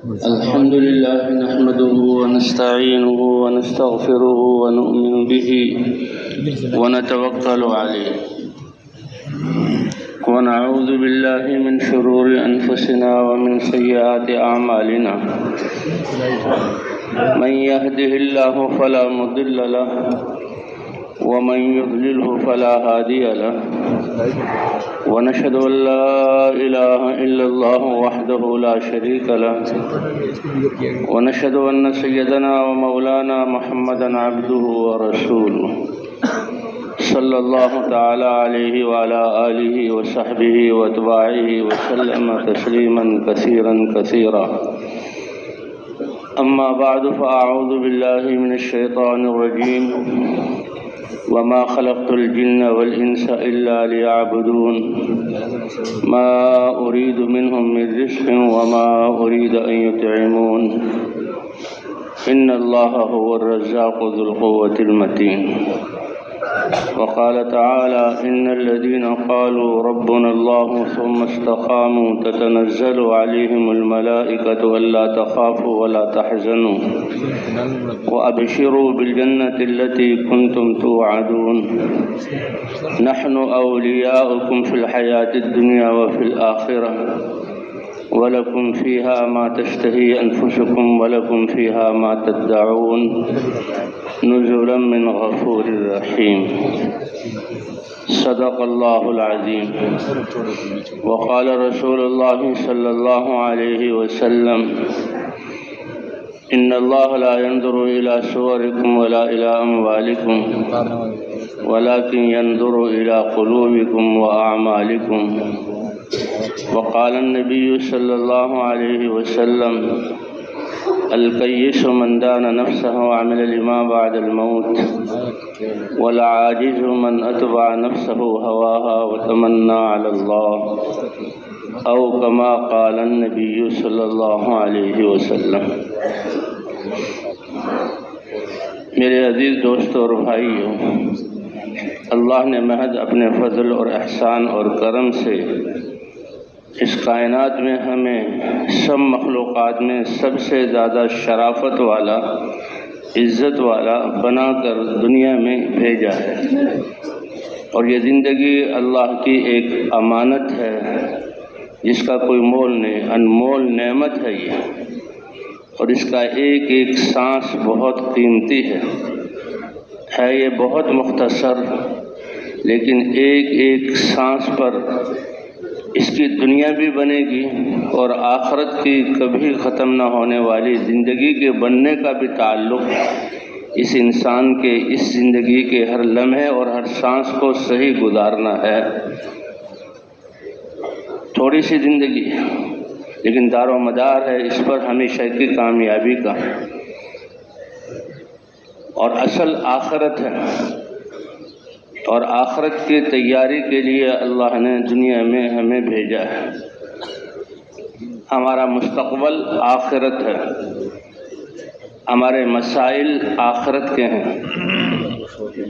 الحمد لله نحمده ونستعينه ونستغفره ونؤمن به ونتوكل عليه ونعوذ بالله من شرور أنفسنا ومن سيئات أعمالنا من يهده الله فلا مضل له ومن يضلله فلا هادي له ونشهد أن لا إله إلا الله وحده لا شريك له ونشهد أن سيدنا ومولانا محمدا عبده ورسوله صلى الله تعالى عليه وعلى آله وصحبه واتباعه وسلم تسليما كثيرا كثيرا أما بعد فأعوذ بالله من الشيطان الرجيم وما خلقت الجن والإنس إلا ليعبدون ما أريد منهم من رزق وما أريد أن يطعمون إن الله هو الرزاق ذو القوة المتين وقال تعالى إن الذين قالوا ربنا الله ثم استقاموا تتنزل عليهم الملائكة ألا تخافوا ولا تحزنوا وأبشروا بالجنة التي كنتم توعدون نحن أولياؤكم في الحياة الدنيا وفي الآخرة ولكم فيها ما تشتهي أنفسكم ولكم فيها ما تدعون نزلا من غفور رحيم صدق الله العظيم وقال رسول الله صلى الله عليه وسلم إن الله لا ينظر إلى صوركم ولا إلى أموالكم ولكن ينظر إلى قلوبكم وأعمالكم وقال النبي صلى الله عليه وسلم الكيس من دان نفسه وعمل لما بعد الموت والعاجز من أتبع نفسه هواها وتمنى على الله أو كما قال النبي صلى الله عليه وسلم. میرے عزیز دوستوں اور بھائیوں، اللہ نے محض اپنے فضل اور احسان اور کرم سے اس کائنات میں ہمیں سب مخلوقات میں سب سے زیادہ شرافت والا، عزت والا بنا کر دنیا میں بھیجا ہے، اور یہ زندگی اللہ کی ایک امانت ہے جس کا کوئی مول نہیں، انمول نعمت ہے یہ، اور اس کا ایک ایک سانس بہت قیمتی ہے یہ بہت مختصر، لیکن ایک ایک سانس پر اس کی دنیا بھی بنے گی اور آخرت کی کبھی ختم نہ ہونے والی زندگی کے بننے کا بھی تعلق اس انسان کے اس زندگی کے ہر لمحے اور ہر سانس کو صحیح گزارنا ہے۔ تھوڑی سی زندگی لیکن دار و مدار ہے اس پر ہمیشہ کی کامیابی کا، اور اصل آخرت ہے، اور آخرت کی تیاری کے لیے اللہ نے دنیا میں ہمیں بھیجا ہے۔ ہمارا مستقبل آخرت ہے، ہمارے مسائل آخرت کے ہیں۔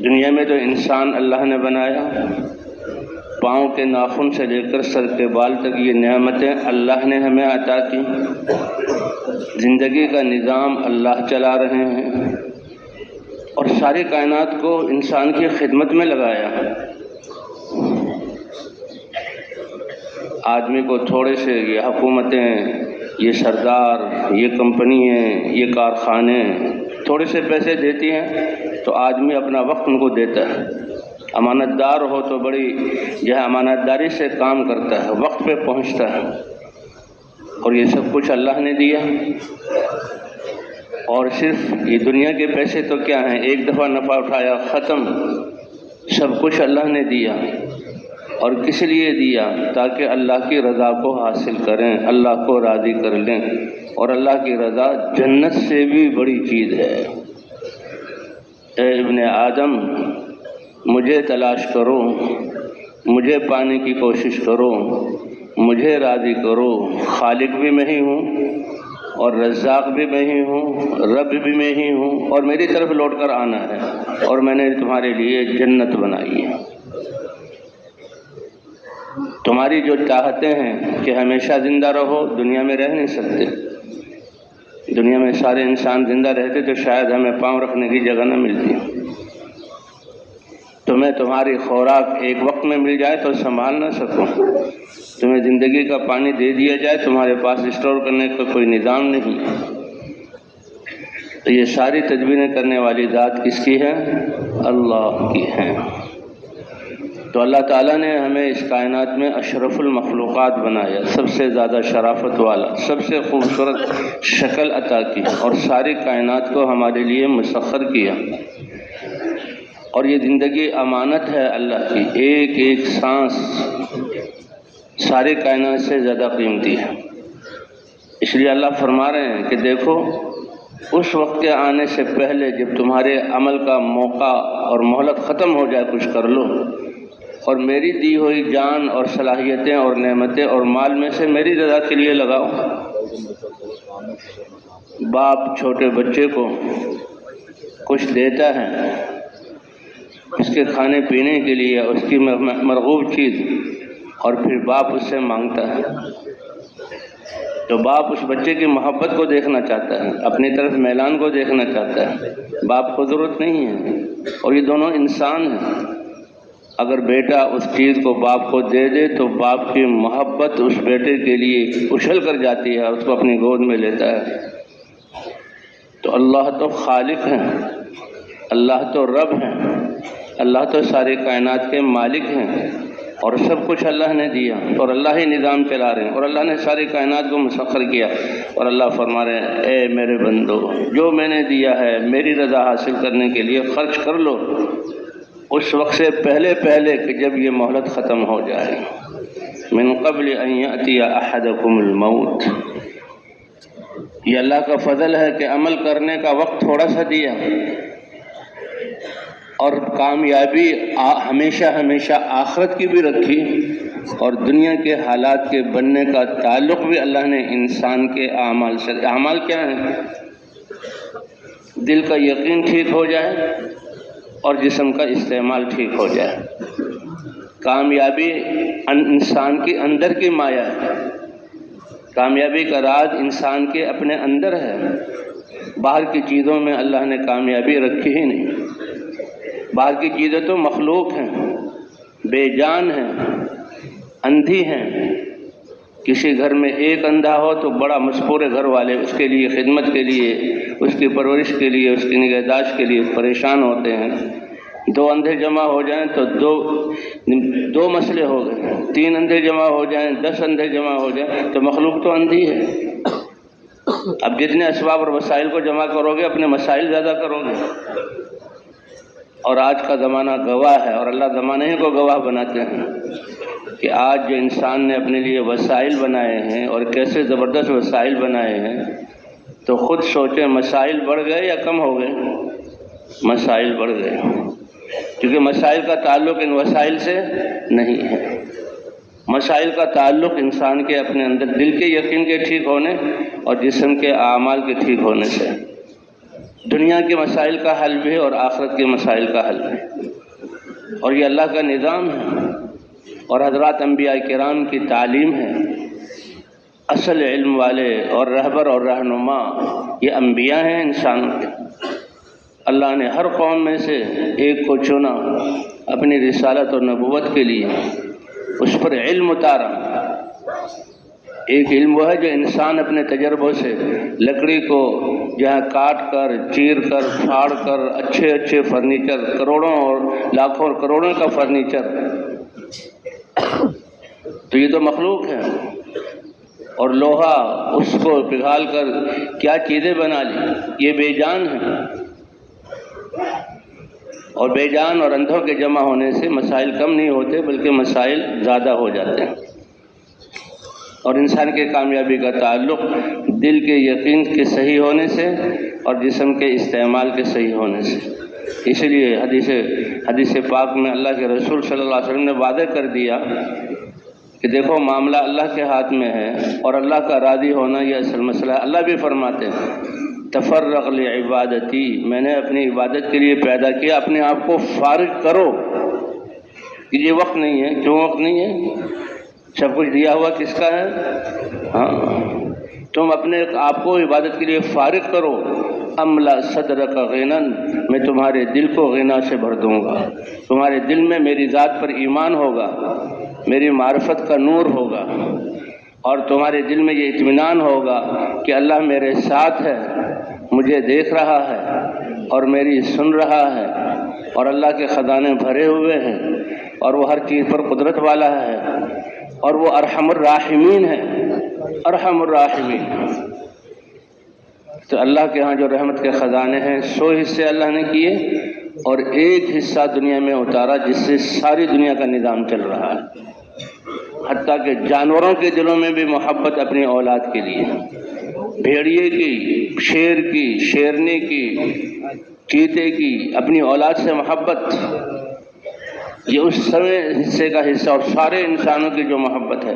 دنیا میں تو انسان اللہ نے بنایا، پاؤں کے ناخن سے لے کر سر کے بال تک یہ نعمتیں اللہ نے ہمیں عطا کی، زندگی کا نظام اللہ چلا رہے ہیں، اور ساری کائنات کو انسان کی خدمت میں لگایا۔ آدمی کو تھوڑے سے یہ حکومتیں، یہ سردار، یہ کمپنیاں، یہ کارخانے تھوڑے سے پیسے دیتی ہیں تو آدمی اپنا وقت ان کو دیتا ہے۔ امانت دار ہو تو بڑی امانت داری سے کام کرتا ہے، وقت پہ پہنچتا ہے، اور یہ سب کچھ اللہ نے دیا۔ اور صرف یہ دنیا کے پیسے تو کیا ہیں، ایک دفعہ نفع اٹھایا ختم، سب کچھ اللہ نے دیا۔ اور کس لیے دیا؟ تاکہ اللہ کی رضا کو حاصل کریں، اللہ کو راضی کر لیں، اور اللہ کی رضا جنت سے بھی بڑی چیز ہے۔ اے ابن آدم، مجھے تلاش کرو، مجھے پانے کی کوشش کرو، مجھے راضی کرو، خالق بھی میں ہی ہوں اور رزاق بھی میں ہی ہوں، رب بھی میں ہی ہوں، اور میری طرف لوٹ کر آنا ہے، اور میں نے تمہارے لیے جنت بنائی ہے۔ تمہاری جو چاہتے ہیں کہ ہمیشہ زندہ رہو، دنیا میں رہ نہیں سکتے، دنیا میں سارے انسان زندہ رہتے تو شاید ہمیں پاؤں رکھنے کی جگہ نہ ملتی۔ تمہیں تمہاری خوراک ایک وقت میں مل جائے تو سنبھال نہ سکو، تمہیں زندگی کا پانی دے دیا جائے تمہارے پاس اسٹور کرنے کا کوئی نظام نہیں۔ تو یہ ساری تدبیریں کرنے والی ذات کس کی ہے؟ اللہ کی ہے۔ تو اللہ تعالیٰ نے ہمیں اس کائنات میں اشرف المخلوقات بنایا، سب سے زیادہ شرافت والا، سب سے خوبصورت شکل عطا کی، اور ساری کائنات کو ہمارے لیے مسخر کیا۔ اور یہ زندگی امانت ہے اللہ کی، ایک ایک سانس ساری کائنات سے زیادہ قیمتی ہے۔ اس لیے اللہ فرما رہے ہیں کہ دیکھو اس وقت کے آنے سے پہلے جب تمہارے عمل کا موقع اور مہلت ختم ہو جائے کچھ کر لو، اور میری دی ہوئی جان اور صلاحیتیں اور نعمتیں اور مال میں سے میری رضا کے لیے لگاؤ۔ باپ چھوٹے بچے کو کچھ دیتا ہے اس کے کھانے پینے کے لیے، اس کی مرغوب چیز، اور پھر باپ اس سے مانگتا ہے، تو باپ اس بچے کی محبت کو دیکھنا چاہتا ہے، اپنی طرف میلان کو دیکھنا چاہتا ہے، باپ کو ضرورت نہیں ہے، اور یہ دونوں انسان ہیں۔ اگر بیٹا اس چیز کو باپ کو دے دے تو باپ کی محبت اس بیٹے کے لیے اچھل کر جاتی ہے، اس کو اپنی گود میں لیتا ہے۔ تو اللہ تو خالق ہیں، اللہ تو رب ہیں، اللہ تو ساری کائنات کے مالک ہیں، اور سب کچھ اللہ نے دیا، اور اللہ ہی نظام چلا رہے ہیں، اور اللہ نے ساری کائنات کو مسخر کیا۔ اور اللہ فرما رہے ہیں اے میرے بندو، جو میں نے دیا ہے میری رضا حاصل کرنے کے لیے خرچ کر لو، اس وقت سے پہلے کہ جب یہ مہلت ختم ہو جائے۔ من قبل ان یأتی احدکم الموت، یہ اللہ کا فضل ہے کہ عمل کرنے کا وقت تھوڑا سا دیا، اور کامیابی ہمیشہ آخرت کی بھی رکھی، اور دنیا کے حالات کے بننے کا تعلق بھی اللہ نے انسان کے اعمال سے۔ اعمال کیا ہیں؟ دل کا یقین ٹھیک ہو جائے اور جسم کا استعمال ٹھیک ہو جائے۔ کامیابی انسان کی اندر کی مایا ہے، کامیابی کا راز انسان کے اپنے اندر ہے، باہر کی چیزوں میں اللہ نے کامیابی رکھی ہی نہیں۔ باہر کی چیزیں تو مخلوق ہیں، بے جان ہیں، اندھی ہیں۔ کسی گھر میں ایک اندھا ہو تو بڑا مسحور گھر والے اس کے لیے خدمت کے لیے، اس کی پرورش کے لیے، اس کی نگہداشت کے لیے پریشان ہوتے ہیں۔ دو اندھے جمع ہو جائیں تو دو مسئلے ہو گئے، تین اندھے جمع ہو جائیں، 10 اندھے جمع ہو جائیں تو مخلوق تو اندھی ہے۔ اب جتنے اسباب اور وسائل کو جمع کرو گے اپنے مسائل زیادہ کرو گے۔ اور آج کا زمانہ گواہ ہے، اور اللہ زمانے ہی کو گواہ بناتے ہیں کہ آج جو انسان نے اپنے لیے وسائل بنائے ہیں اور کیسے زبردست وسائل بنائے ہیں، تو خود سوچیں مسائل بڑھ گئے یا کم ہو گئے؟ مسائل بڑھ گئے، کیونکہ مسائل کا تعلق ان وسائل سے نہیں ہے۔ مسائل کا تعلق انسان کے اپنے اندر دل کے یقین کے ٹھیک ہونے اور جسم کے اعمال کے ٹھیک ہونے سے۔ دنیا کے مسائل کا حل بھی اور آخرت کے مسائل کا حل بھی، اور یہ اللہ کا نظام ہے، اور حضرات انبیاء کرام کی تعلیم ہے۔ اصل علم والے اور رہبر اور رہنما یہ انبیاء ہیں انسانوں کے۔ اللہ نے ہر قوم میں سے ایک کو چنا اپنی رسالت اور نبوت کے لیے، اس پر علم اتارا۔ ایک علم وہ ہے جو انسان اپنے تجربوں سے لکڑی کو جہاں کاٹ کر، چیر کر، پھاڑ کر اچھے فرنیچر، کروڑوں اور لاکھوں اور کروڑوں کا فرنیچر، تو یہ تو مخلوق ہے۔ اور لوہا اس کو پگھال کر کیا چیزیں بنا لی، یہ بے جان ہے۔ اور بے جان اور اندھوں کے جمع ہونے سے مسائل کم نہیں ہوتے بلکہ مسائل زیادہ ہو جاتے ہیں۔ اور انسان کے کامیابی کا تعلق دل کے یقین کے صحیح ہونے سے اور جسم کے استعمال کے صحیح ہونے سے۔ اسی لیے حدیث پاک میں اللہ کے رسول صلی اللہ علیہ وسلم نے وعدہ کر دیا کہ دیکھو معاملہ اللہ کے ہاتھ میں ہے، اور اللہ کا راضی ہونا یہ اصل مسئلہ ہے۔ اللہ بھی فرماتے ہیں تفرغ لعبادتی، میں نے اپنی عبادت کے لیے پیدا کیا، اپنے آپ کو فارغ کرو۔ یہ وقت نہیں ہے، کیوں وقت نہیں ہے؟ سب کچھ دیا ہوا کس کا ہے؟ ہاں، تم اپنے آپ کو عبادت کے لیے فارغ کرو، املا صدرک غنن، میں تمہارے دل کو غنا سے بھر دوں گا، تمہارے دل میں میری ذات پر ایمان ہوگا، میری معرفت کا نور ہوگا، اور تمہارے دل میں یہ اطمینان ہوگا کہ اللہ میرے ساتھ ہے، مجھے دیکھ رہا ہے اور میری سن رہا ہے، اور اللہ کے خزانے بھرے ہوئے ہیں، اور وہ ہر چیز پر قدرت والا ہے، اور وہ ارحم الراحمین ہے، ارحم الراحمین۔ تو اللہ کے ہاں جو رحمت کے خزانے ہیں 100 حصے اللہ نے کیے، اور ایک حصہ دنیا میں اتارا جس سے ساری دنیا کا نظام چل رہا ہے، حتیٰ کہ جانوروں کے دلوں میں بھی محبت اپنی اولاد کے لیے، بھیڑیے کی، شیر کی، شیرنی کی، چیتے کی، اپنی اولاد سے محبت، یہ اس سویں حصے کا حصہ، اور سارے انسانوں کی جو محبت ہے،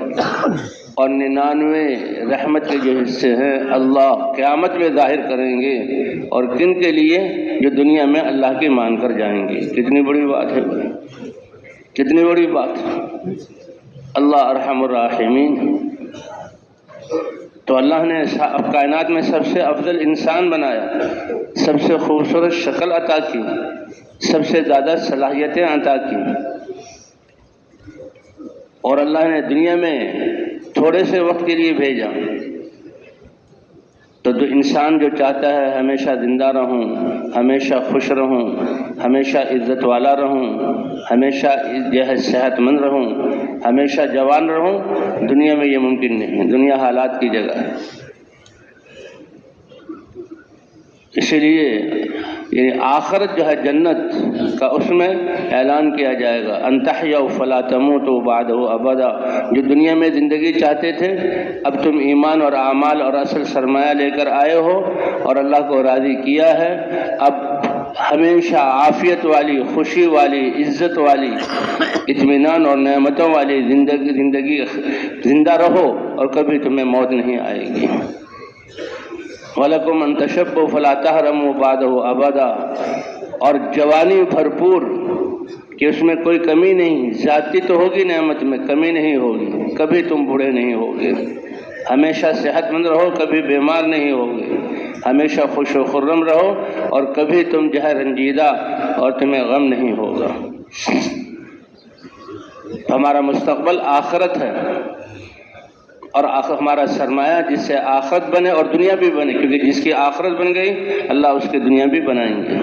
اور 99 رحمت کے جو حصے ہیں اللہ قیامت میں ظاہر کریں گے، اور کن کے لیے؟ جو دنیا میں اللہ کی مان کر جائیں گے۔ کتنی بڑی بات ہے، کتنی بڑی بات ہے، اللہ ارحم الراحمین۔ تو اللہ نے کائنات میں سب سے افضل انسان بنایا، سب سے خوبصورت شکل عطا کی، سب سے زیادہ صلاحیتیں عطا کی، اور اللہ نے دنیا میں تھوڑے سے وقت کے لیے بھیجا۔ تو انسان جو چاہتا ہے ہمیشہ زندہ رہوں، ہمیشہ خوش رہوں، ہمیشہ عزت والا رہوں، ہمیشہ جو ہے صحت مند رہوں، ہمیشہ جوان رہوں، دنیا میں یہ ممکن نہیں ہے، دنیا حالات کی جگہ ہے۔ اسی لیے یعنی آخرت جو ہے جنت کا، اس میں اعلان کیا جائے گا ان تحیوا فلا تموتوا بعدہ ابدا۔ جو دنیا میں زندگی چاہتے تھے، اب تم ایمان اور اعمال اور اصل سرمایہ لے کر آئے ہو اور اللہ کو راضی کیا ہے، اب ہمیشہ عافیت والی، خوشی والی، عزت والی، اطمینان اور نعمتوں والی زندگی زندہ رہو، اور کبھی تمہیں موت نہیں آئے گی۔ وَلَكُمْ أَن تَشَبُّوا فَلَا تَحْرَمُوا بَعْدَهُ أَبَدًا، اور جوانی بھرپور کہ اس میں کوئی کمی نہیں، زیادتی تو ہوگی نعمت میں، کمی نہیں ہوگی، کبھی تم بوڑھے نہیں ہوگے، ہمیشہ صحت مند رہو، کبھی بیمار نہیں ہوگے، ہمیشہ خوش و خرم رہو، اور کبھی تم جو ہے رنجیدہ اور تمہیں غم نہیں ہوگا۔ ہمارا مستقبل آخرت ہے، اور ہمارا سرمایہ جس سے آخرت بنے اور دنیا بھی بنے، کیونکہ جس کی آخرت بن گئی اللہ اس کی دنیا بھی بنائیں گے۔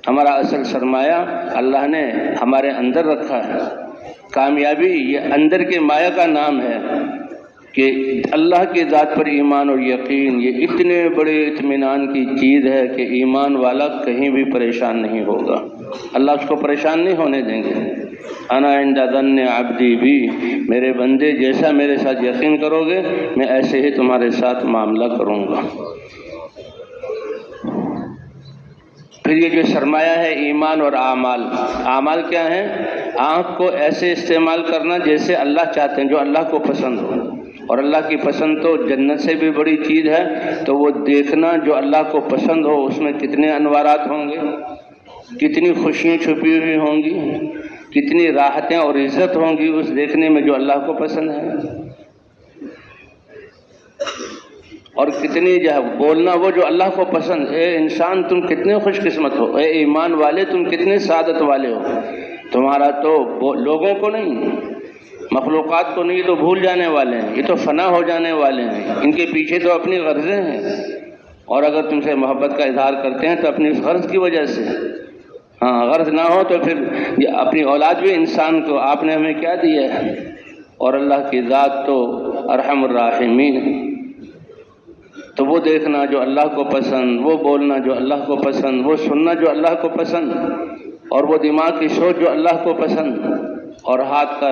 ہمارا اصل سرمایہ اللہ نے ہمارے اندر رکھا ہے۔ کامیابی یہ اندر کے مایہ کا نام ہے کہ اللہ کی ذات پر ایمان اور یقین، یہ اتنے بڑے اطمینان کی چیز ہے کہ ایمان والا کہیں بھی پریشان نہیں ہوگا، اللہ اس کو پریشان نہیں ہونے دیں گے۔ انا عند ظن عبدی بھی، میرے بندے جیسا میرے ساتھ یقین کرو گے میں ایسے ہی تمہارے ساتھ معاملہ کروں گا۔ پھر یہ جو سرمایہ ہے ایمان اور اعمال، اعمال کیا ہیں؟ آنکھ کو ایسے استعمال کرنا جیسے اللہ چاہتے ہیں، جو اللہ کو پسند ہو، اور اللہ کی پسند تو جنت سے بھی بڑی چیز ہے، تو وہ دیکھنا جو اللہ کو پسند ہو، اس میں کتنے انوارات ہوں گے، کتنی خوشیاں چھپی ہوئی ہوں گی، کتنی راحتیں اور عزت ہوں گی اس دیکھنے میں جو اللہ کو پسند ہے، اور کتنی جو ہے بولنا وہ جو اللہ کو پسند۔ اے انسان تم کتنے خوش قسمت ہو، اے ایمان والے تم کتنے سعادت والے ہو، تمہارا تو لوگوں کو نہیں، مخلوقات کو نہیں، یہ تو بھول جانے والے ہیں، یہ تو فنا ہو جانے والے ہیں، ان کے پیچھے تو اپنی غرضیں ہیں، اور اگر تم سے محبت کا اظہار کرتے ہیں تو اپنی اس غرض کی وجہ سے، ہاں غرض نہ ہو تو پھر اپنی اولاد بھی انسان کو آپ نے ہمیں کیا دیا ہے، اور اللہ کی ذات تو ارحم الراحمین۔ تو وہ دیکھنا جو اللہ کو پسند، وہ بولنا جو اللہ کو پسند، وہ سننا جو اللہ کو پسند، اور وہ دماغ کی سوچ جو اللہ کو پسند، اور ہاتھ کا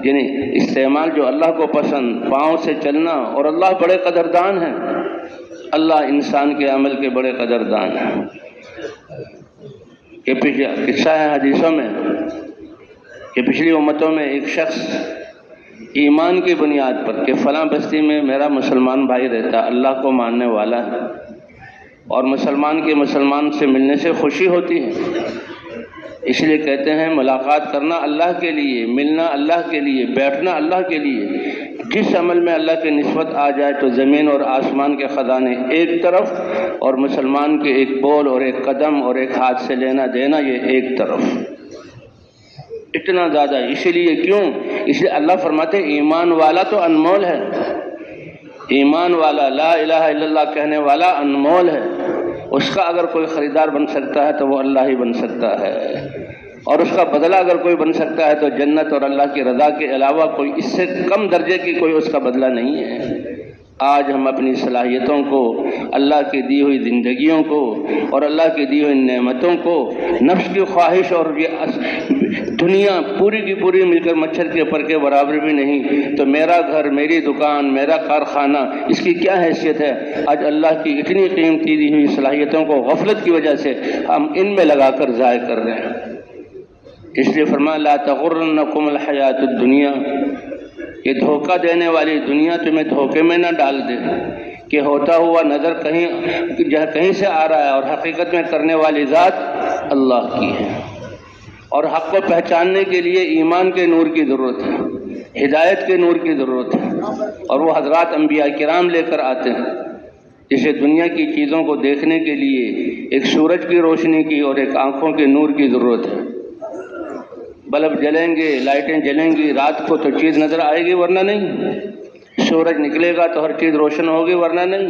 یعنی استعمال جو اللہ کو پسند، پاؤں سے چلنا، اور اللہ بڑے قدردان ہیں، اللہ انسان کے عمل کے بڑے قدردان ہیں۔ کہ قصہ ہے حدیثوں میں کہ پچھلی امتوں میں ایک شخص ایمان کی بنیاد پر کہ فلاں بستی میں میرا مسلمان بھائی رہتا، اللہ کو ماننے والا ہے، اور مسلمان کے مسلمان سے ملنے سے خوشی ہوتی ہے، اس لیے کہتے ہیں ملاقات کرنا اللہ کے لیے، ملنا اللہ کے لیے، بیٹھنا اللہ کے لیے، جس عمل میں اللہ کی نسبت آ جائے تو زمین اور آسمان کے خزانے ایک طرف اور مسلمان کے ایک بول اور ایک قدم اور ایک ہاتھ سے لینا دینا یہ ایک طرف، اتنا زیادہ۔ اسی لیے کیوں؟ اس لیے اللہ فرماتے ایمان والا تو انمول ہے، ایمان والا لا الہ الا اللہ کہنے والا انمول ہے، اس کا اگر کوئی خریدار بن سکتا ہے تو وہ اللہ ہی بن سکتا ہے، اور اس کا بدلہ اگر کوئی بن سکتا ہے تو جنت اور اللہ کی رضا کے علاوہ کوئی اس سے کم درجے کی کوئی اس کا بدلہ نہیں ہے۔ آج ہم اپنی صلاحیتوں کو، اللہ کی دی ہوئی زندگیوں کو اور اللہ کی دی ہوئی نعمتوں کو نفس کی خواہش اور یہ دنیا پوری کی پوری مل کر مچھر کے پر کے برابر بھی نہیں، تو میرا گھر، میری دکان، میرا کارخانہ، اس کی کیا حیثیت ہے؟ آج اللہ کی اتنی قیمتی دی ہوئی صلاحیتوں کو غفلت کی وجہ سے ہم ان میں لگا کر ضائع کر رہے ہیں۔ اس لیے فرمایا لا تغرنکم الحیات الدنیا، یہ دھوکہ دینے والی دنیا تمہیں دھوکے میں نہ ڈال دے کہ ہوتا ہوا نظر کہیں سے آ رہا ہے اور حقیقت میں کرنے والی ذات اللہ کی ہے۔ اور حق کو پہچاننے کے لیے ایمان کے نور کی ضرورت ہے، ہدایت کے نور کی ضرورت ہے، اور وہ حضرات انبیاء کرام لے کر آتے ہیں۔ جسے دنیا کی چیزوں کو دیکھنے کے لیے ایک سورج کی روشنی کی اور ایک آنکھوں کے نور کی ضرورت ہے۔ بلب جلیں گے، لائٹیں جلیں گی رات کو تو چیز نظر آئے گی ورنہ نہیں، سورج نکلے گا تو ہر چیز روشن ہوگی ورنہ نہیں،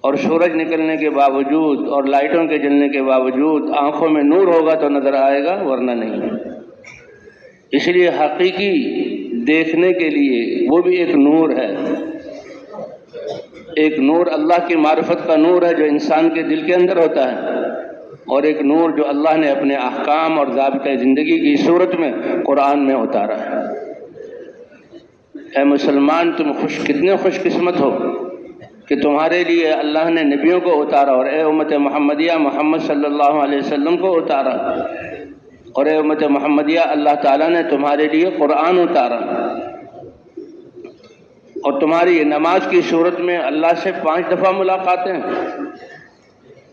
اور سورج نکلنے کے باوجود اور لائٹوں کے جلنے کے باوجود آنکھوں میں نور ہوگا تو نظر آئے گا ورنہ نہیں۔ اس لیے حقیقی دیکھنے کے لیے وہ بھی ایک نور ہے، ایک نور اللہ کی معرفت کا نور ہے جو انسان کے دل کے اندر ہوتا ہے، اور ایک نور جو اللہ نے اپنے احکام اور ضابطۂ زندگی کی صورت میں قرآن میں اتارا ہے۔ اے مسلمان، تم کتنے خوش قسمت ہو کہ تمہارے لیے اللہ نے نبیوں کو اتارا، اور اے امت محمدیہ محمد صلی اللہ علیہ وسلم کو اتارا، اور اے امت محمدیہ اللہ تعالیٰ نے تمہارے لیے قرآن اتارا، اور تمہاری نماز کی صورت میں اللہ سے 5 دفعہ ملاقاتیں،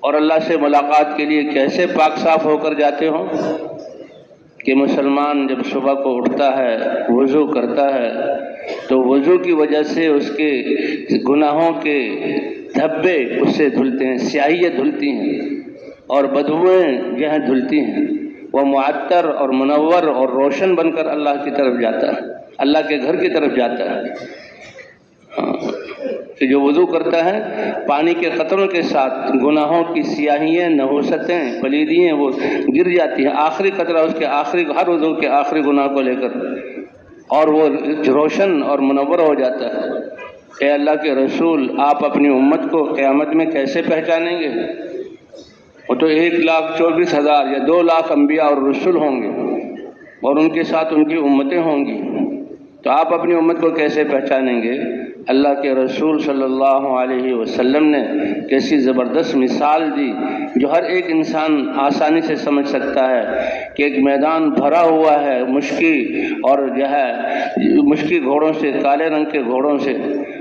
اور اللہ سے ملاقات کے لیے کیسے پاک صاف ہو کر جاتے ہوں کہ مسلمان جب صبح کو اٹھتا ہے، وضو کرتا ہے، تو وضو کی وجہ سے اس کے گناہوں کے دھبے اس سے دھلتے ہیں، سیاہیاں دھلتی ہیں اور بدبوئیں جو ہیں دھلتی ہیں، وہ معطر اور منور اور روشن بن کر اللہ کی طرف جاتا ہے، اللہ کے گھر کی طرف جاتا ہے۔ کہ جو وضو کرتا ہے پانی کے قطروں کے ساتھ گناہوں کی سیاہیاں، نحوستیں، پلیدیاں وہ گر جاتی ہیں، آخری قطرہ اس کے آخری، ہر وضو کے آخری گناہ کو لے کر، اور وہ روشن اور منور ہو جاتا ہے۔ اے اللہ کے رسول، آپ اپنی امت کو قیامت میں کیسے پہچانیں گے؟ وہ تو 1,24,000 یا 2 لاکھ انبیاء اور رسول ہوں گے، اور ان کے ساتھ ان کی امتیں ہوں گی، تو آپ اپنی امت کو کیسے پہچانیں گے؟ اللہ کے رسول صلی اللہ علیہ وسلم نے کیسی زبردست مثال دی جو ہر ایک انسان آسانی سے سمجھ سکتا ہے کہ ایک میدان بھرا ہوا ہے مشکی اور جو ہے مشکی گھوڑوں سے، کالے رنگ کے گھوڑوں سے،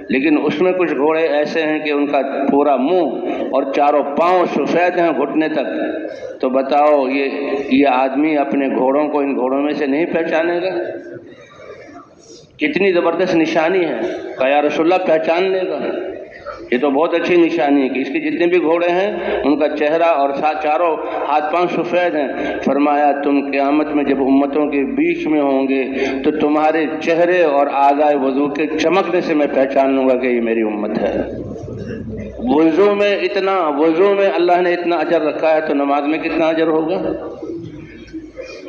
لیکن اس میں کچھ گھوڑے ایسے ہیں کہ ان کا پورا منہ اور چاروں پاؤں سفید ہیں گھٹنے تک، تو بتاؤ یہ آدمی اپنے گھوڑوں کو ان گھوڑوں میں سے نہیں پہچانے گا؟ کتنی زبردست نشانی ہے کہ یا رسول اللہ پہچان لے گا۔ یہ تو بہت اچھی نشانی ہے کہ اس کے جتنے بھی گھوڑے ہیں ان کا چہرہ اور چاروں ہاتھ پاؤں سفید ہیں۔ فرمایا تم قیامت میں جب امتوں کے بیچ میں ہوں گے تو تمہارے چہرے اور اعضائے وضو کے چمکنے سے میں پہچان لوں گا کہ یہ میری امت ہے۔ وضو میں اللہ نے اتنا اجر رکھا ہے تو نماز میں کتنا اجر ہوگا؟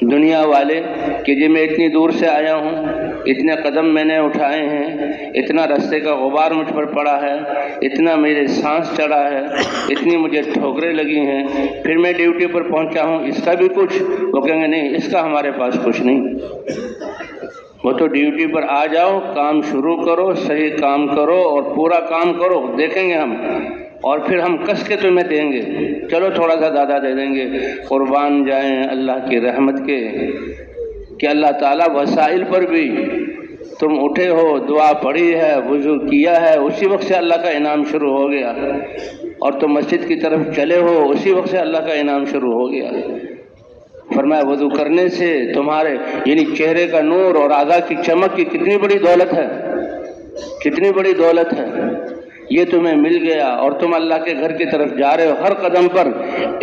دنیا والے کہ جی میں اتنی دور سے آیا ہوں، اتنے قدم میں نے اٹھائے ہیں، اتنا رستے کا غبار مجھ پر پڑا ہے، اتنا میرے سانس چڑھا ہے، اتنی مجھے ٹھوکریں لگی ہیں، پھر میں ڈیوٹی پر پہنچا ہوں، اس کا بھی کچھ؟ وہ کہیں گے نہیں، اس کا ہمارے پاس کچھ نہیں۔ وہ تو ڈیوٹی پر آ جاؤ، کام شروع کرو، صحیح کام کرو اور پورا کام کرو، دیکھیں گے ہم، اور پھر ہم کس کے تمہیں دیں گے، چلو تھوڑا سا زیادہ دے دیں گے۔ قربان جائیں اللہ کی رحمت کے کہ اللہ تعالیٰ وسائل پر بھی تم اٹھے ہو، دعا پڑھی ہے، وضو کیا ہے، اسی وقت سے اللہ کا انعام شروع ہو گیا، اور تم مسجد کی طرف چلے ہو، اسی وقت سے اللہ کا انعام شروع ہو گیا۔ فرمایا وضو کرنے سے تمہارے یعنی چہرے کا نور اور اعضاء کی چمک کی کتنی بڑی دولت ہے، کتنی بڑی دولت ہے یہ تمہیں مل گیا اور تم اللہ کے گھر کی طرف جا رہے ہو، ہر قدم پر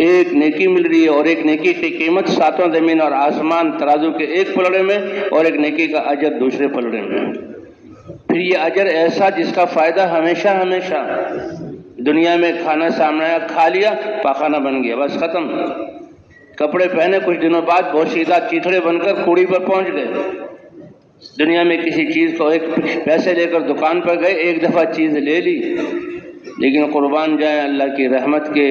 ایک نیکی مل رہی ہے، اور ایک نیکی کی قیمت ساتوں زمین اور آسمان ترازو کے ایک پلڑے میں، اور ایک نیکی کا اجر دوسرے پلڑے میں۔ پھر یہ اجر ایسا جس کا فائدہ ہمیشہ ہمیشہ، دنیا میں کھانا سامنے آیا، کھا لیا، پاخانہ بن گیا، بس ختم۔ کپڑے پہنے، کچھ دنوں بعد بوسیدہ چیتڑے بن کر کوڑی پر پہنچ گئے۔ دنیا میں کسی چیز کو ایک پیسے لے کر دکان پر گئے، ایک دفعہ چیز لے لی، لیکن قربان جائیں اللہ کی رحمت کے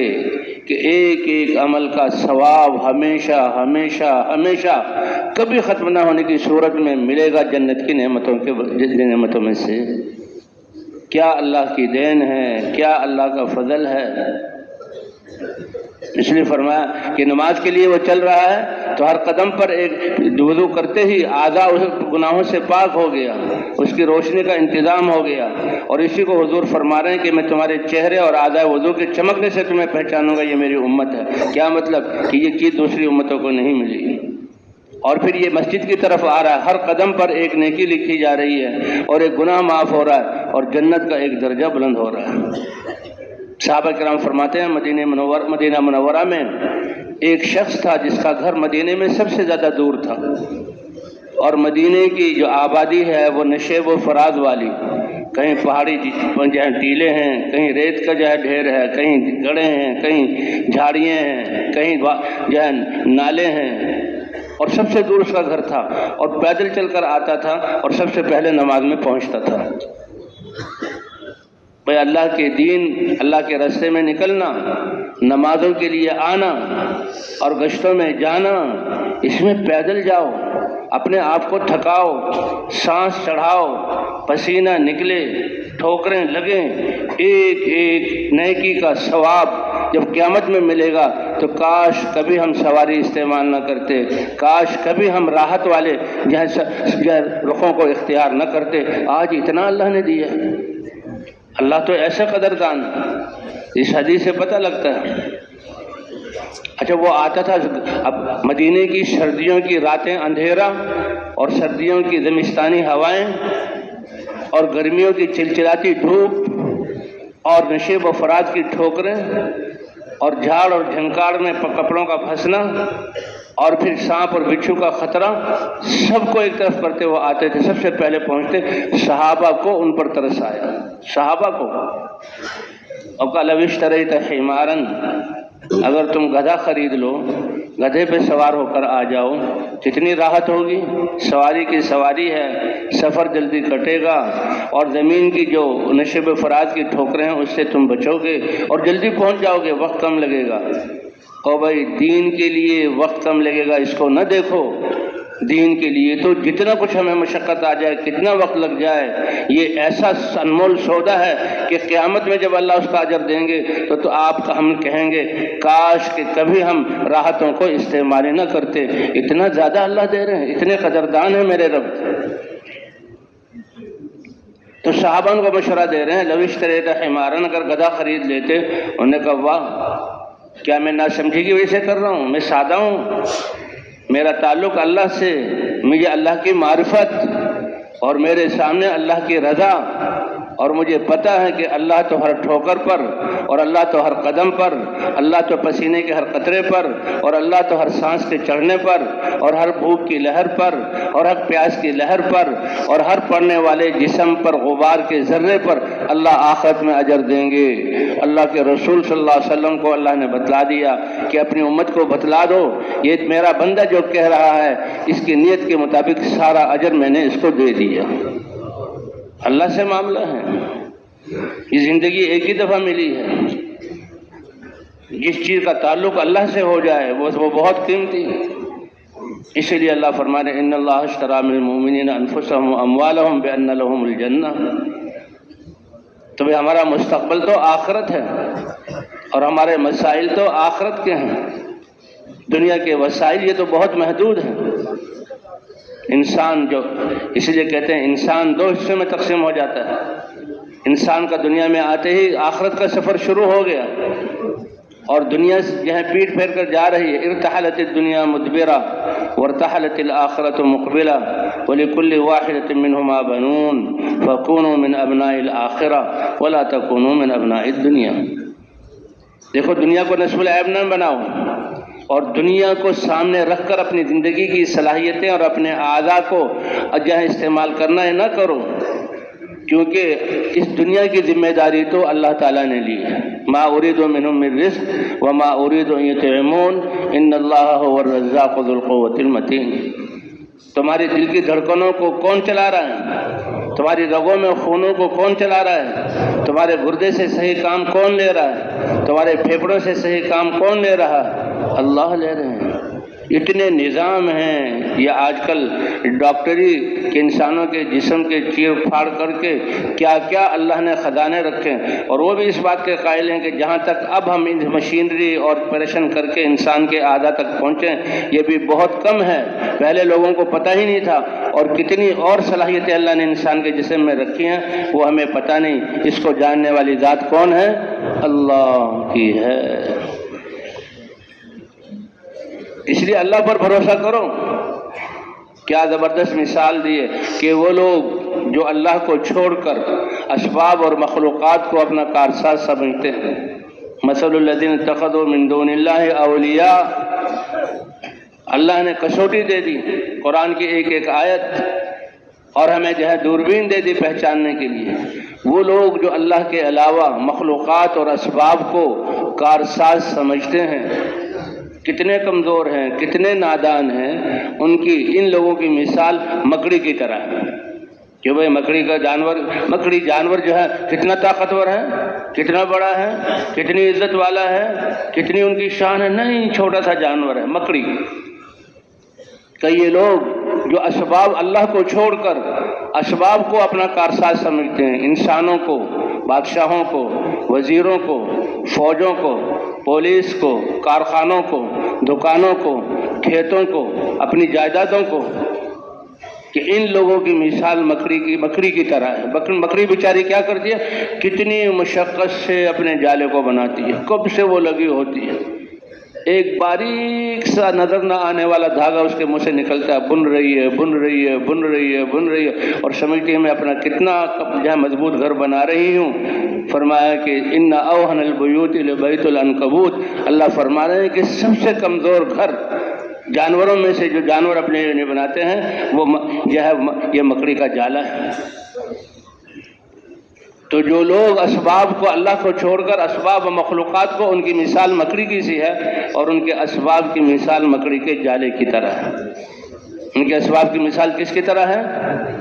کہ ایک ایک عمل کا ثواب ہمیشہ ہمیشہ ہمیشہ کبھی ختم نہ ہونے کی صورت میں ملے گا جنت کی نعمتوں میں سے۔ کیا اللہ کی دین ہے، کیا اللہ کا فضل ہے۔ اس لیے فرمایا کہ نماز کے لیے وہ چل رہا ہے تو ہر قدم پر ایک وضو کرتے ہی اعضاء اس گناہوں سے پاک ہو گیا، اس کی روشنی کا انتظام ہو گیا، اور اسی کو حضور فرما رہے ہیں کہ میں تمہارے چہرے اور اعضاء وضو کے چمکنے سے تمہیں پہچانوں گا، یہ میری امت ہے۔ کیا مطلب کہ یہ چیز دوسری امتوں کو نہیں ملی۔ اور پھر یہ مسجد کی طرف آ رہا ہے، ہر قدم پر ایک نیکی لکھی جا رہی ہے، اور ایک گناہ معاف ہو رہا ہے، اور جنت کا ایک درجہ بلند ہو رہا ہے۔ صحابہ کرام فرماتے ہیں مدینہ منورہ میں ایک شخص تھا جس کا گھر مدینے میں سب سے زیادہ دور تھا، اور مدینے کی جو آبادی ہے وہ نشیب و فراز والی، کہیں پہاڑی جہاں ٹیلے ہیں، کہیں ریت کا جو ہے ڈھیر ہے، کہیں گڑھے ہیں، کہیں جھاڑیاں ہیں، کہیں جو ہے نالے ہیں، اور سب سے دور اس کا گھر تھا، اور پیدل چل کر آتا تھا اور سب سے پہلے نماز میں پہنچتا تھا۔ بھئی اللہ کے دین، اللہ کے راستے میں نکلنا، نمازوں کے لیے آنا اور گشتوں میں جانا، اس میں پیدل جاؤ، اپنے آپ کو تھکاؤ، سانس چڑھاؤ، پسینہ نکلے، ٹھوکریں لگیں، ایک ایک نیکی کا ثواب جب قیامت میں ملے گا تو کاش کبھی ہم سواری استعمال نہ کرتے، کاش کبھی ہم راحت والے رخوں کو اختیار نہ کرتے۔ آج اتنا اللہ نے دیا، اللہ تو ایسا قدردان، اس حدیث سے پتہ لگتا ہے۔ اچھا وہ آتا تھا، اب مدینے کی سردیوں کی راتیں اندھیرا، اور سردیوں کی زمستانی ہوائیں، اور گرمیوں کی چلچلاتی دھوپ، اور نشیب و فراز کی ٹھوکریں، اور جھاڑ اور جھنکاڑ میں کپڑوں کا پھنسنا، اور پھر سانپ اور بچھو کا خطرہ، سب کو ایک طرف کرتے وہ آتے تھے، سب سے پہلے پہنچتے۔ صحابہ کو ان پر ترس آیا، صحابہ کو، اور قال لو اشتریت حمارا، اگر تم گدھا خرید لو، گدھے پہ سوار ہو کر آ جاؤ، کتنی راحت ہوگی، سواری کی سواری ہے، سفر جلدی کٹے گا، اور زمین کی جو نشیب فراز کی ٹھوکریں ہیں اس سے تم بچو گے اور جلدی پہنچ جاؤ گے، وقت کم لگے گا۔ اور بھائی دین کے لیے وقت کم لگے گا اس کو نہ دیکھو، دین کے لیے تو جتنا کچھ ہمیں مشقت آ جائے، کتنا وقت لگ جائے، یہ ایسا انمول سودا ہے کہ قیامت میں جب اللہ اس کا اجر دیں گے تو آپ کا ہم کہیں گے کاش کہ کبھی ہم راحتوں کو استعمال نہ کرتے، اتنا زیادہ اللہ دے رہے ہیں، اتنے قدردان ہیں میرے رب۔ تو صحابہ کو مشورہ دے رہے ہیں، لو اشتریت حمارا، اگر گدھا خرید لیتے، انہوں نے کہا واہ، کیا میں ناسمجھی کی وجہ سے کر رہا ہوں؟ میں سادہ ہوں، میرا تعلق اللہ سے، مجھے اللہ کی معرفت اور میرے سامنے اللہ کی رضا، اور مجھے پتہ ہے کہ اللہ تو ہر ٹھوکر پر، اور اللہ تو ہر قدم پر، اللہ تو پسینے کے ہر قطرے پر، اور اللہ تو ہر سانس کے چڑھنے پر، اور ہر بھوک کی لہر پر، اور ہر پیاس کی لہر پر، اور ہر پڑنے والے جسم پر غبار کے ذرے پر اللہ آخرت میں اجر دیں گے۔ اللہ کے رسول صلی اللہ علیہ وسلم کو اللہ نے بتلا دیا کہ اپنی امت کو بتلا دو، یہ میرا بندہ جو کہہ رہا ہے اس کی نیت کے مطابق سارا اجر میں نے اس کو دے دیا۔ اللہ سے معاملہ ہے، یہ زندگی ایک ہی دفعہ ملی ہے، جس چیز کا تعلق اللہ سے ہو جائے وہ بہت قیمتی ہے۔ اسی لیے اللہ فرما رہے ان اللہ اشتری من المؤمنین انفسهم واموالهم بان لهم الجنہ۔ تو ہمارا مستقبل تو آخرت ہے، اور ہمارے مسائل تو آخرت کے ہیں، دنیا کے وسائل یہ تو بہت محدود ہیں۔ انسان جو، اس لیے کہتے ہیں انسان دو حصوں میں تقسیم ہو جاتا ہے۔ انسان کا دنیا میں آتے ہی آخرت کا سفر شروع ہو گیا، اور دنیا جو ہے پیٹ پھیر کر جا رہی ہے. ارتحلت الدنیا مدبرہ وارتحلت الآخرۃ مقبلہ ولکل واحدۃ منہما بنون فکونوا من ابناء الآخرہ ولا تکونوا من ابناء الدنیا. دیکھو دنیا کو نسب العیب نہ بناؤ اور دنیا کو سامنے رکھ کر اپنی زندگی کی صلاحیتیں اور اپنے اعضاء کو جہاں استعمال کرنا ہے نہ کرو، کیونکہ اس دنیا کی ذمہ داری تو اللہ تعالیٰ نے لی ہے. ما اريد منهم من رزق وما اريد ان يطعمون ان اللہ هو الرزاق ذو القوة المتین. تمہاری دل کی دھڑکنوں کو کون چلا رہا ہے؟ تمہاری رگوں میں خونوں کو کون چلا رہا ہے؟ تمہارے گردے سے صحیح کام کون لے رہا ہے؟ تمہارے پھیپھڑوں سے صحیح کام کون لے رہا ہے؟ اللہ لے رہے ہیں. اتنے نظام ہیں یہ آج کل ڈاکٹری کے انسانوں کے جسم کے چیر پھاڑ کر کے کیا کیا اللہ نے خزانے رکھے ہیں، اور وہ بھی اس بات کے قائل ہیں کہ جہاں تک اب ہم ان مشینری اور آپریشن کر کے انسان کے اعضاء تک پہنچیں یہ بھی بہت کم ہے. پہلے لوگوں کو پتہ ہی نہیں تھا، اور کتنی اور صلاحیتیں اللہ نے انسان کے جسم میں رکھی ہیں وہ ہمیں پتہ نہیں. اس کو جاننے والی ذات کون ہے؟ اللہ کی ہے. اس لیے اللہ پر بھروسہ کرو. کیا زبردست مثال دی ہے کہ وہ لوگ جو اللہ کو چھوڑ کر اسباب اور مخلوقات کو اپنا کارساز سمجھتے ہیں. مثل الذین اتخذوا من دون اللہ اولیاء. اللہ نے کسوٹی دے دی قرآن کی ایک ایک آیت، اور ہمیں جو ہے دوربین دے دی پہچاننے کے لیے. وہ لوگ جو اللہ کے علاوہ مخلوقات اور اسباب کو کارساز سمجھتے ہیں کتنے کمزور ہیں، کتنے نادان ہیں. ان لوگوں کی مثال مکڑی کی طرح ہے کہ بھئی مکڑی جانور جو ہے کتنا طاقتور ہے، کتنا بڑا ہے، کتنی عزت والا ہے، کتنی ان کی شان ہے. نہیں، چھوٹا سا جانور ہے مکڑی. کہ یہ لوگ جو اسباب اللہ کو چھوڑ کر اسباب کو اپنا کارساز سمجھتے ہیں، انسانوں کو، بادشاہوں کو، وزیروں کو، فوجوں کو، پولیس کو، کارخانوں کو، دکانوں کو، کھیتوں کو، اپنی جائیدادوں کو، کہ ان لوگوں کی مثال مکڑی کی طرح ہے. مکڑی بیچاری کیا کرتی ہے؟ کتنی مشقت سے اپنے جالے کو بناتی ہے، کب سے وہ لگی ہوتی ہے. ایک باریک سا نظر نہ آنے والا دھاگا اس کے منہ سے نکلتا ہے، بن رہی ہے، اور سمجھتی ہے میں اپنا کتنا جہاں مضبوط گھر بنا رہی ہوں. فرمایا کہ ان اوہن البیوت لبیت العنکبوت. اللہ فرما رہے ہیں کہ سب سے کمزور گھر جانوروں میں سے جو جانور اپنے لیے بناتے ہیں وہ یہ مکڑی کا جالا ہے. تو جو لوگ اسباب کو اللہ کو چھوڑ کر اسباب و مخلوقات کو، ان کی مثال مکڑی کی سی ہے، اور ان کے اسباب کی مثال مکڑی کے جالے کی طرح ہے. ان کے اسباب کی مثال کس کی طرح ہے؟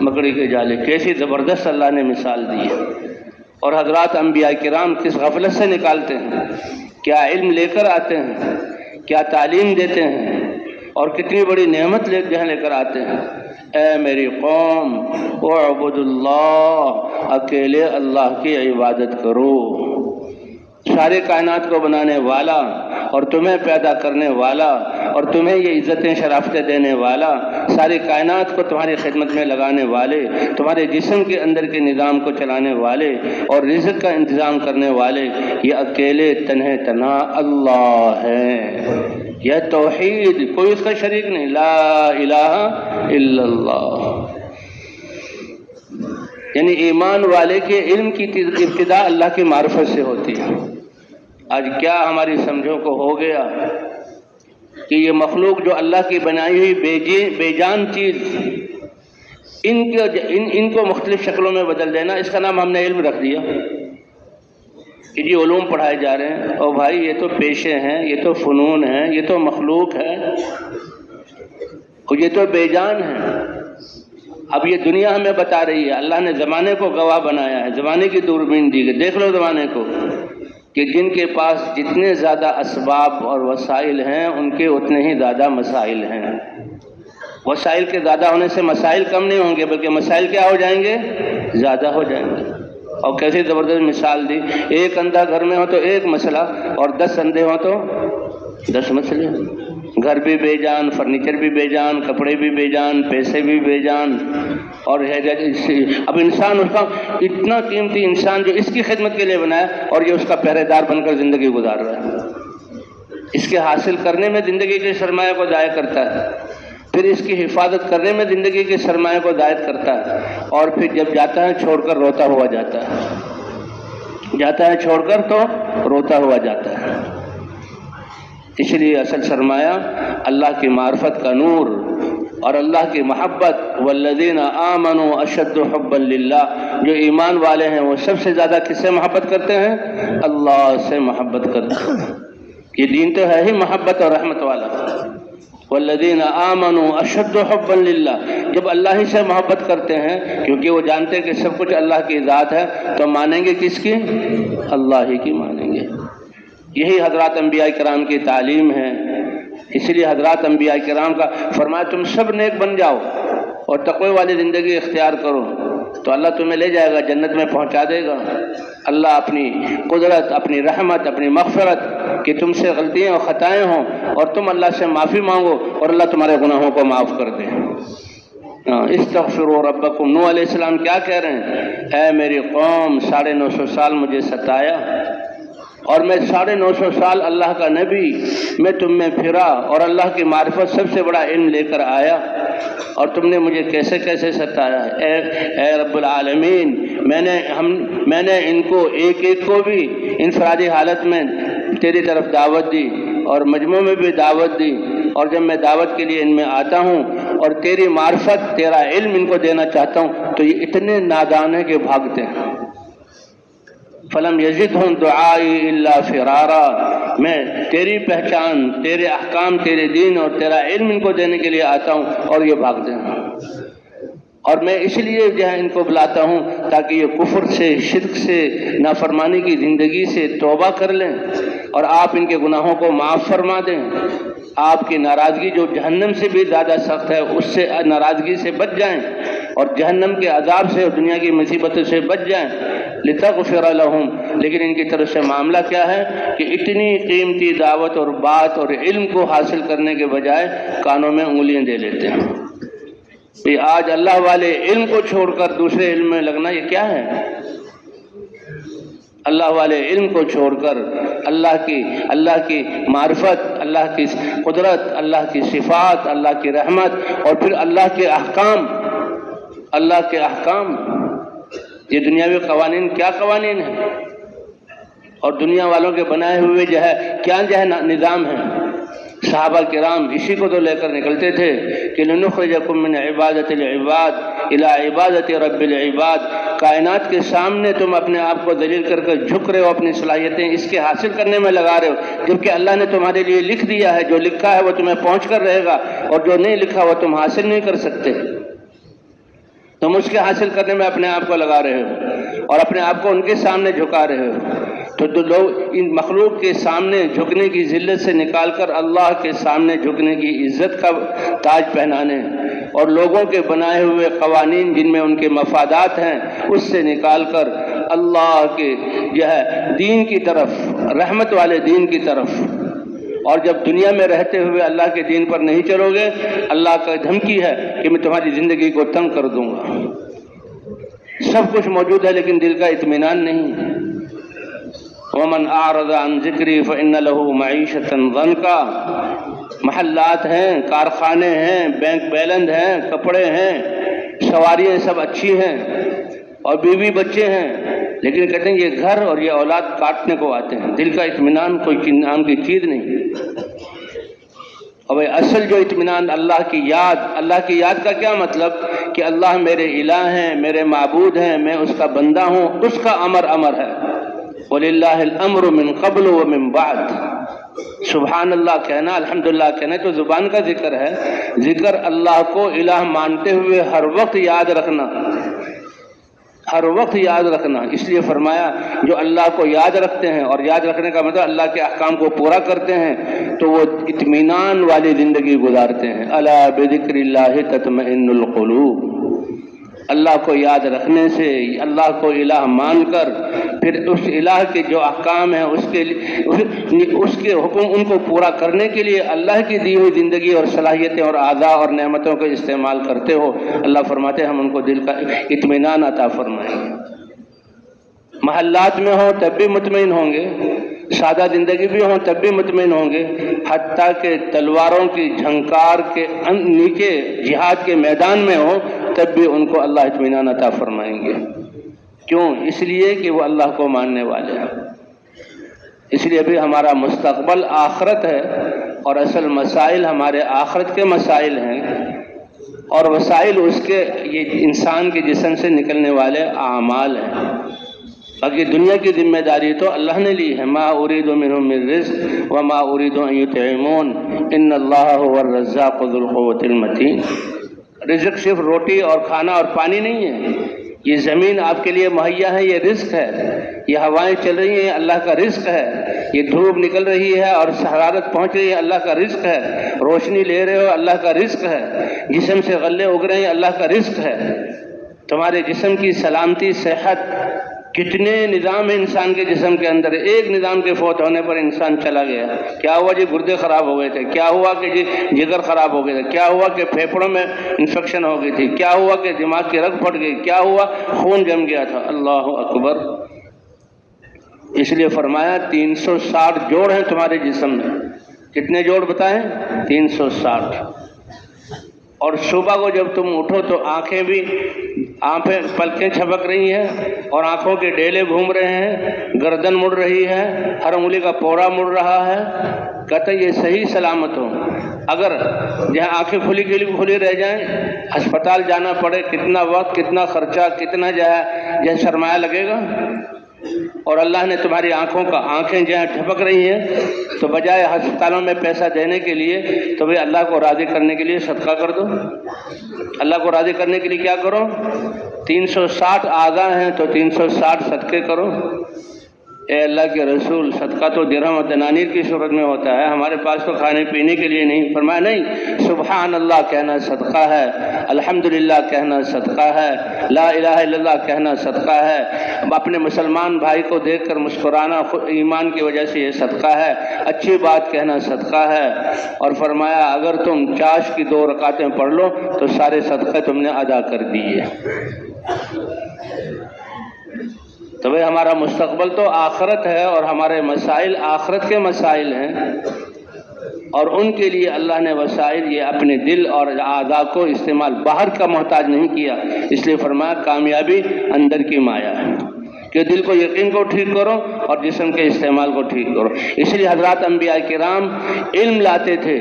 مکڑی کے جالے. کیسی زبردست اللہ نے مثال دی ہے. اور حضرات انبیاء کرام کس غفلت سے نکالتے ہیں، کیا علم لے کر آتے ہیں، کیا تعلیم دیتے ہیں، اور کتنی بڑی نعمت لے کر آتے ہیں. اے میری قوم اعبد اللہ، اکیلے اللہ کی عبادت کرو. سارے کائنات کو بنانے والا اور تمہیں پیدا کرنے والا اور تمہیں یہ عزتیں شرافتیں دینے والا، ساری کائنات کو تمہاری خدمت میں لگانے والے، تمہارے جسم کے اندر کے نظام کو چلانے والے اور رزق کا انتظام کرنے والے، یہ اکیلے تنہا اللہ ہے. یہ توحید، کوئی اس کا شریک نہیں. لا الہ الا اللہ. یعنی ایمان والے کے علم کی ابتدا اللہ کی معرفت سے ہوتی ہے. آج کیا ہماری سمجھوں کو ہو گیا کہ یہ مخلوق جو اللہ کی بنائی ہوئی بے جان چیز، ان کو مختلف شکلوں میں بدل دینا، اس کا نام ہم نے علم رکھ دیا کہ جی علوم پڑھائے جا رہے ہیں. اور بھائی یہ تو پیشے ہیں، یہ تو فنون ہیں، یہ تو مخلوق ہے، اور یہ تو بے جان ہے. اب یہ دنیا ہمیں بتا رہی ہے، اللہ نے زمانے کو گواہ بنایا ہے، زمانے کی دوربین دی ہے. دیکھ لو زمانے کو کہ جن کے پاس جتنے زیادہ اسباب اور وسائل ہیں ان کے اتنے ہی زیادہ مسائل ہیں. وسائل کے زیادہ ہونے سے مسائل کم نہیں ہوں گے، بلکہ مسائل کیا ہو جائیں گے؟ زیادہ ہو جائیں گے. اور کیسی زبردست مثال دی. ایک اندھا گھر میں ہو تو ایک مسئلہ، اور 10 اندھے ہو تو 10 مسئلے. گھر بھی بے جان، فرنیچر بھی بے جان، کپڑے بھی بے جان، پیسے بھی بے جان. اور اب انسان اس کا اتنا قیمتی انسان جو اس کی خدمت کے لیے بنایا، اور یہ اس کا پہرے دار بن کر زندگی گزار رہا ہے. اس کے حاصل کرنے میں زندگی کے سرمایہ کو ضائع کرتا ہے، پھر اس کی حفاظت کرنے میں زندگی کے سرمایہ کو ضائع کرتا ہے، اور پھر جب جاتا ہے چھوڑ کر روتا ہوا جاتا ہے، جاتا ہے چھوڑ کر تو روتا ہوا جاتا ہے۔ اس لیے اصل سرمایہ اللہ کی معرفت کا نور اور اللہ کی محبت، والذین آمنوا اشد حبا للہ، جو ایمان والے ہیں وہ سب سے زیادہ کس سے محبت کرتے ہیں؟ اللہ سے محبت کرتے ہیں۔ یہ دین تو ہے ہی محبت اور رحمت والا۔ والذین آمنوا اشد حبا للہ، جب اللہ ہی سے محبت کرتے ہیں کیونکہ وہ جانتے ہیں کہ سب کچھ اللہ کی ذات ہے، تو مانیں گے کس کی؟ اللہ ہی کی مانیں گے۔ یہی حضرات انبیاء کرام کی تعلیم ہے۔ اس لیے حضرات انبیاء کرام کا فرمایا تم سب نیک بن جاؤ اور تقوی والی زندگی اختیار کرو تو اللہ تمہیں لے جائے گا، جنت میں پہنچا دے گا۔ اللہ اپنی قدرت، اپنی رحمت، اپنی مغفرت کہ تم سے غلطیاں اور خطائیں ہوں اور تم اللہ سے معافی مانگو اور اللہ تمہارے گناہوں کو معاف کر دے۔ استغفروا ربکم، نوح علیہ السلام کیا کہہ رہے ہیں؟ اے میری قوم، 950 سال مجھے ستایا اور میں 950 سال اللہ کا نبی، میں تم میں پھرا اور اللہ کی معرفت سب سے بڑا علم لے کر آیا، اور تم نے مجھے کیسے کیسے ستایا۔ اے رب العالمین، میں نے ان کو ایک ایک کو بھی انفرادی حالت میں تیری طرف دعوت دی اور مجموع میں بھی دعوت دی، اور جب میں دعوت کے لیے ان میں آتا ہوں اور تیری معرفت، تیرا علم ان کو دینا چاہتا ہوں تو یہ اتنے نادان ہیں کہ بھاگتے ہیں۔ فلم یزدہم دعائی الا فرارا، میں تیری پہچان، تیرے احکام، تیرے دین اور تیرا علم ان کو دینے کے لیے آتا ہوں اور یہ بھاگتے ہیں۔ اور میں اس لیے ان کو بلاتا ہوں تاکہ یہ کفر سے، شرک سے، نافرمانی کی زندگی سے توبہ کر لیں اور آپ ان کے گناہوں کو معاف فرما دیں۔ آپ کی ناراضگی جو جہنم سے بھی زیادہ سخت ہے، اس سے ناراضگی سے بچ جائیں اور جہنم کے عذاب سے اور دنیا کی مصیبتوں سے بچ جائیں۔ لتغفر لهم، لیکن ان کی طرف سے معاملہ کیا ہے کہ اتنی قیمتی دعوت اور بات اور علم کو حاصل کرنے کے بجائے کانوں میں انگلیاں دے لیتے ہیں۔ کہ آج اللہ والے علم کو چھوڑ کر دوسرے علم میں لگنا یہ کیا ہے؟ اللہ والے علم کو چھوڑ کر اللہ کی معرفت، اللہ کی قدرت، اللہ کی صفات، اللہ کی رحمت اور پھر اللہ کے احکام، یہ دنیاوی قوانین کیا قوانین ہیں اور دنیا والوں کے بنائے ہوئے کیا نظام ہے۔ صحابہ کرام اسی کو تو لے کر نکلتے تھے کہ لنخرجکم من عبادت العباد الی عبادت رب العباد، کائنات کے سامنے تم اپنے آپ کو ذلیل کر کے جھک رہے ہو، اپنی صلاحیتیں اس کے حاصل کرنے میں لگا رہے ہو، جبکہ اللہ نے تمہارے لیے لکھ دیا ہے، جو لکھا ہے وہ تمہیں پہنچ کر رہے گا اور جو نہیں لکھا وہ تم حاصل نہیں کر سکتے۔ تم اس کے حاصل کرنے میں اپنے آپ کو لگا رہے ہو اور اپنے آپ کو ان کے سامنے جھکا رہے ہو، تو لوگ ان مخلوق کے سامنے جھکنے کی ذلت سے نکال کر اللہ کے سامنے جھکنے کی عزت کا تاج پہنانے اور لوگوں کے بنائے ہوئے قوانین جن میں ان کے مفادات ہیں اس سے نکال کر اللہ کے دین کی طرف، رحمت والے دین کی طرف، اور جب دنیا میں رہتے ہوئے اللہ کے دین پر نہیں چلو گے، اللہ کا دھمکی ہے کہ میں تمہاری زندگی کو تنگ کر دوں گا۔ سب کچھ موجود ہے لیکن دل کا اطمینان نہیں۔ ومن اعرض عن ذکری فإن له معیشۃ ضنکا، محلات ہیں، کارخانے ہیں، بینک بیلنس ہیں، کپڑے ہیں، سواریاں سب اچھی ہیں اور بیوی بچے ہیں، لیکن کہتے ہیں یہ گھر اور یہ اولاد کاٹنے کو آتے ہیں، دل کا اطمینان کوئی نام کی چیز نہیں۔ اور اصل جو اطمینان اللہ کی یاد کا کیا مطلب کہ اللہ میرے الہ ہیں، میرے معبود ہیں، میں اس کا بندہ ہوں، اس کا امر ہے۔ وَلِلَّهِ الْأَمْرُ مِنْ قَبْلُ وَمِنْ بَعْدُ، سبحان اللہ کہنا، الحمدللہ کہنا تو زبان کا ذکر ہے، ذکر اللہ کو الہ مانتے ہوئے ہر وقت یاد رکھنا، ہر وقت یاد رکھنا۔ اس لیے فرمایا جو اللہ کو یاد رکھتے ہیں، اور یاد رکھنے کا مطلب اللہ کے احکام کو پورا کرتے ہیں تو وہ اطمینان والی زندگی گزارتے ہیں۔ الا بذکر اللہ تطمئن القلوب، اللہ کو یاد رکھنے سے، اللہ کو الہ مان کر پھر اس الہ کے جو احکام ہیں اس کے حکم ان کو پورا کرنے کے لیے اللہ کی دی ہوئی زندگی اور صلاحیتیں اور اعضاء اور نعمتوں کا استعمال کرتے ہو، اللہ فرماتے ہیں ہم ان کو دل کا اطمینان عطا فرمائیں گے۔ محلات میں ہوں تب بھی مطمئن ہوں گے، سادہ زندگی بھی ہوں تب بھی مطمئن ہوں گے، حتیٰ کہ تلواروں کی جھنکار کے نیچے جہاد کے میدان میں ہوں تب بھی ان کو اللہ اطمینان عطا فرمائیں گے۔ کیوں؟ اس لیے کہ وہ اللہ کو ماننے والے ہیں۔ اس لیے بھی ہمارا مستقبل آخرت ہے، اور اصل مسائل ہمارے آخرت کے مسائل ہیں، اور وسائل اس کے یہ انسان کے جسم سے نکلنے والے اعمال ہیں۔ باقی دنیا کی ذمہ داری تو اللہ نے لی ہے، ما اريد منهم من رزق وما اريد ان يطعمون ان اللہ هو الرزاق ذو القوة المتین۔ رزق صرف روٹی اور کھانا اور پانی نہیں ہے، یہ زمین آپ کے لیے مہیا ہے، یہ رزق ہے، یہ ہوائیں چل رہی ہیں اللہ کا رزق ہے، یہ دھوپ نکل رہی ہے اور حرارت پہنچ رہی ہے اللہ کا رزق ہے، روشنی لے رہے ہو اللہ کا رزق ہے، جسم سے غلے اگ رہے ہیں اللہ کا رزق ہے۔ تمہارے جسم کی سلامتی، صحت، کتنے نظام ہیں انسان کے جسم کے اندر، ایک نظام کے فوت ہونے پر انسان چلا گیا۔ کیا ہوا جی؟ گردے خراب ہو گئے تھے، کیا ہوا کہ جی جگر خراب ہو گئے تھے، کیا ہوا کہ پھیپھڑوں میں انفیکشن ہو گئی تھی، کیا ہوا کہ دماغ کی رگ پھٹ گئی، کیا ہوا خون جم گیا تھا۔ اللہ اکبر۔ اس لیے فرمایا 360 جوڑ ہیں تمہارے جسم میں۔ کتنے جوڑ بتائیں؟ 360۔ اور صبح کو جب تم اٹھو تو آنکھیں پلکیں چھپک رہی ہیں، اور آنکھوں کے ڈیلے گھوم رہے ہیں، گردن مڑ رہی ہے، ہر انگلی کا پورا مڑ رہا ہے۔ کہتے ہیں یہ صحیح سلامت ہو۔ اگر جہاں آنکھیں کھلی رہ جائیں، ہسپتال جانا پڑے، کتنا وقت، کتنا خرچہ، کتنا جو سرمایہ لگے گا۔ اور اللہ نے تمہاری آنکھیں جہاں ٹھپک رہی ہیں تو بجائے ہسپتالوں میں پیسہ دینے کے لیے تو بھئی اللہ کو راضی کرنے کے لیے صدقہ کر دو۔ اللہ کو راضی کرنے کے لیے کیا کرو؟ 360 اعضاء ہیں تو 360 صدقے کرو۔ اے اللہ کے رسول، صدقہ تو درہم و دنانیر کی صورت میں ہوتا ہے، ہمارے پاس تو کھانے پینے کے لیے نہیں۔ فرمایا نہیں، سبحان اللہ کہنا صدقہ ہے، الحمدللہ کہنا صدقہ ہے، لا الہ الا اللہ کہنا صدقہ ہے، اپنے مسلمان بھائی کو دیکھ کر مسکرانا ایمان کی وجہ سے یہ صدقہ ہے، اچھی بات کہنا صدقہ ہے۔ اور فرمایا اگر تم چاش کی 2 رکعتیں پڑھ لو تو سارے صدقے تم نے ادا کر دیے۔ تو بھئی ہمارا مستقبل تو آخرت ہے، اور ہمارے مسائل آخرت کے مسائل ہیں، اور ان کے لیے اللہ نے وسائل یہ اپنے دل اور اعضاء کو استعمال، باہر کا محتاج نہیں کیا۔ اس لیے فرمایا کامیابی اندر کی مایا ہے، کہ دل کو یقین کو ٹھیک کرو اور جسم کے استعمال کو ٹھیک کرو۔ اس لیے حضرات انبیاء کرام علم لاتے تھے،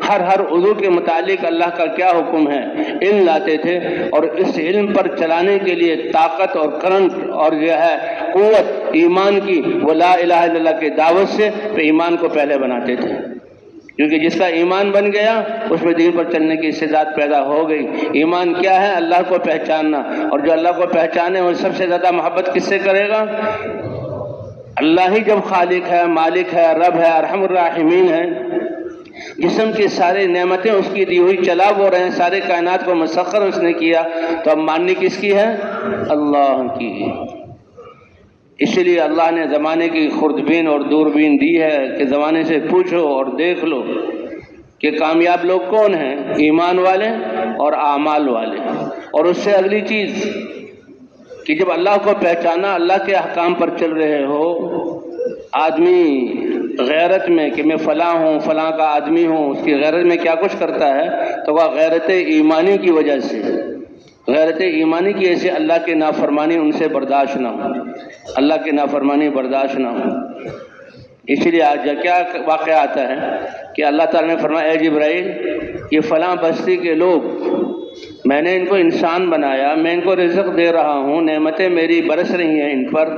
ہر عضو کے متعلق اللہ کا کیا حکم ہے علم لاتے تھے، اور اس علم پر چلانے کے لیے طاقت اور کرنٹ اور جو ہے قوت ایمان کی، وہ لا الہ الا اللہ کے دعوت سے ایمان کو پہلے بناتے تھے، کیونکہ جس کا ایمان بن گیا اس میں دین پر چلنے کی استعداد پیدا ہو گئی۔ ایمان کیا ہے؟ اللہ کو پہچاننا، اور جو اللہ کو پہچانے وہ سب سے زیادہ محبت کس سے کرے گا؟ اللہ ہی جب خالق ہے، مالک ہے، رب ہے، ارحم الراحمین ہے، جسم کی ساری نعمتیں اس کی دی ہوئی چلا وہ رہے ہیں، سارے کائنات کو مسخر اس نے کیا، تو اب ماننی کس کی ہے؟ اللہ کی۔ اسی لیے اللہ نے زمانے کی خوردبین اور دوربین دی ہے کہ زمانے سے پوچھو اور دیکھ لو کہ کامیاب لوگ کون ہیں؟ ایمان والے اور اعمال والے۔ اور اس سے اگلی چیز کہ جب اللہ کو پہچانا، اللہ کے احکام پر چل رہے ہو، آدمی غیرت میں کہ میں فلاں ہوں، فلاں کا آدمی ہوں، اس کی غیرت میں کیا کچھ کرتا ہے تو وہ غیرت ایمانی کی وجہ سے، غیرت ایمانی کی وجہ سے اللہ کی نافرمانی ان سے برداشت نہ ہو، اللہ کی نافرمانی برداشت نہ ہو۔ اسی لیے آج کیا واقعہ آتا ہے کہ اللہ تعالیٰ نے فرمایا اے جبرائیل، یہ فلاں بستی کے لوگ، میں نے ان کو انسان بنایا، میں ان کو رزق دے رہا ہوں، نعمتیں میری برس رہی ہیں ان پر،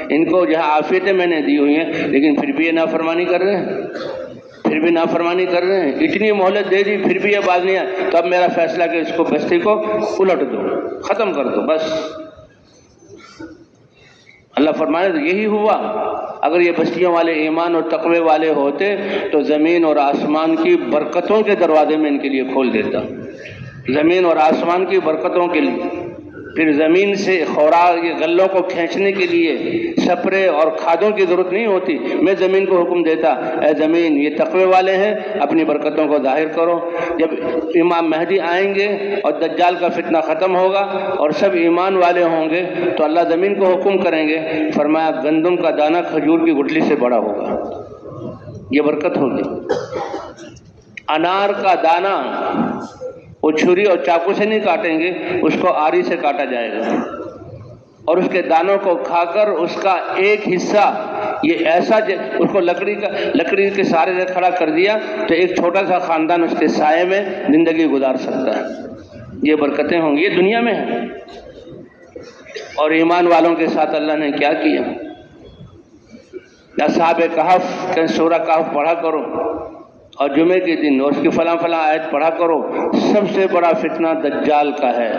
ان کو جہاں عافیتیں میں نے دی ہوئی ہیں، لیکن پھر بھی یہ نافرمانی کر رہے ہیں، پھر بھی نافرمانی کر رہے ہیں، اتنی مہلت دے دی پھر بھی یہ باز نہیں آیا، تو اب میرا فیصلہ کہ اس کو بستی کو الٹ دو، ختم کر دو بس۔ اللہ فرمایا یہی ہوا، اگر یہ بستیوں والے ایمان اور تقوی والے ہوتے تو زمین اور آسمان کی برکتوں کے دروازے میں ان کے لیے کھول دیتا، زمین اور آسمان کی برکتوں کے لیے۔ پھر زمین سے خوراک یہ غلوں کو کھینچنے کے لیے سپرے اور کھادوں کی ضرورت نہیں ہوتی۔ میں زمین کو حکم دیتا، اے زمین یہ تقوی والے ہیں، اپنی برکتوں کو ظاہر کرو۔ جب امام مہدی آئیں گے اور دجال کا فتنہ ختم ہوگا اور سب ایمان والے ہوں گے تو اللہ زمین کو حکم کریں گے، فرمایا گندم کا دانہ کھجور کی گٹلی سے بڑا ہوگا، یہ برکت ہوگی۔ انار کا دانہ وہ چھری اور چاقو سے نہیں کاٹیں گے، اس کو آری سے کاٹا جائے گا، اور اس کے دانوں کو کھا کر اس کا ایک حصہ یہ ایسا اس کو لکڑی کے سہارے سے کھڑا کر دیا تو ایک چھوٹا سا خاندان اس کے سائے میں زندگی گزار سکتا ہے۔ یہ برکتیں ہوں گی، یہ دنیا میں ہے۔ اور ایمان والوں کے ساتھ اللہ نے کیا کیا؟ اصحاب کہف کہ سورہ کہف پڑھا کرو اور جمعے کے دن اور اس کی فلاں آیت پڑھا کرو۔ سب سے بڑا فتنہ دجال کا ہے،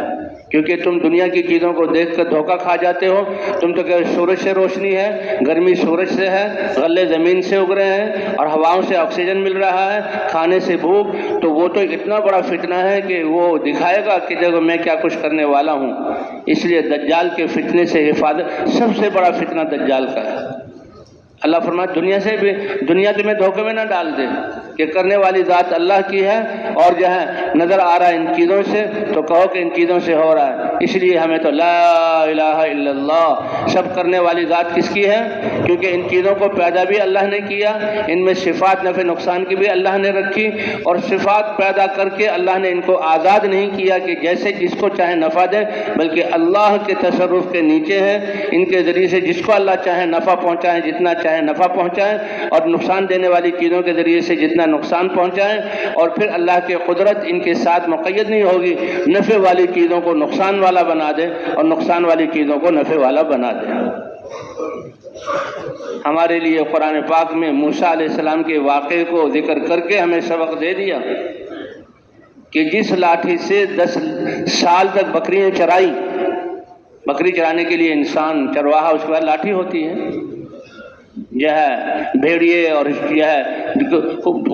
کیونکہ تم دنیا کی چیزوں کو دیکھ کر دھوکہ کھا جاتے ہو۔ تم تو کہ سورج سے روشنی ہے، گرمی سورج سے ہے، غلے زمین سے اگ رہے ہیں اور ہواؤں سے آکسیجن مل رہا ہے، کھانے سے بھوک، تو وہ تو اتنا بڑا فتنہ ہے کہ وہ دکھائے گا کہ دیکھو میں کیا کچھ کرنے والا ہوں۔ اس لیے دجال کے فتنے سے حفاظت، سب سے بڑا فتنہ دجال کا ہے۔ اللہ فرماتا دنیا سے بھی، دنیا تمہیں دھوکے میں نہ ڈال دے کہ کرنے والی ذات اللہ کی ہے اور جو ہے نظر آ رہا ہے ان چیزوں سے، تو کہو کہ ان چیزوں سے ہو رہا ہے۔ اس لیے ہمیں تو لا الہ الا اللہ، سب کرنے والی ذات کس کی ہے؟ کیونکہ ان چیزوں کو پیدا بھی اللہ نے کیا، ان میں صفات نفع نقصان کی بھی اللہ نے رکھی، اور صفات پیدا کر کے اللہ نے ان کو آزاد نہیں کیا کہ جیسے جس کو چاہے نفع دے، بلکہ اللہ کے تصرف کے نیچے ہے۔ ان کے ذریعے سے جس کو اللہ چاہے نفع پہنچائیں، جتنا چاہے نفع پہنچائیں، اور نقصان دینے والی چیزوں کے ذریعے سے جتنا نقصان پہنچائیں، اور پھر اللہ کی قدرت ان کے ساتھ مقید نہیں ہوگی، نفع والی چیزوں کو نقصان والا بنا دے اور نقصان والی چیزوں کو نفع والا بنا دے۔ ہمارے لیے قرآن پاک میں موسیٰ علیہ السلام کے واقعے کو ذکر کر کے ہمیں سبق دے دیا کہ جس لاٹھی سے 10 سال تک بکریاں چرائی، بکری چرانے کے لیے انسان چرواہا، اس کے بعد لاٹھی ہوتی ہے، جو ہے بھیڑیے اور جو ہے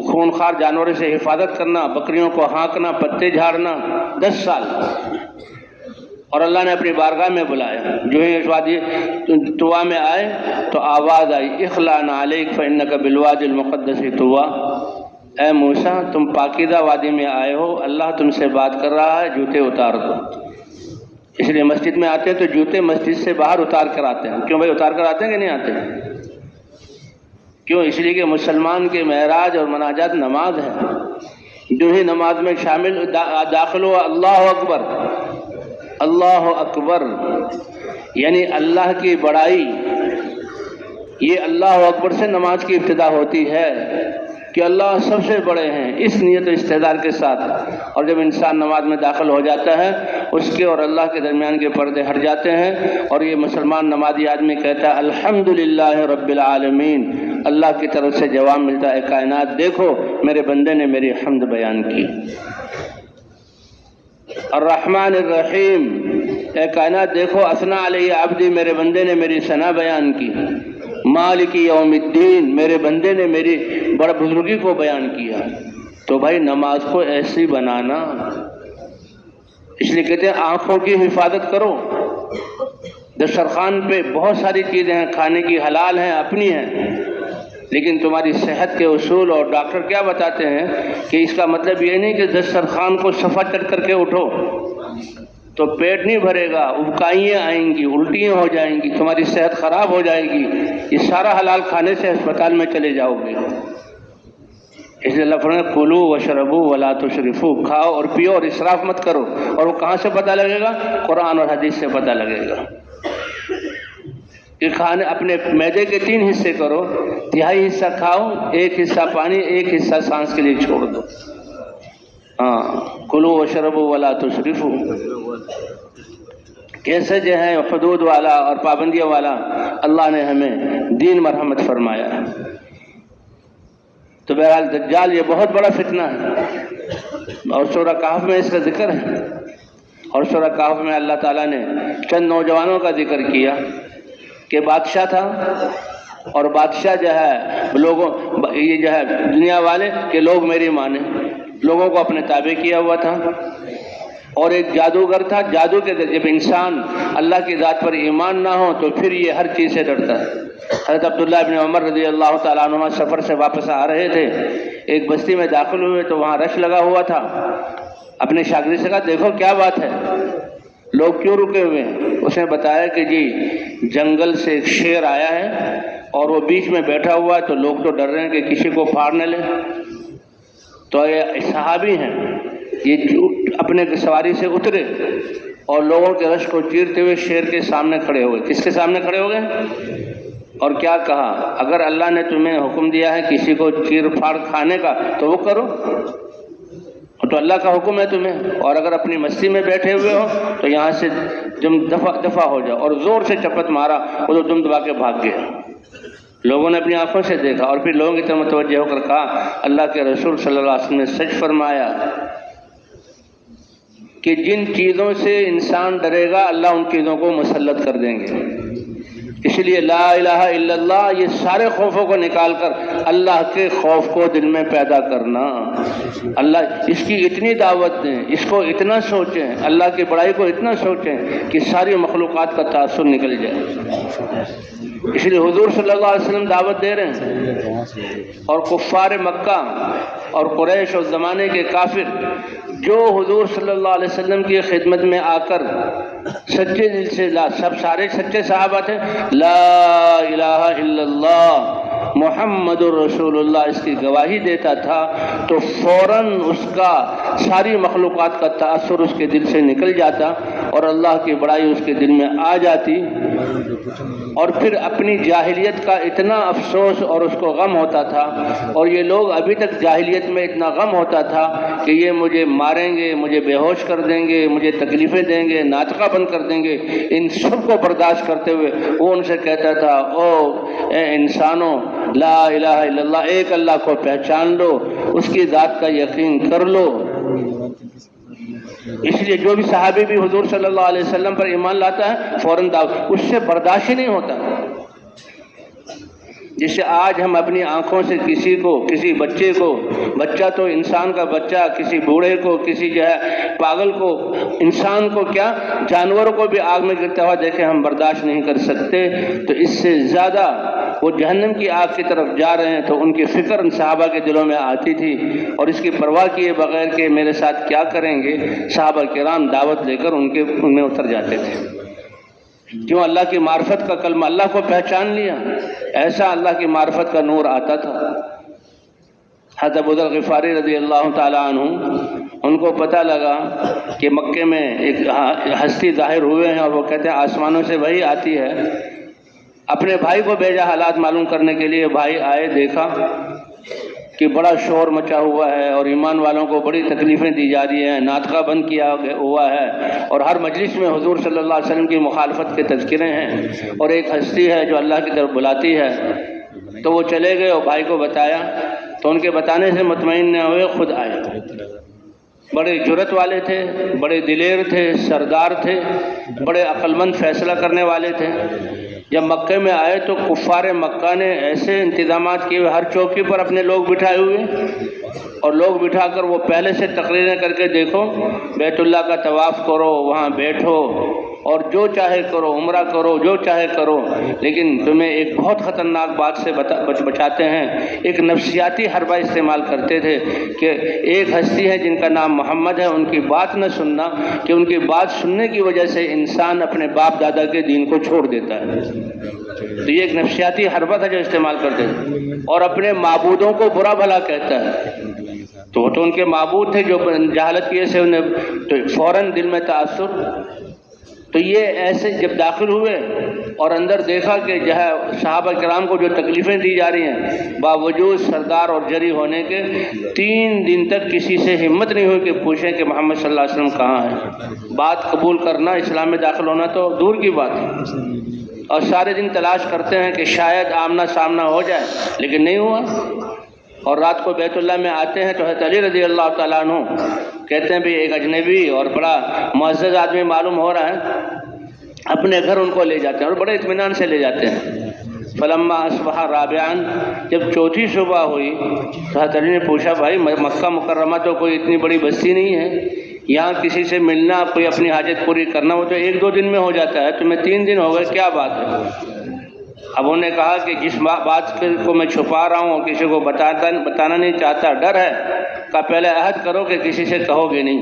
خونخوار جانوروں سے حفاظت کرنا، بکریوں کو ہانکنا، پتے جھاڑنا، 10 سال۔ اور اللہ نے اپنی بارگاہ میں بلایا، جو ہی اس وادی طویٰ میں آئے تو آواز آئی اخلع نعلیک فإنک بالوادی المقدس طویٰ، اے موسیٰ تم پاکیزہ وادی میں آئے ہو، اللہ تم سے بات کر رہا ہے، جوتے اتار دو۔ اس لیے مسجد میں آتے ہیں تو جوتے مسجد سے باہر اتار کر آتے ہیں۔ کیوں بھائی اتار کر آتے ہیں کہ نہیں آتے؟ کیوں؟ اس لیے کہ مسلمان کے معراج اور مناجات نماز ہے۔ جو ہی نماز میں شامل داخل ہوا، اللہ اکبر، اللہ اکبر، یعنی اللہ کی بڑائی، یہ اللہ اکبر سے نماز کی ابتدا ہوتی ہے کہ اللہ سب سے بڑے ہیں، اس نیت و استحضار کے ساتھ۔ اور جب انسان نماز میں داخل ہو جاتا ہے، اس کے اور اللہ کے درمیان کے پردے ہٹ جاتے ہیں، اور یہ مسلمان نمازی آدمی کہتا ہے الحمدللہ رب العالمین، اللہ کی طرف سے جواب ملتا ہے کائنات دیکھو میرے بندے نے میری حمد بیان کی۔ الرحمن الرحیم، اے کائنات دیکھو اثنا علیہ عبدی، میرے بندے نے میری ثنا بیان کی۔ مالک یوم الدین، میرے بندے نے میری بڑا بزرگی کو بیان کیا۔ تو بھائی نماز کو ایسی بنانا، اس لیے کہتے ہیں آنکھوں کی حفاظت کرو۔ دسترخوان پہ بہت ساری چیزیں ہیں کھانے کی، حلال ہیں، اپنی ہیں، لیکن تمہاری صحت کے اصول اور ڈاکٹر کیا بتاتے ہیں کہ اس کا مطلب یہ نہیں کہ دسترخوان کو صفا چٹ کر کے اٹھو تو پیٹ نہیں بھرے گا، ابکائیاں آئیں گی، الٹیاں ہو جائیں گی، تمہاری صحت خراب ہو جائے گی، یہ سارا حلال کھانے سے ہسپتال میں چلے جاؤ گے۔ اس لیے اللہ فرماتا ہے کلوا واشربوا ولا تسرفوا، کھاؤ اور پیو اور اسراف مت کرو۔ اور وہ کہاں سے پتہ لگے گا؟ قرآن اور حدیث سے پتہ لگے گا کہ کھانے اپنے معدے کے 3 حصے کرو، تہائی حصہ کھاؤ، 1 حصہ پانی، 1 حصہ سانس کے لیے چھوڑ دو۔ ہاں کلوا واشربوا ولا تسرفوا، کیسے جو ہے حدود والا اور پابندیوں والا اللہ نے ہمیں دین مرحمت فرمایا ہے۔ تو بہرحال دجال یہ بہت بڑا فتنہ ہے، اور سورہ کہف میں اس کا ذکر ہے، اور سورہ کہف میں اللہ تعالیٰ نے چند نوجوانوں کا ذکر کیا کہ بادشاہ تھا، اور بادشاہ جو ہے لوگوں، یہ جو ہے دنیا والے کہ لوگ میری مانیں، لوگوں کو اپنے تابع کیا ہوا تھا، اور ایک جادوگر تھا، جادو کے جب انسان اللہ کی ذات پر ایمان نہ ہو تو پھر یہ ہر چیز سے ڈرتا ہے۔ حضرت عبداللہ ابن عمر رضی اللہ تعالیٰ عنہ سفر سے واپس آ رہے تھے، ایک بستی میں داخل ہوئے تو وہاں رش لگا ہوا تھا۔ اپنے شاگرد سے کہا دیکھو کیا بات ہے، لوگ کیوں رکے ہوئے ہیں؟ اس نے بتایا کہ جی جنگل سے ایک شیر آیا ہے اور وہ بیچ میں بیٹھا ہوا ہے، تو لوگ تو ڈر رہے ہیں کہ کسی کو پھاڑ نہ لے۔ تو یہ صحابی ہیں، یہ اپنے سواری سے اترے اور لوگوں کے رش کو چیرتے ہوئے شیر کے سامنے کھڑے ہو گئے۔ کس کے سامنے کھڑے ہو گئے؟ اور کیا کہا، اگر اللہ نے تمہیں حکم دیا ہے کسی کو چیر پھاڑ کھانے کا تو وہ کرو، تو اللہ کا حکم ہے تمہیں، اور اگر اپنی مستی میں بیٹھے ہوئے ہو تو یہاں سے دفع ہو جاؤ۔ اور زور سے چپت مارا، وہ تو دم دبا کے بھاگ گیا۔ لوگوں نے اپنی آنکھوں سے دیکھا اور پھر لوگوں کی طرف متوجہ ہو کر کہا اللہ کے رسول صلی اللہ علیہ وسلم نے سچ فرمایا کہ جن چیزوں سے انسان ڈرے گا اللہ ان چیزوں کو مسلط کر دیں گے۔ اس لیے لا الہ الا اللہ، یہ سارے خوفوں کو نکال کر اللہ کے خوف کو دل میں پیدا کرنا۔ اللہ اس کی اتنی دعوت دیں، اس کو اتنا سوچیں، اللہ کی بڑائی کو اتنا سوچیں کہ ساری مخلوقات کا تاثر نکل جائے۔ اس لیے حضور صلی اللہ علیہ وسلم دعوت دے رہے ہیں، اور کفار مکہ اور قریش اور زمانے کے کافر جو حضور صلی اللہ علیہ وسلم کی خدمت میں آ کر سچے دل سے سب سارے سچے صحابہ تھے، لا الہ الا اللہ محمد الرسول اللہ اس کی گواہی دیتا تھا، تو فوراً اس کا ساری مخلوقات کا تاثر اس کے دل سے نکل جاتا اور اللہ کی بڑائی اس کے دل میں آ جاتی، اور پھر اپنی جاہلیت کا اتنا افسوس اور اس کو غم ہوتا تھا، اور یہ لوگ ابھی تک جاہلیت میں اتنا غم ہوتا تھا کہ یہ مجھے ماریں گے، مجھے بے ہوش کر دیں گے، مجھے تکلیفیں دیں گے، ناطقہ بند کر دیں گے۔ ان سب کو برداشت کرتے ہوئے وہ ان سے کہتا تھا او اے انسانوں، لا الہ الا اللہ، ایک اللہ کو پہچان لو، اس کی ذات کا یقین کر لو۔ اس لیے جو بھی صحابی بھی حضور صلی اللہ علیہ وسلم پر ایمان لاتا ہے فوراً دعوت، اس سے برداشت ہی نہیں ہوتا۔ جسے آج ہم اپنی آنکھوں سے کسی کو، کسی بچے کو، بچہ تو انسان کا بچہ، کسی بوڑھے کو، کسی جو ہے پاگل کو، انسان کو کیا جانوروں کو بھی آگ میں گرتا ہوا دیکھیں ہم برداشت نہیں کر سکتے، تو اس سے زیادہ وہ جہنم کی آگ کی طرف جا رہے ہیں تو ان کی فکر ان صحابہ کے دلوں میں آتی تھی، اور اس کی پرواہ کیے بغیر کہ میرے ساتھ کیا کریں گے، صحابہ کرام دعوت لے کر ان میں اتر جاتے تھے۔ کیوں؟ اللہ کی معرفت کا کلمہ، اللہ کو پہچان لیا، ایسا اللہ کی معرفت کا نور آتا تھا۔ حضرت ابو ذر غفاری رضی اللہ تعالیٰ عنہ، ان کو پتہ لگا کہ مکے میں ایک ہستی ظاہر ہوئے ہیں، اور وہ کہتے ہیں آسمانوں سے وحی آتی ہے۔ اپنے بھائی کو بھیجا حالات معلوم کرنے کے لیے، بھائی آئے، دیکھا کہ بڑا شور مچا ہوا ہے اور ایمان والوں کو بڑی تکلیفیں دی جا رہی ہیں، ناطقہ بند کیا ہوا ہے، اور ہر مجلس میں حضور صلی اللہ علیہ وسلم کی مخالفت کے تذکرے ہیں، اور ایک ہستی ہے جو اللہ کی طرف بلاتی ہے۔ تو وہ چلے گئے اور بھائی کو بتایا، تو ان کے بتانے سے مطمئن نہ ہوئے، خود آئے۔ بڑے جرت والے تھے، بڑے دلیر تھے، سردار تھے، بڑے عقل مند فیصلہ کرنے والے تھے۔ جب مکے میں آئے تو کفار مکہ نے ایسے انتظامات کیے ہوئے، ہر چوکی پر اپنے لوگ بٹھائے ہوئے، اور لوگ بٹھا کر وہ پہلے سے تقریریں کر کے دیکھو بیت اللہ کا طواف کرو، وہاں بیٹھو اور جو چاہے کرو، عمرہ کرو، جو چاہے کرو، لیکن تمہیں ایک بہت خطرناک بات سے بچاتے ہیں۔ ایک نفسیاتی حربہ استعمال کرتے تھے کہ ایک ہستی ہے جن کا نام محمد ہے، ان کی بات نہ سننا، کہ ان کی بات سننے کی وجہ سے انسان اپنے باپ دادا کے دین کو چھوڑ دیتا ہے۔ تو یہ ایک نفسیاتی حربہ تھا جو استعمال کرتے تھے، اور اپنے معبودوں کو برا بھلا کہتا ہے۔ تو وہ تو ان کے معبود تھے جو جہالت کی وجہ سے انہیں تو فوراً دل میں تاثر۔ تو یہ ایسے جب داخل ہوئے اور اندر دیکھا کہ جو ہے صحابہ کرام کو جو تکلیفیں دی جا رہی ہیں، باوجود سردار اور جری ہونے کے 3 دن تک کسی سے ہمت نہیں ہوئی کہ پوچھیں کہ محمد صلی اللہ علیہ وسلم کہاں ہے۔ بات قبول کرنا، اسلام میں داخل ہونا تو دور کی بات ہے، اور سارے دن تلاش کرتے ہیں کہ شاید آمنا سامنا ہو جائے، لیکن نہیں ہوا۔ اور رات کو بیت اللہ میں آتے ہیں تو حضرت علی رضی اللہ تعالیٰ عنہ کہتے ہیں بھی ایک اجنبی اور بڑا معزز آدمی معلوم ہو رہا ہے، اپنے گھر ان کو لے جاتے ہیں اور بڑے اطمینان سے لے جاتے ہیں۔ فلما اصبح رابعاً، جب چوتھی صبح ہوئی تو حضرت علی نے پوچھا بھائی مکہ مکرمہ تو کوئی اتنی بڑی بستی نہیں ہے، یہاں کسی سے ملنا، کوئی اپنی حاجت پوری کرنا، وہ تو 1-2 دن میں ہو جاتا ہے، تمہیں 3 دن ہو گئے، کیا بات ہے؟ اب انہوں نے کہا کہ جس بات کو میں چھپا رہا ہوں، کسی کو بتانا نہیں چاہتا، ڈر ہے، کہ پہلے عہد کرو کہ کسی سے کہو گے نہیں،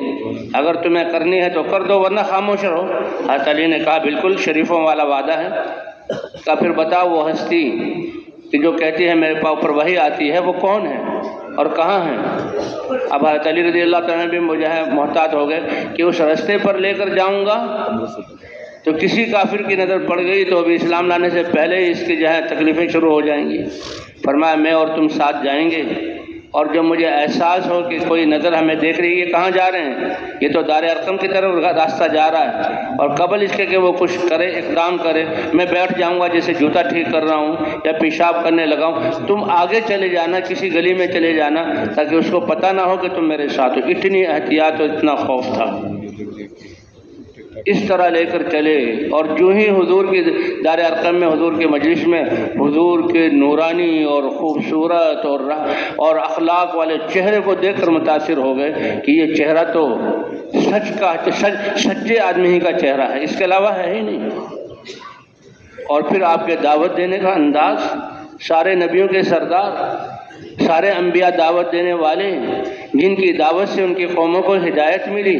اگر تمہیں کرنی ہے تو کر دو ورنہ خاموش رہو۔ حضرت علی نے کہا بالکل شریفوں والا وعدہ ہے۔ کہا پھر بتاؤ وہ ہستی کہ جو کہتی ہے میرے اوپر وحی آتی ہے وہ کون ہے اور کہاں ہے؟ اب حضرت علی رضی اللہ تعالیٰ بھی مجھے محتاط ہو گئے کہ اس رستے پر لے کر جاؤں گا تو کسی کافر کی نظر پڑ گئی تو ابھی اسلام لانے سے پہلے ہی اس کی تکلیفیں شروع ہو جائیں گی۔ فرمایا میں اور تم ساتھ جائیں گے، اور جب مجھے احساس ہو کہ کوئی نظر ہمیں دیکھ رہی ہے، یہ کہاں جا رہے ہیں، یہ تو دار ارقم کی طرف راستہ جا رہا ہے، اور قبل اس کے کہ وہ کچھ کرے، اقدام کرے، میں بیٹھ جاؤں گا جیسے جوتا ٹھیک کر رہا ہوں یا پیشاب کرنے لگا ہوں، تم آگے چلے جانا، کسی گلی میں چلے جانا تاکہ اس کو پتہ نہ ہو کہ تم میرے ساتھ ہو۔ اتنی احتیاط اور اتنا خوف تھا۔ اس طرح لے کر چلے، اور جو ہی حضور کی دار ارقم میں، حضور کے مجلس میں، حضور کے نورانی اور خوبصورت اور اخلاق والے چہرے کو دیکھ کر متاثر ہو گئے کہ یہ چہرہ تو سچے آدمی ہی کا چہرہ ہے، اس کے علاوہ ہے ہی نہیں۔ اور پھر آپ کے دعوت دینے کا انداز، سارے نبیوں کے سردار، سارے انبیاء دعوت دینے والے، جن کی دعوت سے ان کی قوموں کو ہدایت ملی،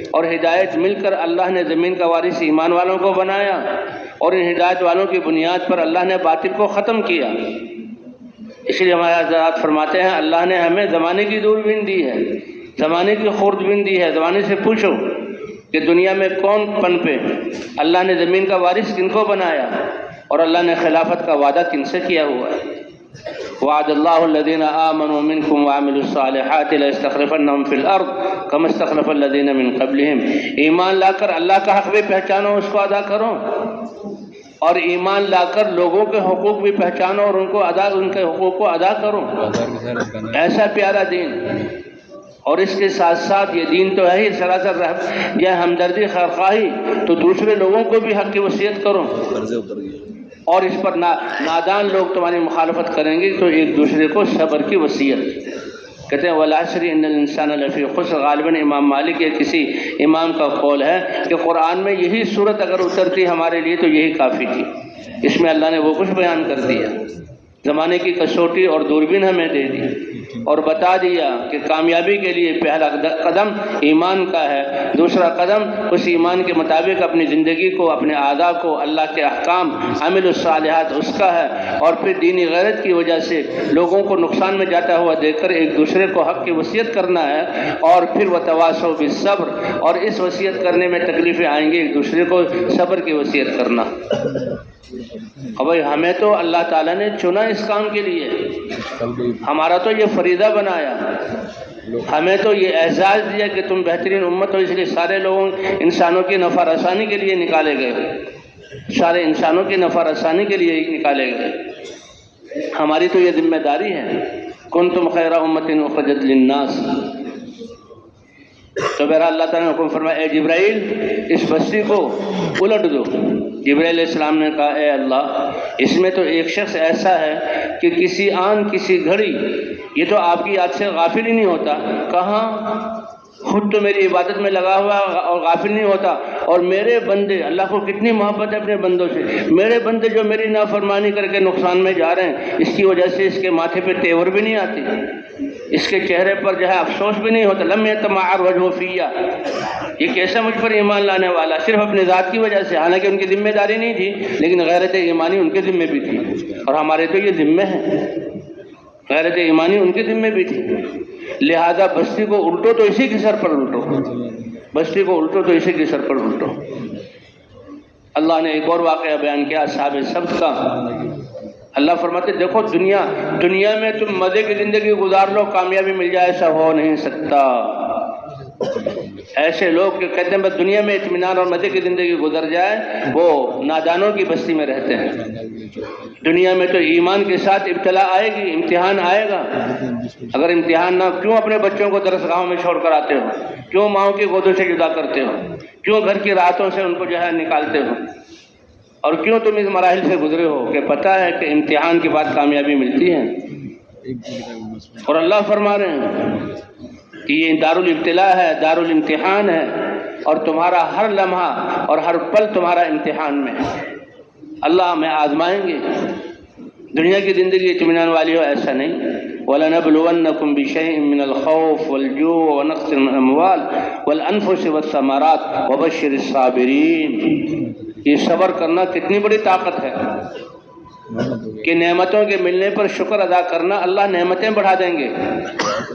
اور ہدایت مل کر اللہ نے زمین کا وارث ایمان والوں کو بنایا، اور ان ہدایت والوں کی بنیاد پر اللہ نے باطل کو ختم کیا۔ اس لیے ہمارے حضرات فرماتے ہیں اللہ نے ہمیں زمانے کی دوربین دی ہے، زمانے کی خوردبین دی ہے۔ زمانے سے پوچھو کہ دنیا میں کون پنپے، اللہ نے زمین کا وارث کن کو بنایا، اور اللہ نے خلافت کا وعدہ کن سے کیا ہوا ہے۔ وعد اللہ الذین آمنوا منکم وعملوا الصالحات ليستخلفنهم فی الارض کما استخلف الذین من قبلہم۔ ایمان لا کر اللہ کا حق بھی پہچانو، اس کو ادا کرو، اور ایمان لا کر لوگوں کے حقوق بھی پہچانو اور ان کے حقوق کو ادا کرو۔ ایسا پیارا دین، اور اس کے ساتھ ساتھ یہ دین تو ہے ہی سراسر یہ ہمدردی، خیرخواہی، تو دوسرے لوگوں کو بھی حق کی وصیت کرو، اور اس پر نادان لوگ تمہاری مخالفت کریں گے تو ایک دوسرے کو صبر کی وصیت۔ کہتے ہیں والعصر ان الانسان لفی خسر، غالباً امام مالک یا کسی امام کا قول ہے کہ قرآن میں یہی صورت اگر اترتی ہمارے لیے تو یہی کافی تھی۔ اس میں اللہ نے وہ کچھ بیان کر دیا، زمانے کی کسوٹی اور دوربین ہمیں دے دی، اور بتا دیا کہ کامیابی کے لیے پہلا قدم ایمان کا ہے، دوسرا قدم اس ایمان کے مطابق اپنی زندگی کو، اپنے اعضاء کو اللہ کے احکام، عمل الصالحات اس کا ہے، اور پھر دینی غیرت کی وجہ سے لوگوں کو نقصان میں جاتا ہوا دیکھ کر ایک دوسرے کو حق کی وصیت کرنا ہے، اور پھر وتواصوا بالصبر، اور اس وصیت کرنے میں تکلیفیں آئیں گی، ایک دوسرے کو صبر کی وصیت کرنا۔ اور بھائی ہمیں تو اللہ تعالیٰ نے چنا اس کام کے لیے، ہمارا تو یہ فریضہ بنایا، ہمیں تو یہ اعزاز دیا کہ تم بہترین امت ہو، اس لیے سارے لوگوں انسانوں کی نفع رسانی کے لیے نکالے گئے، سارے انسانوں کی نفع رسانی کے لیے نکالے گئے۔ ہماری تو یہ ذمہ داری ہے، کنتم خیر امۃ اخرجت للناس۔ تو بہرحال اللہ تعالیٰ نے حکم فرمایا اے جبرائیل اس بستی کو الٹ دو۔ جبرائیل علیہ السلام نے کہا اے اللہ اس میں تو ایک شخص ایسا ہے کہ کسی آن کسی گھڑی یہ تو آپ کی یاد سے غافل ہی نہیں ہوتا۔ کہاں؟ خود تو میری عبادت میں لگا ہوا اور غافل نہیں ہوتا، اور میرے بندے، اللہ کو کتنی محبت ہے اپنے بندوں سے، میرے بندے جو میری نافرمانی کر کے نقصان میں جا رہے ہیں، اس کی وجہ سے اس کے ماتھے پہ تیور بھی نہیں آتی، اس کے چہرے پر افسوس بھی نہیں ہوتا۔ لم یتمعر وجہہ فیہ، یہ کیسا مجھ پر ایمان لانے والا، صرف اپنے ذات کی وجہ سے، حالانکہ ان کی ذمہ داری نہیں تھی لیکن غیرت ایمانی ان کے ذمہ بھی تھی، اور ہمارے تو یہ ذمہ ہے، غیرت ایمانی ان کے ذمہ بھی تھی۔ لہذا بستی کو الٹو تو اسی کے سر پر الٹو، بستی کو الٹو تو اسی کے سر پر الٹو۔ اللہ نے ایک اور واقعہ بیان کیا اصحاب سبت کا۔ اللہ فرماتے دیکھو دنیا میں تم مزے کی زندگی گزار لو، کامیابی مل جائے، ایسا ہو نہیں سکتا۔ ایسے لوگ کہ کہتے ہیں بس دنیا میں اطمینان اور مزے کی زندگی گزر جائے، وہ نادانوں کی بستی میں رہتے ہیں۔ دنیا میں تو ایمان کے ساتھ ابتلا آئے گی، امتحان آئے گا۔ اگر امتحان نہ، کیوں اپنے بچوں کو درسگاہوں میں چھوڑ کر آتے ہو؟ کیوں ماؤں کی گودوں سے جدا کرتے ہو؟ کیوں گھر کی راحتوں سے ان کو نکالتے ہو؟ اور کیوں تم اس مراحل سے گزرے ہو کہ پتہ ہے کہ امتحان کے بعد کامیابی ملتی ہے؟ اور اللہ فرما رہے ہیں کہ یہ دارالابتلاء ہے، دارالامتحان ہے، اور تمہارا ہر لمحہ اور ہر پل تمہارا امتحان میں ہے۔ اللہ ہمیں آزمائیں گے۔ دنیا کی زندگی اطمینان والی ہو ایسا نہیں۔ وَلَنَبْلُوَنَّكُمْ بِشَيْءٍ مِّنَ الْخَوْفِ وَالْجُوعِ وَنَقْصٍ مِّنَ الْأَمْوَالِ وَالْأَنفُسِ وَالثَّمَرَاتِ وَبَشِّرِ الصَّابِرِينَ۔ یہ صبر کرنا کتنی بڑی طاقت ہے کہ نعمتوں کے ملنے پر شکر ادا کرنا، اللہ نعمتیں بڑھا دیں گے،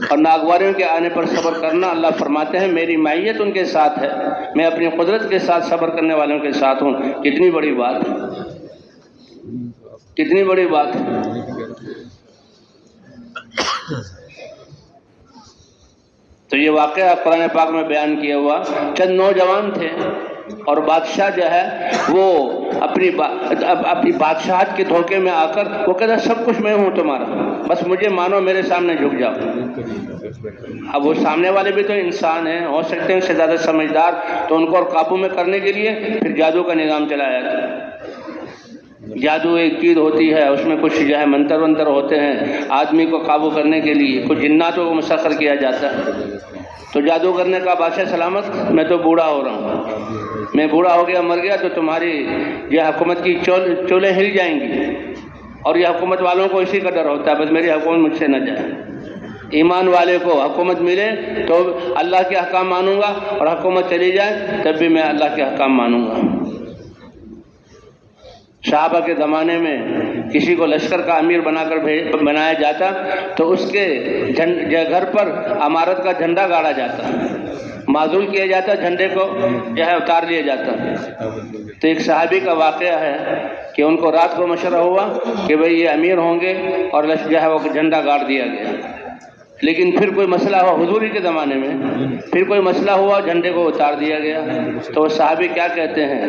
اور ناگواریوں کے آنے پر صبر کرنا، اللہ فرماتے ہیں میری معیت ان کے ساتھ ہے، میں اپنی قدرت کے ساتھ صبر کرنے والوں کے ساتھ ہوں۔ کتنی بڑی بات ہے، کتنی بڑی بات ہے۔ تو یہ واقعہ قرآن پاک میں بیان کیا ہوا، چند نوجوان تھے اور بادشاہ جو ہے وہ اپنی بادشاہت کے دھوکے میں آ کر وہ کہتا سب کچھ میں ہوں تمہارا، بس مجھے مانو، میرے سامنے جھک جاؤ۔ اب وہ سامنے والے بھی تو انسان ہیں، ہو سکتے ہیں اس سے زیادہ سمجھدار، تو ان کو اور قابو میں کرنے کے لیے پھر جادو کا نظام چلایا جاتا ہے۔ جادو ایک چیز ہوتی ہے، اس میں کچھ جو ہے منتر ونتر ہوتے ہیں آدمی کو قابو کرنے کے لیے، کچھ جناتوں کو مسخر کیا جاتا ہے۔ تو جادو کرنے کا بادشاہ سلامت، میں تو بوڑھا ہو رہا ہوں، میں بوڑھا ہو گیا، مر گیا تو تمہاری یہ حکومت کی چولیں ہل جائیں گی، اور یہ حکومت والوں کو اسی کا ڈر ہوتا ہے بس میری حکومت مجھ سے نہ جائے۔ ایمان والے کو حکومت ملے تو اللہ کے احکام مانوں گا، اور حکومت چلی جائے تب بھی میں اللہ کے احکام مانوں گا۔ صحابہ کے زمانے میں کسی کو لشکر کا امیر بنا کر بنایا جاتا تو اس کے گھر پر عمارت کا جھنڈا گاڑا جاتا، معزول کیا جاتا، جھنڈے کو جو ہے اتار لیا جاتا۔ تو ایک صحابی کا واقعہ ہے کہ ان کو رات کو مشورہ ہوا کہ بھئی یہ امیر ہوں گے، اور جو ہے وہ جھنڈا گاڑ دیا گیا۔ لیکن پھر کوئی مسئلہ ہوا حضور کے زمانے میں، پھر کوئی مسئلہ ہوا، جھنڈے کو اتار دیا گیا۔ تو وہ صحابی کیا کہتے ہیں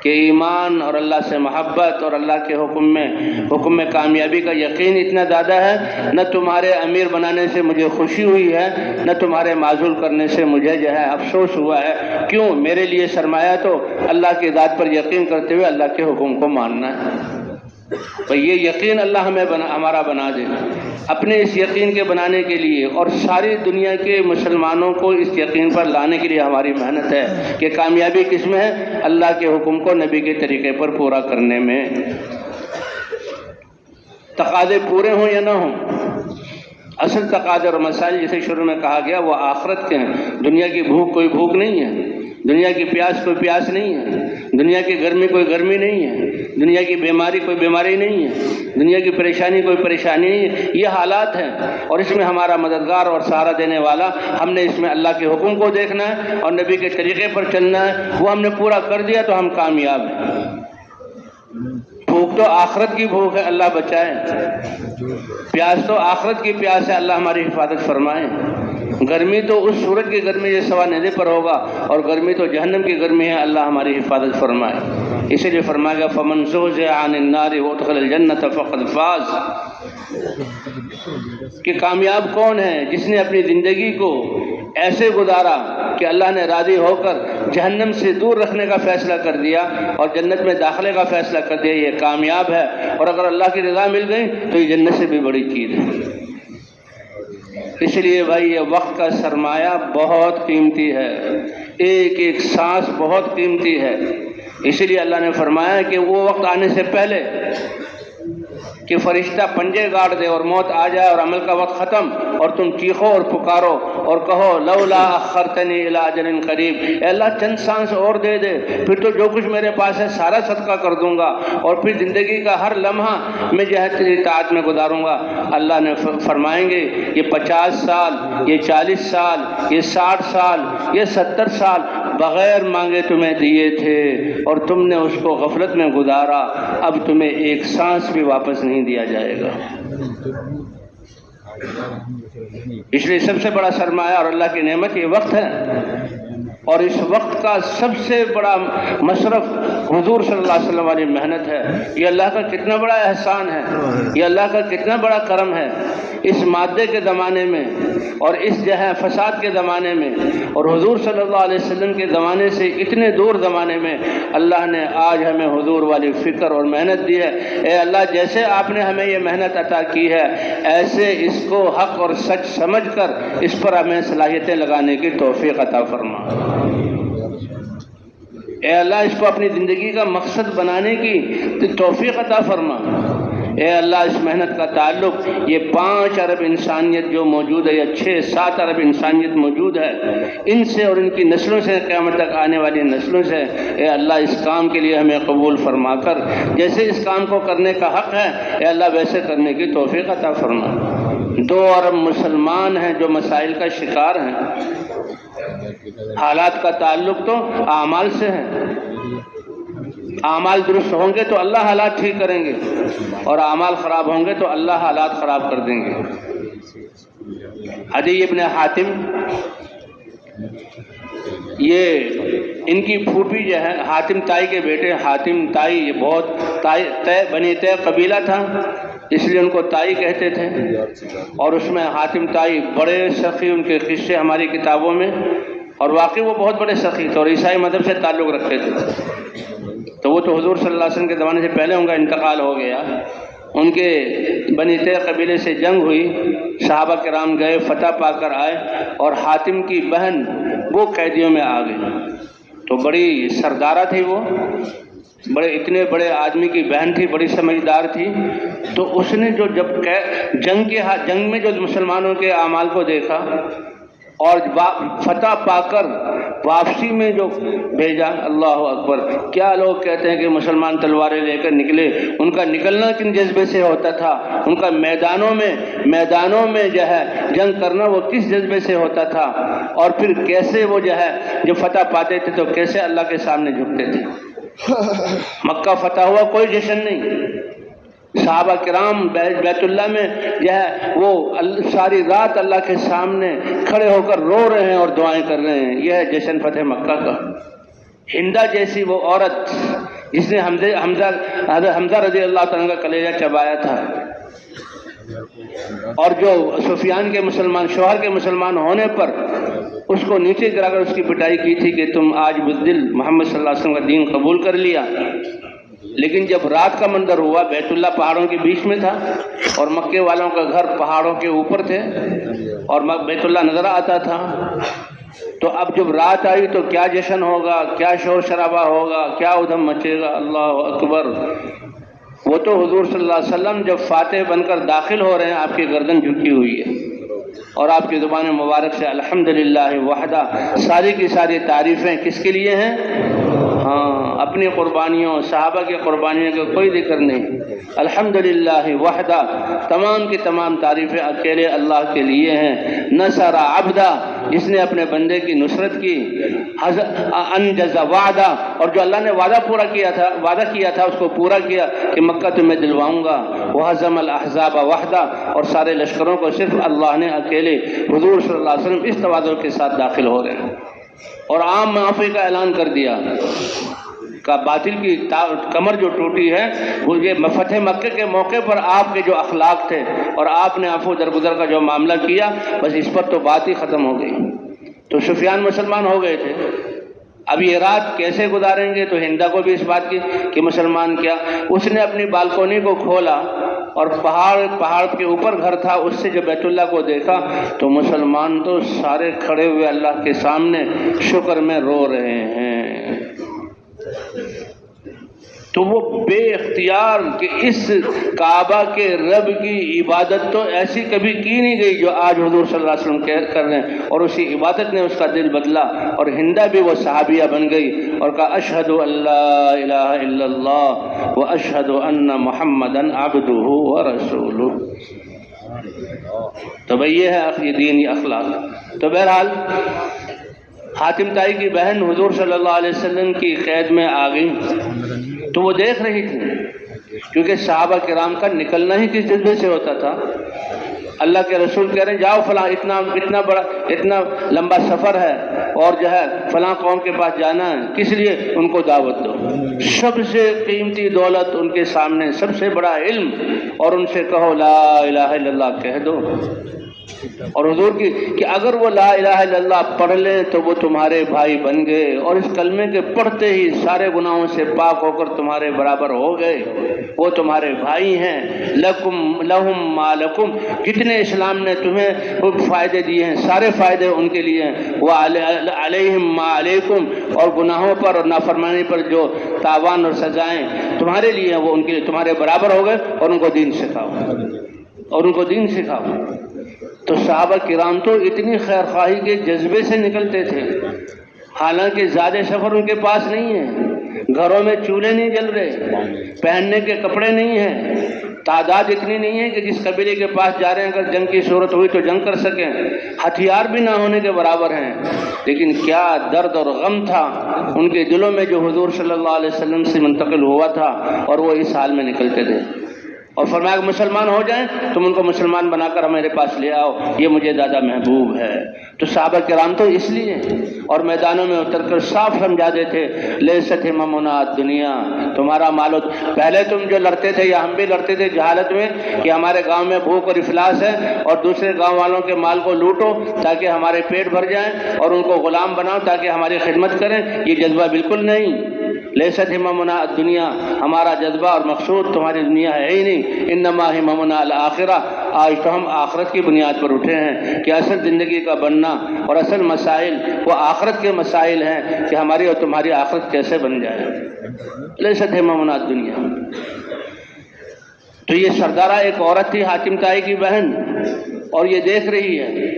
کہ ایمان اور اللہ سے محبت اور اللہ کے حکم میں کامیابی کا یقین اتنا زیادہ ہے، نہ تمہارے امیر بنانے سے مجھے خوشی ہوئی ہے، نہ تمہارے معزول کرنے سے مجھے جو ہے افسوس ہوا ہے۔ کیوں؟ میرے لیے سرمایہ تو اللہ کی ذات پر یقین کرتے ہوئے اللہ کے حکم کو ماننا ہے۔ بھئی یہ یقین اللہ ہمیں ہمارا بنا دے۔ اپنے اس یقین کے بنانے کے لیے اور ساری دنیا کے مسلمانوں کو اس یقین پر لانے کے لیے ہماری محنت ہے کہ کامیابی کس میں ہے؟ اللہ کے حکم کو نبی کے طریقے پر پورا کرنے میں۔ تقاضے پورے ہوں یا نہ ہوں، اصل تقاضے اور مسائل جسے شروع میں کہا گیا وہ آخرت کے ہیں۔ دنیا کی بھوک کوئی بھوک نہیں ہے، دنیا کی پیاس کوئی پیاس نہیں ہے، دنیا کی گرمی کوئی گرمی نہیں ہے، دنیا کی بیماری کوئی بیماری نہیں ہے، دنیا کی پریشانی کوئی پریشانی نہیں ہے۔ یہ حالات ہیں، اور اس میں ہمارا مددگار اور سہارا دینے والا، ہم نے اس میں اللہ کے حکم کو دیکھنا ہے اور نبی کے طریقے پر چلنا ہے۔ وہ ہم نے پورا کر دیا تو ہم کامیاب ہیں۔ بھوک تو آخرت کی بھوک ہے، اللہ بچائے۔ پیاس تو آخرت کی پیاس ہے، اللہ ہماری حفاظت فرمائے۔ گرمی تو اس سورج کی گرمی جیسے سوا ندے پر ہوگا، اور گرمی تو جہنم کی گرمی ہے، اللہ ہماری حفاظت فرمائے۔ اسی لیے فرمایا گیا فَمَنْ زُحْزِحَ عَنِ النَّارِ وَأُدْخِلَ الْجَنَّةَ فَقَدْ فَازَ، کہ کامیاب کون ہے؟ جس نے اپنی زندگی کو ایسے گزارا کہ اللہ نے راضی ہو کر جہنم سے دور رکھنے کا فیصلہ کر دیا اور جنت میں داخلے کا فیصلہ کر دیا، یہ کامیاب ہے۔ اور اگر اللہ کی رضا مل گئی تو یہ جنت سے بھی بڑی چیز ہے۔ اس لیے بھائی یہ وقت کا سرمایہ بہت قیمتی ہے، ایک ایک سانس بہت قیمتی ہے۔ اسی لیے اللہ نے فرمایا کہ وہ وقت آنے سے پہلے کہ فرشتہ پنجے گاڑ دے اور موت آ جائے اور عمل کا وقت ختم، اور تم چیخو اور پکارو اور کہو لولا اخرتنی الی اجل قریب، اے اللہ چند سانس اور دے دے، پھر تو جو کچھ میرے پاس ہے سارا صدقہ کر دوں گا، اور پھر زندگی کا ہر لمحہ میں جو ہے تیری اطاعت میں گزاروں گا۔ اللہ نے فرمائیں گے یہ 50 سال، یہ 40 سال، یہ 60 سال، یہ 70 سال بغیر مانگے تمہیں دیے تھے، اور تم نے اس کو غفلت میں گزارا، اب تمہیں ایک سانس بھی واپس نہیں دیا جائے گا۔ اس لیے سب سے بڑا سرمایہ اور اللہ کی نعمت یہ وقت ہے، اور اس وقت کا سب سے بڑا مصرف حضور صلی اللہ علیہ وسلم والی محنت ہے۔ یہ اللہ کا کتنا بڑا احسان ہے، یہ اللہ کا کتنا بڑا کرم ہے۔ اس مادے کے زمانے میں اور اس جو ہے فساد کے زمانے میں اور حضور صلی اللہ علیہ وسلم کے زمانے سے اتنے دور زمانے میں اللہ نے آج ہمیں حضور والی فکر اور محنت دی ہے۔ اے اللہ، جیسے آپ نے ہمیں یہ محنت عطا کی ہے، ایسے اس کو حق اور سچ سمجھ کر اس پر ہمیں صلاحیتیں لگانے کی توفیق عطا فرما۔ اے اللہ، اس کو اپنی زندگی کا مقصد بنانے کی توفیق عطا فرما۔ اے اللہ، اس محنت کا تعلق یہ 5 ارب انسانیت جو موجود ہے یا 6-7 ارب انسانیت موجود ہے، ان سے اور ان کی نسلوں سے، قیامت تک آنے والی نسلوں سے، اے اللہ اس کام کے لیے ہمیں قبول فرما کر جیسے اس کام کو کرنے کا حق ہے، اے اللہ ویسے کرنے کی توفیق عطا فرما۔ 2 ارب مسلمان ہیں جو مسائل کا شکار ہیں۔ حالات کا تعلق تو اعمال سے ہے۔ اعمال درست ہوں گے تو اللہ حالات ٹھیک کریں گے، اور اعمال خراب ہوں گے تو اللہ حالات خراب کر دیں گے۔ عدی ابن حاتم، یہ ان کی پھوپھی جو ہے، حاتم تائی کے بیٹے، حاتم تائی، یہ بہت بنی طے قبیلہ تھا، اس لیے ان کو تائی کہتے تھے، اور اس میں حاتم تائی بڑے سخی، ان کے قصے ہماری کتابوں میں، اور واقعی وہ بہت بڑے سخی تھے اور عیسائی مذہب سے تعلق رکھتے تھے۔ تو وہ تو حضور صلی اللہ علیہ وسلم کے زمانے سے پہلے ان کا انتقال ہو گیا۔ ان کے بنی طے قبیلے سے جنگ ہوئی، صحابہ کرام گئے، فتح پا کر آئے، اور حاتم کی بہن وہ قیدیوں میں آ گئی۔ تو بڑی سردارہ تھی وہ، اتنے بڑے آدمی کی بہن تھی، بڑی سمجھدار تھی۔ تو اس نے جو جب جنگ میں جو مسلمانوں کے اعمال کو دیکھا اور فتح پا کر واپسی میں جو بھیجا، اللہ اکبر، کیا لوگ کہتے ہیں کہ مسلمان تلواریں لے کر نکلے، ان کا نکلنا کن جذبے سے ہوتا تھا، ان کا میدانوں میں جو ہے جنگ کرنا وہ کس جذبے سے ہوتا تھا، اور پھر کیسے وہ جو ہے جو فتح پاتے تھے تو کیسے اللہ کے سامنے جھکتے تھے۔ مکہ فتح ہوا، کوئی جشن نہیں، صحابہ کرام بیت اللہ میں جو ہے وہ ساری رات اللہ کے سامنے کھڑے ہو کر رو رہے ہیں اور دعائیں کر رہے ہیں۔ یہ ہے جشن فتح مکہ کا۔ ہندہ جیسی وہ عورت جس نے حمزہ رضی اللہ تعالیٰ کا کلیجہ چبایا تھا، اور جو سفیان کے مسلمان شوہر کے مسلمان ہونے پر اس کو نیچے گرا کر اس کی پٹائی کی تھی کہ تم آج بزدل محمد صلی اللہ علیہ وسلم کا دین قبول کر لیا۔ لیکن جب رات کا منظر ہوا، بیت اللہ پہاڑوں کے بیچ میں تھا اور مکے والوں کا گھر پہاڑوں کے اوپر تھے اور بیت اللہ نظر آتا تھا، تو اب جب رات آئی تو کیا جشن ہوگا، کیا شور شرابہ ہوگا، کیا ادھم مچے گا، اللہ اکبر۔ وہ تو حضور صلی اللہ علیہ وسلم جب فاتح بن کر داخل ہو رہے ہیں، آپ کی گردن جھکی ہوئی ہے اور آپ کی زبان مبارک سے الحمدللہ وحدہ، ساری کی ساری تعریفیں کس کے لیے ہیں؟ ہاں، اپنی قربانیوں، صحابہ کی قربانیوں کا کوئی ذکر نہیں۔ الحمدللہ وحدہ، تمام کی تمام تعریفیں اکیلے اللہ کے لیے ہیں۔ نصر عبدہ، جس نے اپنے بندے کی نصرت کی، انجز وعدہ، اور جو اللہ نے وعدہ کیا تھا اس کو پورا کیا کہ مکہ تمہیں دلواؤں گا۔ وہزم الاحزاب وحدہ، اور سارے لشکروں کو صرف اللہ نے اکیلے، حضور صلی اللہ علیہ وسلم اس تواضع کے ساتھ داخل ہو رہے ہیں اور عام معافی کا اعلان کر دیا کہ باطل کی کمر جو ٹوٹی ہے، وہ یہ فتح مکہ کے موقع پر آپ کے جو اخلاق تھے اور آپ نے عفو درگزر کا جو معاملہ کیا، بس اس پر تو بات ہی ختم ہو گئی۔ تو سفیان مسلمان ہو گئے تھے، اب یہ رات کیسے گزاریں گے؟ تو ہندہ کو بھی اس بات کی کہ مسلمان کیا، اس نے اپنی بالکونی کو کھولا اور پہاڑ کے اوپر گھر تھا، اس سے جب بیت اللہ کو دیکھا تو مسلمان تو سارے کھڑے ہوئے اللہ کے سامنے شکر میں رو رہے ہیں۔ تو وہ بے اختیار کہ اس کعبہ کے رب کی عبادت تو ایسی کبھی کی نہیں گئی جو آج حضور صلی اللہ علیہ وسلم کر رہے ہیں، اور اسی عبادت نے اس کا دل بدلا، اور ہندہ بھی وہ صحابیہ بن گئی اور کہا اشہد ان لا الہ الا اللہ و اشہد ان محمدن عبدہ و رسولہ۔ تو بھئی یہ ہے یہ دین، یہ اخلاق۔ تو بہرحال حاتم تائی کی بہن حضور صلی اللہ علیہ وسلم کی قید میں آ گئی، تو وہ دیکھ رہی تھی، کیونکہ صحابہ کرام کا نکلنا ہی کس جذبے سے ہوتا تھا۔ اللہ کے رسول کہہ رہے ہیں جاؤ فلاں اتنا لمبا سفر ہے اور جو ہے فلاں قوم کے پاس جانا ہے، کس لیے؟ ان کو دعوت دو۔ سب سے قیمتی دولت ان کے سامنے، سب سے بڑا علم اور ان سے کہو لا الہ الا اللہ کہہ دو، اور حضور کی کہ اگر وہ لا الہ الا اللہ پڑھ لیں تو وہ تمہارے بھائی بن گئے، اور اس کلمے کے پڑھتے ہی سارے گناہوں سے پاک ہو کر تمہارے برابر ہو گئے، وہ تمہارے بھائی ہیں۔ لکم لہم ما لکم، جتنے اسلام نے تمہیں فائدے دیے ہیں سارے فائدے ان کے لیے ہیں، وعلیہم ما علیکم، اور گناہوں پر اور نافرمانی پر جو تاوان اور سزائیں تمہارے لیے ہیں وہ ان کے لیے تمہارے برابر ہو گئے، اور ان کو دین سکھاؤ، اور ان کو دین سکھاؤ۔ تو صحابہ کرام تو اتنی خیر خواہی کے جذبے سے نکلتے تھے، حالانکہ زیادہ سفر ان کے پاس نہیں ہے، گھروں میں چولہے نہیں جل رہے، پہننے کے کپڑے نہیں ہیں، تعداد اتنی نہیں ہے کہ جس قبیلے کے پاس جا رہے ہیں اگر جنگ کی صورت ہوئی تو جنگ کر سکیں، ہتھیار بھی نہ ہونے کے برابر ہیں، لیکن کیا درد اور غم تھا ان کے دلوں میں جو حضور صلی اللہ علیہ وسلم سے منتقل ہوا تھا، اور وہ اس حال میں نکلتے تھے، اور فرمایا کہ مسلمان ہو جائیں تم ان کو مسلمان بنا کر میرے پاس لے آؤ، یہ مجھے زیادہ محبوب ہے۔ تو صحابہ کرام تو اس لیے اور میدانوں میں اتر کر صاف سمجھا دیتے لیست ہممنا الدنیا، تمہارا مال پہلے تم جو لڑتے تھے یا ہم بھی لڑتے تھے جہالت میں کہ ہمارے گاؤں میں بھوک اور افلاس ہے اور دوسرے گاؤں والوں کے مال کو لوٹو تاکہ ہمارے پیٹ بھر جائیں اور ان کو غلام بناؤ تاکہ ہماری خدمت کریں، یہ جذبہ بالکل نہیں۔ لیست ہممنا الدنیا، ہمارا جذبہ اور مقصود تمہاری دنیا ہے ہی نہیں، انما ہممنا الآخرہ، آج تو ہم آخرت کی بنیاد پر اٹھے ہیں کہ اصل زندگی کا بننا اور اصل مسائل وہ آخرت کے مسائل ہیں کہ ہماری اور تمہاری آخرت کیسے بن جائے۔ لیست ہممنا الدنیا۔ تو یہ سردارہ ایک عورت تھی حاتم طائی کی بہن، اور یہ دیکھ رہی ہے،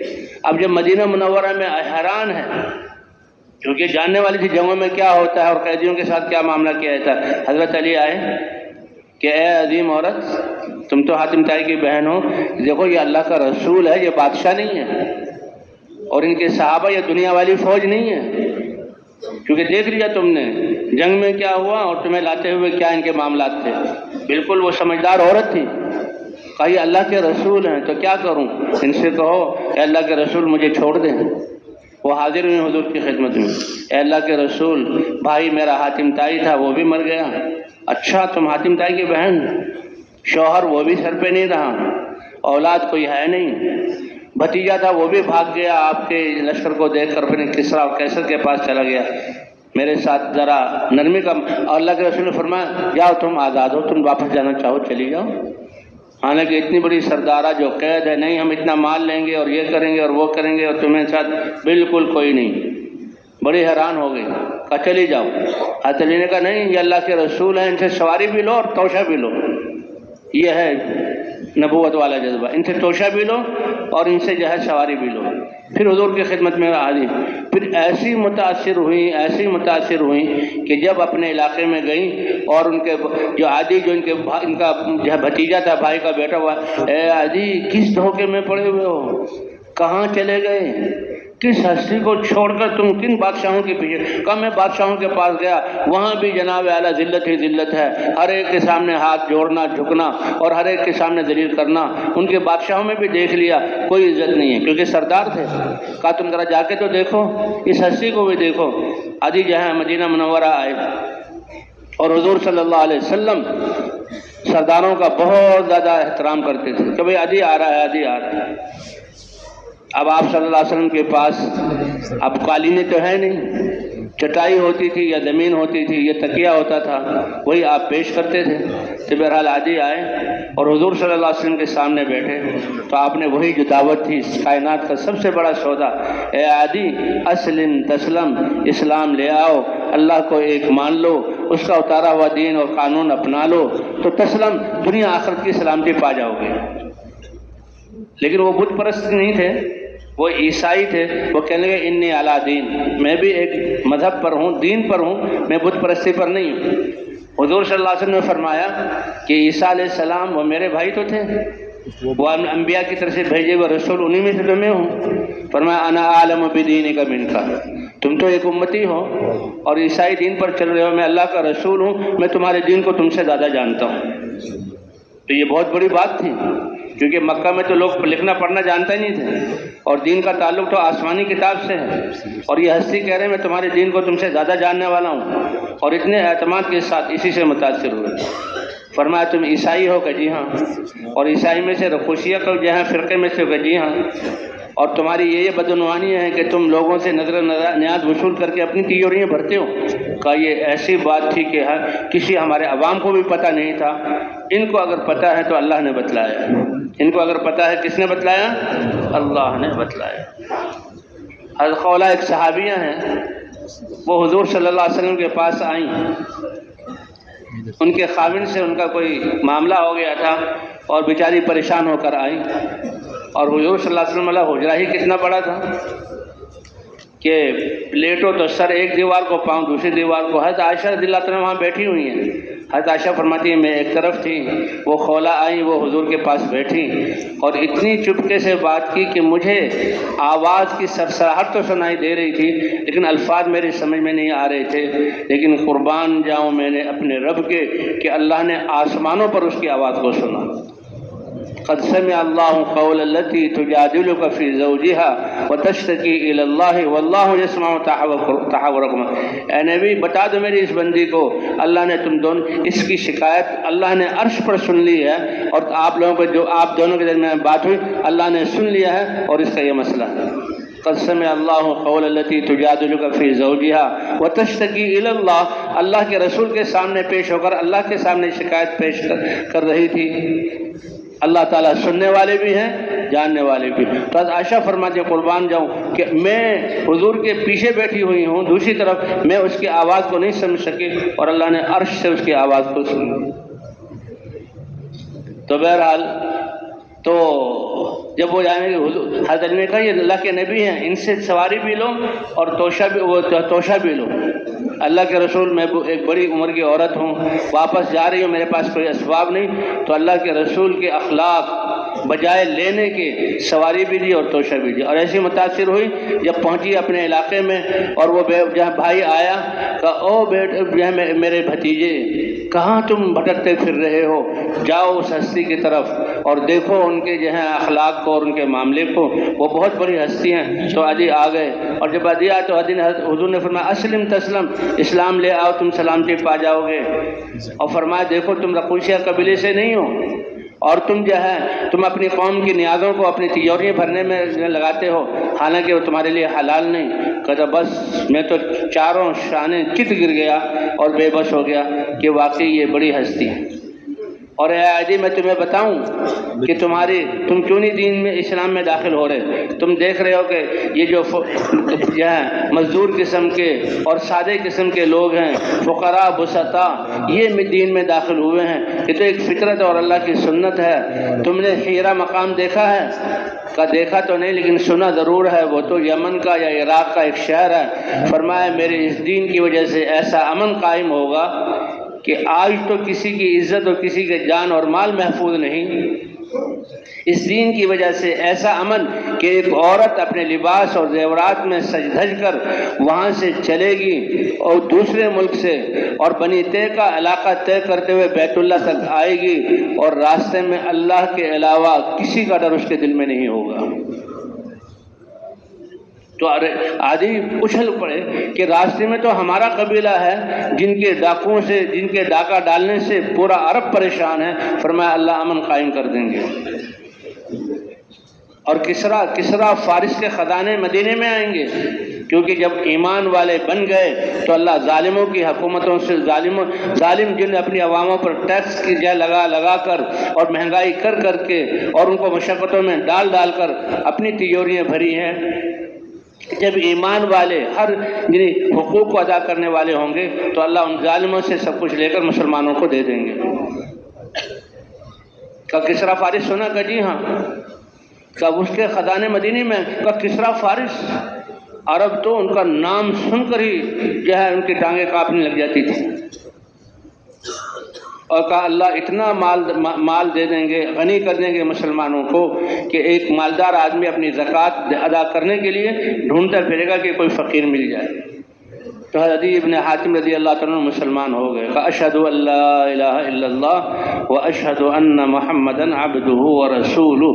اب جب مدینہ منورہ میں حیران ہے کیونکہ جاننے والی تھی جنگوں میں کیا ہوتا ہے اور قیدیوں کے ساتھ کیا معاملہ کیا جاتا ہے۔ حضرت علی آئے کہ اے عظیم عورت، تم تو حاتم طائی کی بہن ہو، دیکھو یہ اللہ کا رسول ہے، یہ بادشاہ نہیں ہے، اور ان کے صحابہ یہ دنیا والی فوج نہیں ہے، کیونکہ دیکھ لیا تم نے جنگ میں کیا ہوا اور تمہیں لاتے ہوئے کیا ان کے معاملات تھے۔ بالکل وہ سمجھدار عورت تھی، کہا یہ اللہ کے رسول ہیں تو کیا کروں، ان سے کہو کہ اللہ کے رسول مجھے چھوڑ دیں۔ وہ حاضر ہوئے حضور کی خدمت میں، اے اللہ کے رسول، بھائی میرا حاتم طائی تھا وہ بھی مر گیا۔ اچھا تم حاتم طائی کی بہن، شوہر وہ بھی سر پہ نہیں رہا، اولاد کوئی ہے نہیں، بھتیجا تھا وہ بھی بھاگ گیا آپ کے لشکر کو دیکھ کر اپنے کسریٰ اور قیصر کے پاس چلا گیا، میرے ساتھ ذرا نرمی کا۔ اللہ کے رسول نے فرمایا جاؤ تم آزاد ہو، تم واپس جانا چاہو چلی جاؤ، حالانکہ اتنی بڑی سردارہ جو قید ہے، نہیں ہم اتنا مال لیں گے اور یہ کریں گے اور وہ کریں گے اور تمہیں ساتھ بالکل کوئی نہیں۔ بڑی حیران ہو گئی، کہا چلی جاؤ۔ حضرت علی نے کہا نہیں یہ اللہ کے رسول ہیں، ان سے سواری بھی لو اور توشہ بھی لو، یہ ہے نبوت والا جذبہ، ان سے توشہ بھی لو اور ان سے جو ہے سواری بھی لو۔ پھر حضور کی خدمت میں آئی، پھر ایسی متاثر ہوئیں کہ جب اپنے علاقے میں گئیں اور ان کے جو عادی جو ان کا جو بھتیجا تھا، بھائی کا بیٹا ہوا، اے عادی کس دھوکے میں پڑے ہوئے ہو، کہاں چلے گئے، کس ہستی کو چھوڑ کر تم کن بادشاہوں کے پیچھے؟ کہا میں بادشاہوں کے پاس گیا، وہاں بھی جناب اعلیٰ ذلت ہی ذلت ہے، ہر ایک کے سامنے ہاتھ جوڑنا جھکنا اور ہر ایک کے سامنے ذلیل کرنا، ان کے بادشاہوں میں بھی دیکھ لیا کوئی عزت نہیں ہے کیونکہ سردار تھے۔ کہا تم ذرا جا کے تو دیکھو، اس ہستی کو بھی دیکھو۔ عادی جہاں مدینہ منورہ آئے اور حضور صلی اللہ علیہ وسلم سرداروں کا بہت زیادہ احترام کرتے تھے کہ بھئی عادی آ رہا ہے، عادی آ رہا ہے۔ اب آپ صلی اللہ علیہ وسلم کے پاس اب قالینیں تو ہے نہیں، چٹائی ہوتی تھی یا زمین ہوتی تھی یا تکیہ ہوتا تھا، وہی آپ پیش کرتے تھے۔ تو بہرحال عادی آئے اور حضور صلی اللہ علیہ وسلم کے سامنے بیٹھے تو آپ نے وہی جو دعوت تھی اس کائنات کا سب سے بڑا سودا، اے عادی اسلم تسلم، اسلام لے آؤ، اللہ کو ایک مان لو، اس کا اتارا ہوا دین اور قانون اپنا لو تو تسلم، دنیا آخرت کی سلامتی پا جاؤ گے۔ لیکن وہ بت پرست نہیں تھے، وہ عیسائی تھے، وہ کہنے لگے انی علی دین، میں بھی ایک مذہب پر ہوں، دین پر ہوں، میں بت پرستی پر نہیں ہوں۔ حضور صلی اللہ علیہ وسلم نے فرمایا کہ عیسیٰ علیہ السلام وہ میرے بھائی تو تھے، وہ انبیاء کی طرف سے بھیجے ہوئے رسول، انہی میں سے تو میں ہوں۔ فرمایا انا عالم بدینک منک، تم تو ایک امتی ہو اور عیسائی دین پر چل رہے ہو، میں اللہ کا رسول ہوں، میں تمہارے دین کو تم سے زیادہ جانتا ہوں۔ تو یہ بہت بڑی بات تھی کیونکہ مکہ میں تو لوگ لکھنا پڑھنا جانتے نہیں تھے اور دین کا تعلق تو آسمانی کتاب سے ہے، اور یہ ہستی کہہ رہے ہیں میں تمہارے دین کو تم سے زیادہ جاننے والا ہوں، اور اتنے اعتماد کے ساتھ اسی سے متاثر ہوئے۔ فرمایا تم عیسائی ہو؟ کہ جی ہاں۔ اور عیسائی میں سے رفوشیہ کو جو ہے فرقے میں سے ہو؟ کہ جی ہاں۔ اور تمہاری یہ بدعنوانی ہے کہ تم لوگوں سے نظر نیاز وصول کر کے اپنی تجوریاں بھرتے ہو؟ کہا یہ ایسی بات تھی کہ کسی ہمارے عوام کو بھی پتہ نہیں تھا، ان کو اگر پتہ ہے تو اللہ نے بتلایا، ان کو اگر پتہ ہے کس نے بتلایا؟ اللہ نے بتلایا۔ حضرت خولہ ایک صحابیہ ہیں، وہ حضور صلی اللہ علیہ وسلم کے پاس آئیں، ان کے خاوند سے ان کا کوئی معاملہ ہو گیا تھا اور بیچاری پریشان ہو کر آئیں، اور حضور صلی اللہ علیہ وسلم والا حجرہ ہی کتنا بڑا تھا کہ پلیٹوں تو سر ایک دیوار کو، پاؤں دوسری دیوار کو۔ حضرت عائشہ رضی اللہ عنہا وہاں بیٹھی ہوئی ہیں۔ حضرت عائشہ فرماتی ہیں میں ایک طرف تھی، وہ خولہ آئیں، وہ حضور کے پاس بیٹھی اور اتنی چپکے سے بات کی کہ مجھے آواز کی سرسراہٹ تو سنائی دے رہی تھی لیکن الفاظ میری سمجھ میں نہیں آ رہے تھے، لیکن قربان جاؤں میں نے اپنے رب کے کہ اللہ نے آسمانوں پر اس کی آواز کو سنا۔ قد سمع اللہ قول التی تجادلک فی زوجہا وتشتکی الی اللہ واللہ یسمع تحاورکما۔ اے نبی بتا دو میری اس بندی کو، اللہ نے تم دونوں اس کی شکایت اللہ نے عرش پر سن لی ہے، اور آپ لوگوں کو جو آپ دونوں کے درمیان بات ہوئی اللہ نے سن لیا ہے اور اس کا یہ مسئلہ ہے۔ قد سمع اللہ قول التی تجادلک فی زوجہا وتشتکی الی اللہ، اللہ کے رسول کے سامنے پیش ہو کر اللہ کے سامنے شکایت پیش کر رہی تھی۔ اللہ تعالیٰ سننے والے بھی ہیں، جاننے والے بھی۔ تو حضرت عائشہ فرماتی ہیں قربان جاؤں کہ میں حضور کے پیچھے بیٹھی ہوئی ہوں، دوسری طرف میں اس کی آواز کو نہیں سمجھ سکی اور اللہ نے عرش سے اس کی آواز کو سنی۔ تو بہرحال تو جب وہ جانے گے حضرت نے کہا یہ اللہ کے نبی ہیں، ان سے سواری بھی لو اور توشہ بھی لو۔ اللہ کے رسول میں ایک بڑی عمر کی عورت ہوں، واپس جا رہی ہوں، میرے پاس کوئی اسباب نہیں، تو اللہ کے رسول کے اخلاق بجائے لینے کے سواری بھی دی اور توشہ بھی دی، اور ایسی متاثر ہوئی جب پہنچی اپنے علاقے میں اور وہ جہاں بھائی آیا کہا او بیٹے میرے بھتیجے کہاں تم بھٹکتے پھر رہے ہو، جاؤ اس ہستی کی طرف اور دیکھو ان کے جو ہے اخلاق کو اور ان کے معاملے کو، وہ بہت بڑی ہستی ہیں۔ تو عدی آ گئے اور جب عدی آئے تو عدی نے حضور نے فرمایا اسلم تسلم، اسلام لے آؤ تم سلامتی پا جاؤ گے، اور فرمایا دیکھو تم رقوشیہ قبیلے سے نہیں ہو اور تم جو ہے تم اپنی قوم کی نیازوں کو اپنی تجوریاں بھرنے میں لگاتے ہو حالانکہ وہ تمہارے لیے حلال نہیں۔ کہتا بس میں تو چاروں شانے چت گر گیا اور بے بس ہو گیا کہ واقعی یہ بڑی ہستی ہے۔ اور اے عدی میں تمہیں بتاؤں کہ تم کیوں نہیں دین میں اسلام میں داخل ہو رہے؟ تم دیکھ رہے ہو کہ یہ جو مزدور قسم کے اور سادے قسم کے لوگ ہیں، فقراء بسطاء، یہ دین میں داخل ہوئے ہیں، یہ تو ایک فطرت اور اللہ کی سنت ہے۔ تم نے حیرہ مقام دیکھا ہے؟ کا دیکھا تو نہیں لیکن سنا ضرور ہے، وہ تو یمن کا یا عراق کا ایک شہر ہے۔ فرمایا میرے اس دین کی وجہ سے ایسا امن قائم ہوگا کہ آج تو کسی کی عزت اور کسی کے جان اور مال محفوظ نہیں، اس دین کی وجہ سے ایسا امن کہ ایک عورت اپنے لباس اور زیورات میں سج دھج کر وہاں سے چلے گی اور دوسرے ملک سے اور بنی طے کا علاقہ طے کرتے ہوئے بیت اللہ تک آئے گی اور راستے میں اللہ کے علاوہ کسی کا ڈر اس کے دل میں نہیں ہوگا۔ تو عادی اچھل پڑے کہ راستے میں تو ہمارا قبیلہ ہے جن کے ڈاکوؤں سے، جن کے ڈاکہ ڈالنے سے پورا عرب پریشان ہے۔ فرمایا اللہ امن قائم کر دیں گے، اور کسرا فارس کے خزانے مدینے میں آئیں گے، کیونکہ جب ایمان والے بن گئے تو اللہ ظالموں کی حکومتوں سے ظالم جن اپنی عواموں پر ٹیکس کی جائے لگا کر اور مہنگائی کر کے اور ان کو مشقتوں میں ڈال کر اپنی تجوریاں بھری ہیں، جب ایمان والے ہر حقوق کو ادا کرنے والے ہوں گے تو اللہ ان ظالموں سے سب کچھ لے کر مسلمانوں کو دے دیں گے۔ کہ کسرا فارس سنا؟ کہ جی ہاں۔ کہ اس کے خزانے مدینے میں؟ کہ کسرا فارس، عرب تو ان کا نام سن کر ہی جو ہے ان کی ٹانگیں کانپنے لگ جاتی تھی، اور کہا اللہ اتنا مال دے دیں گے، غنی کر دیں گے مسلمانوں کو کہ ایک مالدار آدمی اپنی زکوٰۃ ادا کرنے کے لیے ڈھونڈتا پھرے گا کہ کوئی فقیر مل جائے۔ تو عدی ابن حاتم رضی اللہ عنہ مسلمان ہو گئے۔ کہ اشہد ان لا الہ الا اللہ واشہد ان محمدا عبدہ ورسولہ۔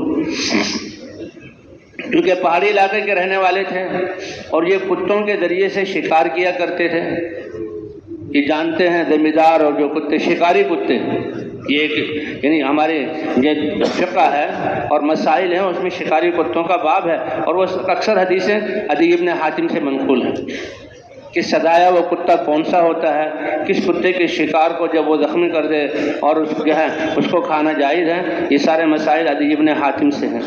کیونکہ پہاڑی علاقے کے رہنے والے تھے اور یہ کتوں کے ذریعے سے شکار کیا کرتے تھے، یہ جانتے ہیں زمیندار اور جو کتے شکاری کتے یہ ایک یعنی ہمارے یہ فقہ ہے اور مسائل ہیں، اس میں شکاری کتوں کا باب ہے، اور وہ اکثر حدیثیں عدی ابن حاتم سے منقول ہیں کہ سدایا وہ کتا کون سا ہوتا ہے، کس کتے کے شکار کو جب وہ زخمی کر دے اور اس جو ہے اس کو کھانا جائز ہے، یہ سارے مسائل عدی ابن حاتم سے ہیں۔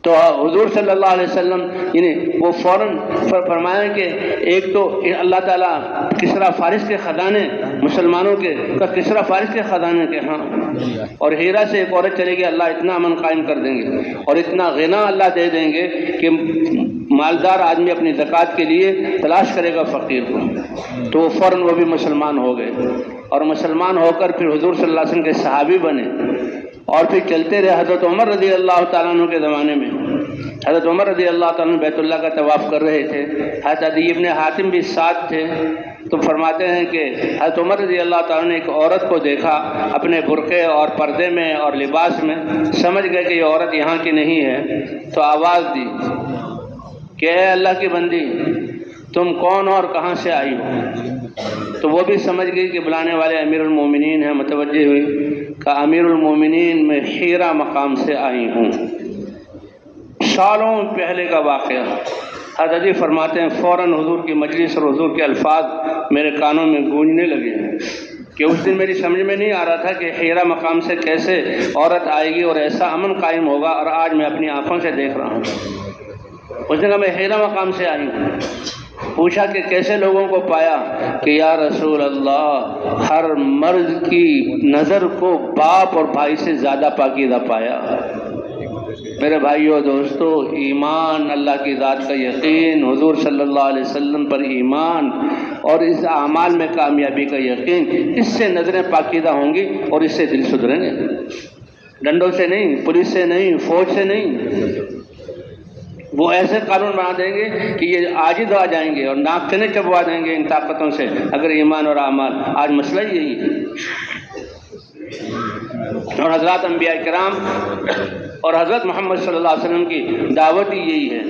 تو حضور صلی اللہ علیہ وسلم یعنی وہ فوراً فرمایا کہ ایک تو اللہ تعالیٰ کسریٰ فارس کے خزانے مسلمانوں کے کسریٰ فارس کے خزانے کے ہاں، اور ہیرا سے ایک عورت چلے گی، اللہ اتنا امن قائم کر دیں گے اور اتنا غنا اللہ دے دیں گے کہ مالدار آدمی اپنی زکوٰۃ کے لیے تلاش کرے گا فقیر کو۔ تو وہ فوراً وہ بھی مسلمان ہو گئے، اور مسلمان ہو کر پھر حضور صلی اللہ علیہ وسلم کے صحابی بنے، اور پھر چلتے رہے۔ حضرت عمر رضی اللہ تعالیٰ عنہ کے زمانے میں حضرت عمر رضی اللہ تعالیٰ عنہ بیت اللہ کا طواف کر رہے تھے، حضرت عدی ابن حاتم بھی ساتھ تھے، تو فرماتے ہیں کہ حضرت عمر رضی اللہ تعالیٰ نے ایک عورت کو دیکھا اپنے برقعے اور پردے میں اور لباس میں، سمجھ گئے کہ یہ عورت یہاں کی نہیں ہے، تو آواز دی کہ اے اللہ کی بندی، تم کون اور کہاں سے آئی ہو؟ تو وہ بھی سمجھ گئی کہ بلانے والے امیر المومنین ہیں، متوجہ ہوئی کہ امیر المومنین میں حیرہ مقام سے آئی ہوں۔ سالوں پہلے کا واقعہ۔ حضرت علی فرماتے ہیں فوراً حضور کی مجلس اور حضور کے الفاظ میرے کانوں میں گونجنے لگے کہ اس دن میری سمجھ میں نہیں آ رہا تھا کہ حیرہ مقام سے کیسے عورت آئے گی اور ایسا امن قائم ہوگا، اور آج میں اپنی آنکھوں سے دیکھ رہا ہوں۔ اس نے کہا میں حیرہ مقام سے آئی ہوں۔ پوچھا کہ کیسے لوگوں کو پایا؟ کہ یا رسول اللہ، ہر مرد کی نظر کو باپ اور بھائی سے زیادہ پاکیزہ پایا۔ میرے بھائیو دوستو، ایمان، اللہ کی ذات کا یقین، حضور صلی اللہ علیہ وسلم پر ایمان اور اس اعمال میں کامیابی کا یقین، اس سے نظریں پاکیزہ ہوں گی اور اس سے دل سدھریں گے۔ ڈنڈوں سے نہیں، پولیس سے نہیں، فوج سے نہیں، وہ ایسے قانون بنا دیں گے کہ یہ عاجز آ جائیں گے اور ناک چنے چبوا دیں گے ان طاقتوں سے، اگر ایمان اور اعمال۔ آج مسئلہ یہی ہے، اور حضرات انبیاء کرام اور حضرت محمد صلی اللہ علیہ وسلم کی دعوت ہی یہی ہے،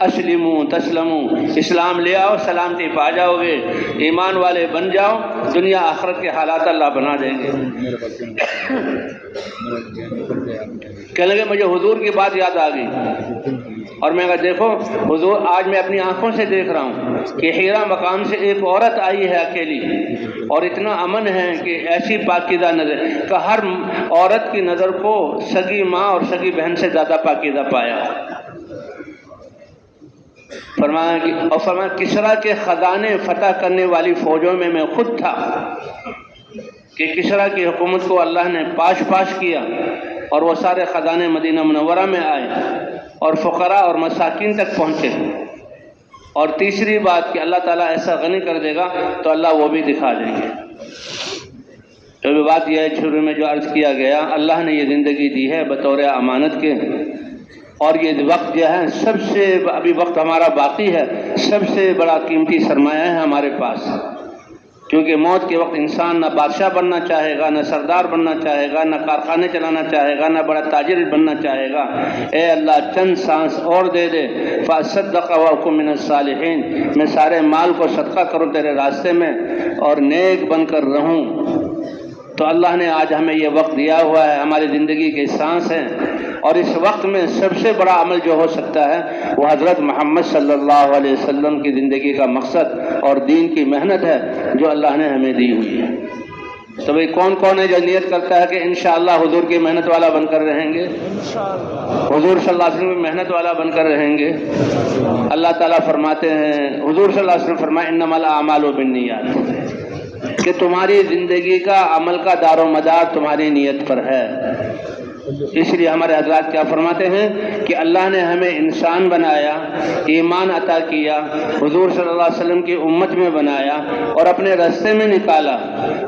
اسلموا تسلموا، اسلام لے آؤ سلامتی پا جاؤ گے، ایمان والے بن جاؤ، دنیا آخرت کے حالات اللہ بنا دیں گے۔ کہنے لگے مجھے حضور کی بات یاد آ گئی، اور میں کہا دیکھو حضور، آج میں اپنی آنکھوں سے دیکھ رہا ہوں کہ حیرہ مقام سے ایک عورت آئی ہے اکیلی، اور اتنا امن ہے کہ ایسی پاکیزہ نظر کہ ہر عورت کی نظر کو سگی ماں اور سگی بہن سے زیادہ پاکیزہ پایا۔ فرمایا کسریٰ کے خزانے فتح کرنے والی فوجوں میں خود تھا، کہ کسریٰ کی حکومت کو اللہ نے پاش کیا اور وہ سارے خزانے مدینہ منورہ میں آئے اور فقراء اور مساکین تک پہنچے۔ اور تیسری بات کہ اللہ تعالیٰ ایسا غنی کر دے گا تو اللہ وہ بھی دکھا دیں گے۔ تو بات یہ ہے، شروع میں جو عرض کیا گیا، اللہ نے یہ زندگی دی ہے بطور امانت کے، اور یہ وقت جو ہے سب سے، ابھی وقت ہمارا باقی ہے، سب سے بڑا قیمتی سرمایہ ہے ہمارے پاس، کیونکہ موت کے وقت انسان نہ بادشاہ بننا چاہے گا، نہ سردار بننا چاہے گا، نہ کارخانے چلانا چاہے گا، نہ بڑا تاجر بننا چاہے گا۔ اے اللہ چند سانس اور دے دے، فاصدق واکن من الصالحین، میں سارے مال کو صدقہ کروں تیرے راستے میں اور نیک بن کر رہوں۔ تو اللہ نے آج ہمیں یہ وقت دیا ہوا ہے، ہماری زندگی کے سانس ہیں، اور اس وقت میں سب سے بڑا عمل جو ہو سکتا ہے وہ حضرت محمد صلی اللہ علیہ وسلم کی زندگی کا مقصد اور دین کی محنت ہے جو اللہ نے ہمیں دی ہوئی ہے۔ تو بھئی کون کون ہے جو نیت کرتا ہے کہ انشاءاللہ حضور کی محنت والا بن کر رہیں گے، حضور صلی اللہ علیہ وسلم کی محنت والا بن کر رہیں گے؟ اللہ تعالیٰ فرماتے ہیں، حضور صلی اللہ علیہ وسلم فرمائے انما الاعمال بالنیات، کہ تمہاری زندگی کا عمل کا دار و مدار تمہاری نیت پر ہے۔ اس لیے ہمارے حضرات کیا فرماتے ہیں کہ اللہ نے ہمیں انسان بنایا، ایمان عطا کیا، حضور صلی اللہ علیہ وسلم کی امت میں بنایا اور اپنے راستے میں نکالا،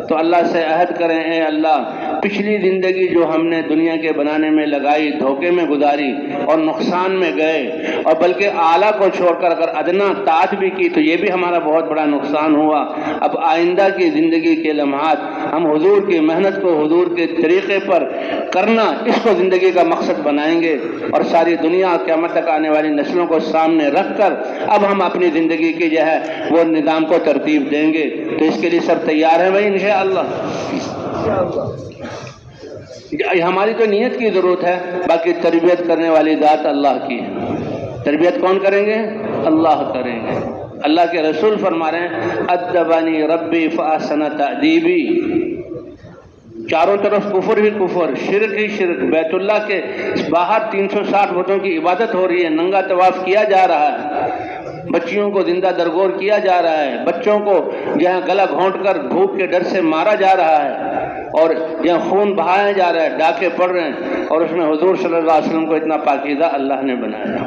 تو اللہ سے عہد کریں اے اللہ پچھلی زندگی جو ہم نے دنیا کے بنانے میں لگائی، دھوکے میں گزاری اور نقصان میں گئے، اور بلکہ اعلیٰ کو چھوڑ کر اگر ادنا طاعت بھی کی تو یہ بھی ہمارا بہت بڑا نقصان ہوا۔ اب آئندہ کی زندگی کے لمحات ہم حضور کی محنت کو حضور کے طریقے پر کرنا اس کو زندگی کا مقصد بنائیں گے، اور ساری دنیا قیامت تک آنے والی نسلوں کو سامنے رکھ کر اب ہم اپنی زندگی کی جو ہے وہ نظام کو ترتیب دیں گے۔ تو اس کے لیے سب تیار ہیں بھائی انشاءاللہ؟ ہماری تو نیت کی ضرورت ہے، باقی تربیت کرنے والی ذات اللہ کی ہے۔ تربیت کون کریں گے؟ اللہ کریں گے۔ اللہ کے رسول فرما رہے ہیں ادبنی ربی فاحسن تأدیبی۔ چاروں طرف کفر ہی کفر، شرک ہی شرک، بیت اللہ کے باہر 360 بتوں کی عبادت ہو رہی ہے، ننگا طواف کیا جا رہا ہے، بچیوں کو زندہ درگور کیا جا رہا ہے، بچوں کو جہاں گلا گھونٹ کر بھوک کے ڈر سے مارا جا رہا ہے، اور جہاں خون بہایا جا رہا ہے، ڈاکے پڑ رہے ہیں، اور اس میں حضور صلی اللہ علیہ وسلم کو اتنا پاکیزہ اللہ نے بنایا۔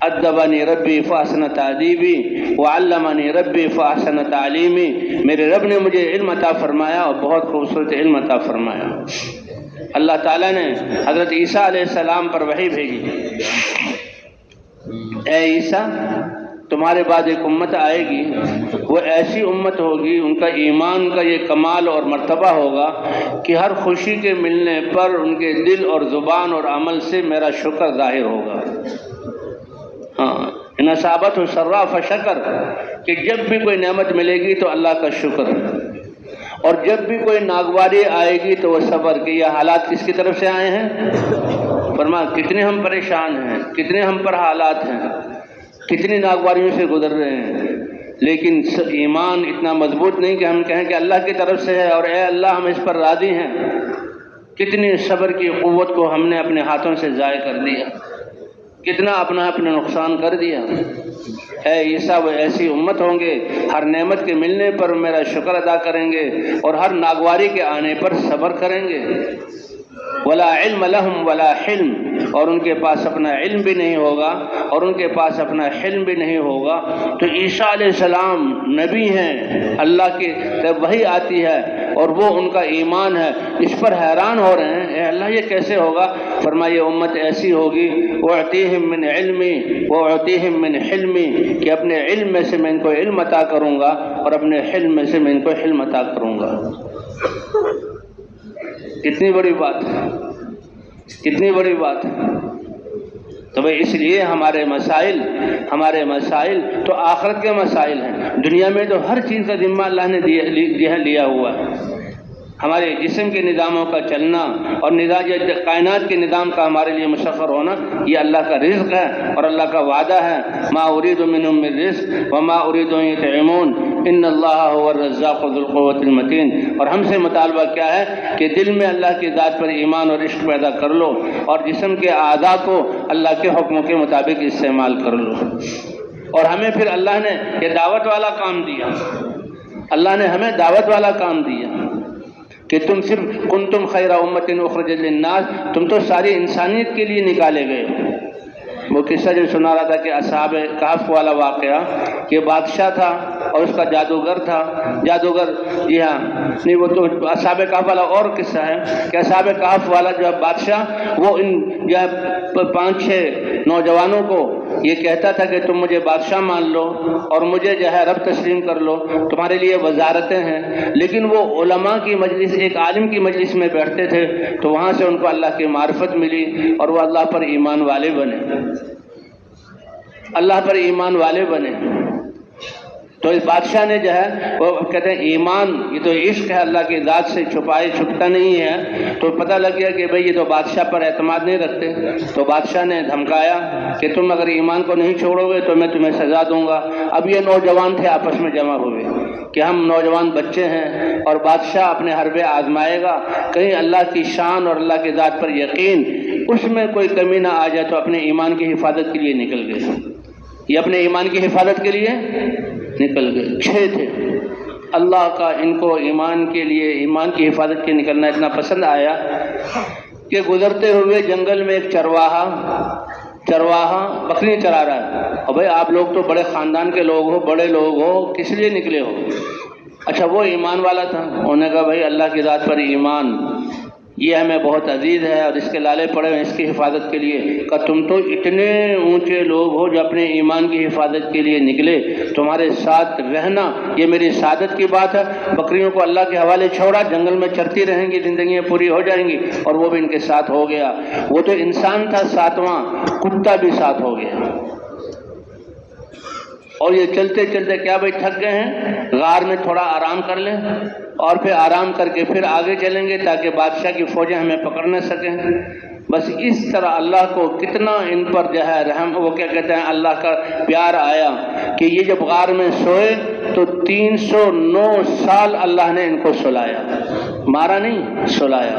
ادبنی ربی فاحسن تأدیبی وعلمنی ربی فاحسن تعلیمی۔ میرے رب نے مجھے علم عطا فرمایا اور بہت خوبصورت علم عطا فرمایا۔ اللہ تعالیٰ نے حضرت عیسیٰ علیہ السلام پر وحی بھیجی، اے عیسیٰ تمہارے بعد ایک امت آئے گی، وہ ایسی امت ہوگی، ان کا ایمان کا یہ کمال اور مرتبہ ہوگا کہ ہر خوشی کے ملنے پر ان کے دل اور زبان اور عمل سے میرا شکر ظاہر ہوگا۔ ہاں، ان اصابتہ سرا فشکر، کہ جب بھی کوئی نعمت ملے گی تو اللہ کا شکر، اور جب بھی کوئی ناگواری آئے گی تو وہ صبر، کہ یہ حالات کس کی طرف سے آئے ہیں؟ فرمایا کتنے ہم پریشان ہیں، کتنے ہم پر حالات ہیں، کتنی ناگواریوں سے گزر رہے ہیں، لیکن ایمان اتنا مضبوط نہیں کہ ہم کہیں کہ اللہ کی طرف سے ہے اور اے اللہ ہم اس پر راضی ہیں۔ کتنی صبر کی قوت کو ہم نے اپنے ہاتھوں سے ضائع کر دیا، کتنا اپنا نقصان کر دیا۔ اے عیسیٰ وہ ایسی امت ہوں گے، ہر نعمت کے ملنے پر میرا شکر ادا کریں گے اور ہر ناگواری کے آنے پر صبر کریں گے۔ ولا علم لہم ولا حلم، اور ان کے پاس اپنا علم بھی نہیں ہوگا اور ان کے پاس اپنا حلم بھی نہیں ہوگا۔ تو عیسیٰ علیہ السلام نبی ہیں، اللہ کی طرف وحی آتی ہے اور وہ ان کا ایمان ہے، اس پر حیران ہو رہے ہیں، اے اللہ یہ کیسے ہوگا؟ فرمایا یہ امت ایسی ہوگی وَأُعْطِيهِم مِّنْ عِلْمِي وَأُعْطِيهِم مِّنْ حِلْمِي، کہ اپنے علم میں سے میں ان کو علم عطا کروں گا اور اپنے حلم میں سے میں ان کو حلم عطا کروں گا۔ کتنی بڑی بات ہے، کتنی بڑی بات ہے۔ تو بھئی اس لیے ہمارے مسائل تو آخرت کے مسائل ہیں، دنیا میں تو ہر چیز کا ذمہ اللہ نے لیا ہوا ہے۔ ہمارے جسم کے نظاموں کا چلنا اور کائنات کے نظام کا ہمارے لیے مسخر ہونا یہ اللہ کا رزق ہے اور اللہ کا وعدہ ہے، ما اريد منهم من رزق وما اريد ان يطعمون ان اللہ هو الرزاق ذو القوة المتین۔ اور ہم سے مطالبہ کیا ہے کہ دل میں اللہ کی ذات پر ایمان اور عشق پیدا کر لو اور جسم کے اعضاء کو اللہ کے حکموں کے مطابق استعمال کر لو۔ اور ہمیں پھر اللہ نے یہ دعوت والا کام دیا، اللہ نے ہمیں دعوت والا کام دیا کہ تم صرف کنتم خیر امت اخرجت للناس، تم تو ساری انسانیت کے لیے نکالے گئے ہو۔ وہ قصہ جو سنا رہا تھا کہ اصحاب کہف والا واقعہ، کہ بادشاہ تھا اور اس کا جادوگر تھا، جادوگر جی ہاں نہیں وہ تو اصحاب کہف والا اور قصہ ہے کہ اصحاب کہف والا جو بادشاہ وہ ان جو ہے 5-6 نوجوانوں کو یہ کہتا تھا کہ تم مجھے بادشاہ مان لو اور مجھے جو ہے رب تسلیم کر لو، تمہارے لیے وزارتیں ہیں، لیکن وہ علماء کی مجلس، ایک عالم کی مجلس میں بیٹھتے تھے تو وہاں سے ان کو اللہ کی معرفت ملی اور وہ اللہ پر ایمان والے بنے، اللہ پر ایمان والے بنے۔ تو اس بادشاہ نے جو ہے وہ کہتے ہیں ایمان یہ تو عشق ہے، اللہ کی ذات سے چھپتا نہیں ہے، تو پتہ لگ گیا کہ بھئی یہ تو بادشاہ پر اعتماد نہیں رکھتے، تو بادشاہ نے دھمکایا کہ تم اگر ایمان کو نہیں چھوڑو گے تو میں تمہیں سزا دوں گا۔ اب یہ نوجوان تھے آپس میں جمع ہوئے کہ ہم نوجوان بچے ہیں اور بادشاہ اپنے حربے آزمائے گا، کہیں اللہ کی شان اور اللہ کی ذات پر یقین اس میں کوئی کمی نہ آ جائے، تو اپنے ایمان کی حفاظت کے لیے نکل گئے، یہ اپنے ایمان کی حفاظت کے لیے نکل گئے۔ 6 تھے، اللہ کا ان کو ایمان کے لیے، ایمان کی حفاظت کے نکلنا اتنا پسند آیا کہ گزرتے ہوئے جنگل میں ایک چرواہا بکری چرا رہا ہے، اور بھائی آپ لوگ تو بڑے خاندان کے لوگ ہو، بڑے لوگ ہو، کس لیے نکلے ہو؟ اچھا وہ ایمان والا تھا، انہوں نے کہا بھائی اللہ کی ذات پر ایمان، یہ ہمیں بہت عزیز ہے اور اس کے لالے پڑے ہیں اس کی حفاظت کے لیے کہ تم تو اتنے اونچے لوگ ہو جو اپنے ایمان کی حفاظت کے لیے نکلے، تمہارے ساتھ رہنا یہ میری سعادت کی بات ہے۔ بکریوں کو اللہ کے حوالے چھوڑا، جنگل میں چرتی رہیں گی، زندگیاں پوری ہو جائیں گی، اور وہ بھی ان کے ساتھ ہو گیا۔ وہ تو انسان تھا ساتواں، کتا بھی ساتھ ہو گیا۔ اور یہ چلتے چلتے کیا بھائی تھک گئے ہیں، غار میں تھوڑا آرام کر لیں اور پھر آرام کر کے پھر آگے چلیں گے تاکہ بادشاہ کی فوجیں ہمیں پکڑ نہ سکیں۔ بس اس طرح اللہ کو کتنا ان پر جو ہے رحم، وہ کیا کہتے ہیں، اللہ کا پیار آیا کہ یہ جب غار میں سوئے تو 309 سال اللہ نے ان کو سلایا، مارا نہیں، سلایا۔